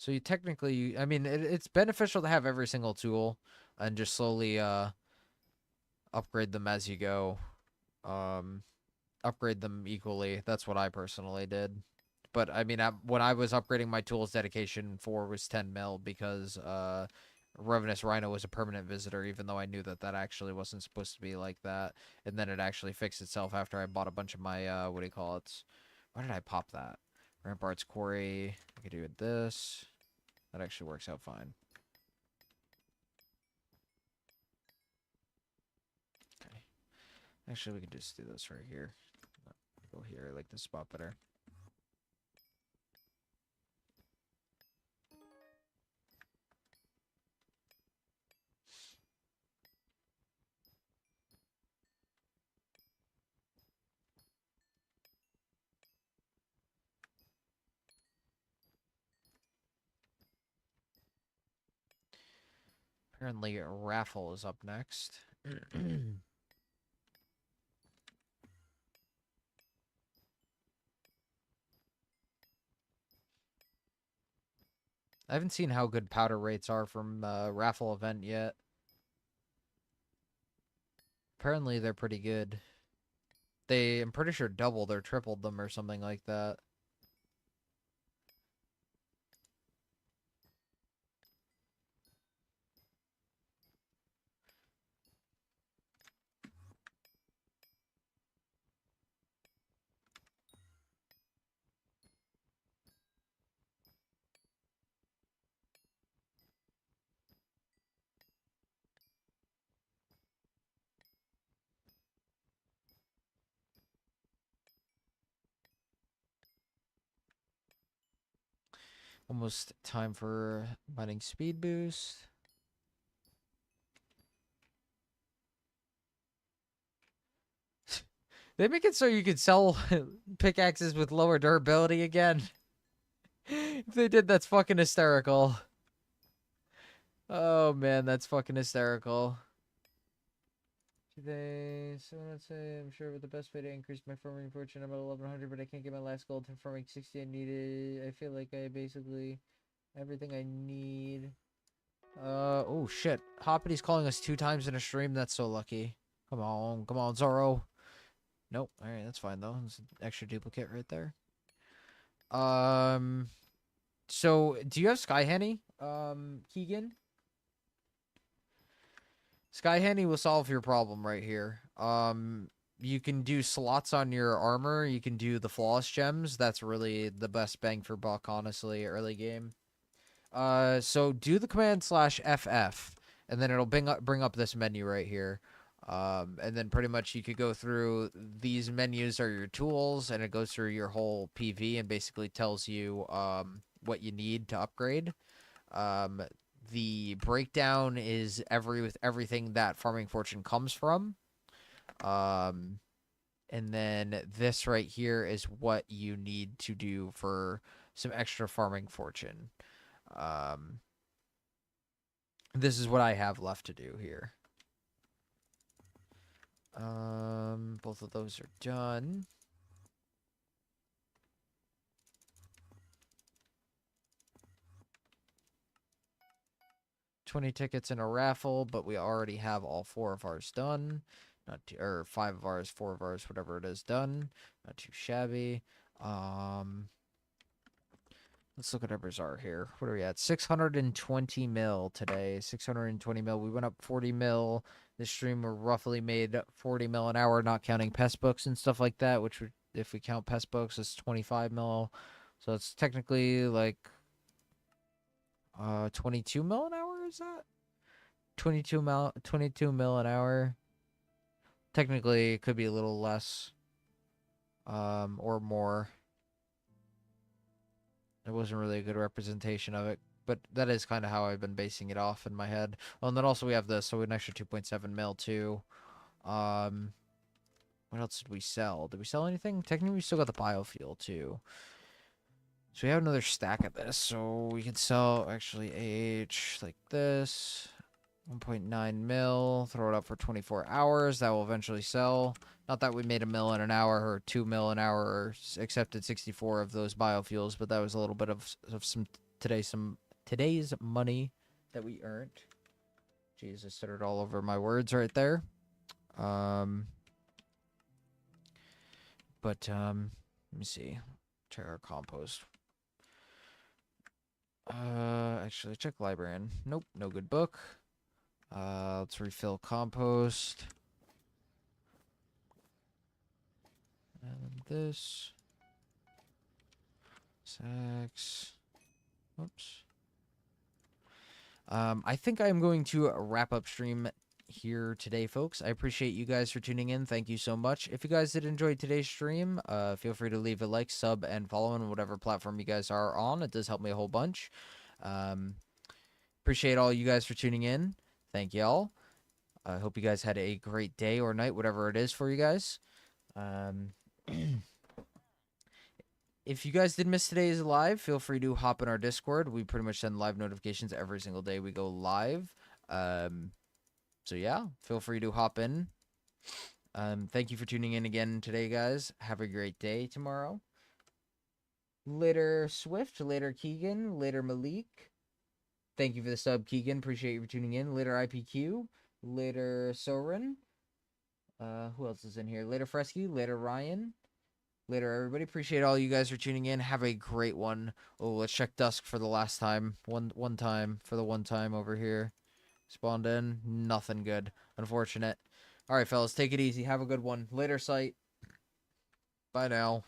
So you technically, I mean, it's beneficial to have every single tool and just slowly upgrade them as you go. Um, Upgrade them equally. That's what I personally did. But I mean, when I was upgrading my tools, dedication 4 was 10 mil because Revenus Rhino was a permanent visitor, even though I knew that that actually wasn't supposed to be like that. And then it actually fixed itself after I bought a bunch of my what do you call it? Why did I pop that? Rampart's Quarry. I could do it this. That actually works out fine. Okay. Actually, we can just do this right here. Go here. I like this spot better. Apparently, a raffle is up next. I haven't seen how good powder rates are from raffle event yet. Apparently, they're pretty good. I'm pretty sure doubled or tripled them or something like that. Almost time for mining speed boost. They make it so you could sell pickaxes with lower durability again. If they did, that's fucking hysterical. Oh man, that's fucking hysterical. Today, someone would say, I'm sure with the best way to increase my farming fortune, I'm at 1100, but I can't get my last gold from farming 60 I needed. I feel like I basically everything I need. Oh shit. Hoppity's calling us 2 times in a stream. That's so lucky. Come on, Zoro. Nope. Alright, that's fine though. There's an extra duplicate right there. So do you have Sky Henny? Keegan? Sky Handy will solve your problem right here. You can do slots on your armor. You can do the flawless gems. That's really the best bang for buck, honestly, early game. So do the command /FF, and then it'll bring up this menu right here. And then pretty much you could go through these menus are your tools, and it goes through your whole PV and basically tells you what you need to upgrade. Um, the breakdown is with everything that farming fortune comes from. Um, and then this right here is what you need to do for some extra farming fortune. Um, this is what I have left to do here. Both of those are done. $20 tickets in a raffle, but we already have all 4 of ours done. Not too, or 5 of ours, 4 of ours, whatever it is, done. Not too shabby. Let's look at our bazaar here. What are we at? 620 mil today. 620 mil. We went up 40 mil. This stream we roughly made 40 mil an hour, not counting pest books and stuff like that, which would, if we count pest books, it's 25 mil. So it's technically like 22 mil an hour, is that? 22 mil an hour. Technically it could be a little less or more. It wasn't really a good representation of it, but that is kind of how I've been basing it off in my head. Well, and then also we have this, so we have an extra 2.7 mil too. What else did we sell? Did we sell anything? Technically, we still got the biofuel too. So we have another stack of this, so we can sell actually AH like this. 1.9 mil, throw it up for 24 hours. That will eventually sell. Not that we made a mil in an hour or 2 mil an hour or accepted 64 of those biofuels, but that was a little bit of some today's money that we earned. Jeez, I stuttered all over my words right there. Let me see. Check our compost. Actually, check librarian. Nope, no good book. Let's refill compost. And this. Sacks. Oops. I think I'm going to wrap up stream here today, folks. I appreciate you guys for tuning in. Thank you so much. If you guys did enjoy today's stream, feel free to leave a like, sub, and follow on whatever platform you guys are on. It does help me a whole bunch. Appreciate all you guys for tuning in. Thank y'all. I hope you guys had a great day or night, whatever it is for you guys. If you guys did miss today's live, feel free to hop in our Discord. We pretty much send live notifications every single day we go live. So yeah, feel free to hop in. Thank you for tuning in again today, guys. Have a great day tomorrow. Later, Swift. Later, Keegan. Later, Malik. Thank you for the sub, Keegan. Appreciate you for tuning in. Later, IPQ. Later, Soren. Who else is in here? Later, Fresky. Later, Ryan. Later, everybody. Appreciate all you guys for tuning in. Have a great one. Oh, let's check Dusk for the last time. One time for the one time over here. Spawned in. Nothing good. Unfortunate. All right, fellas. Take it easy. Have a good one. Later, sight. Bye now.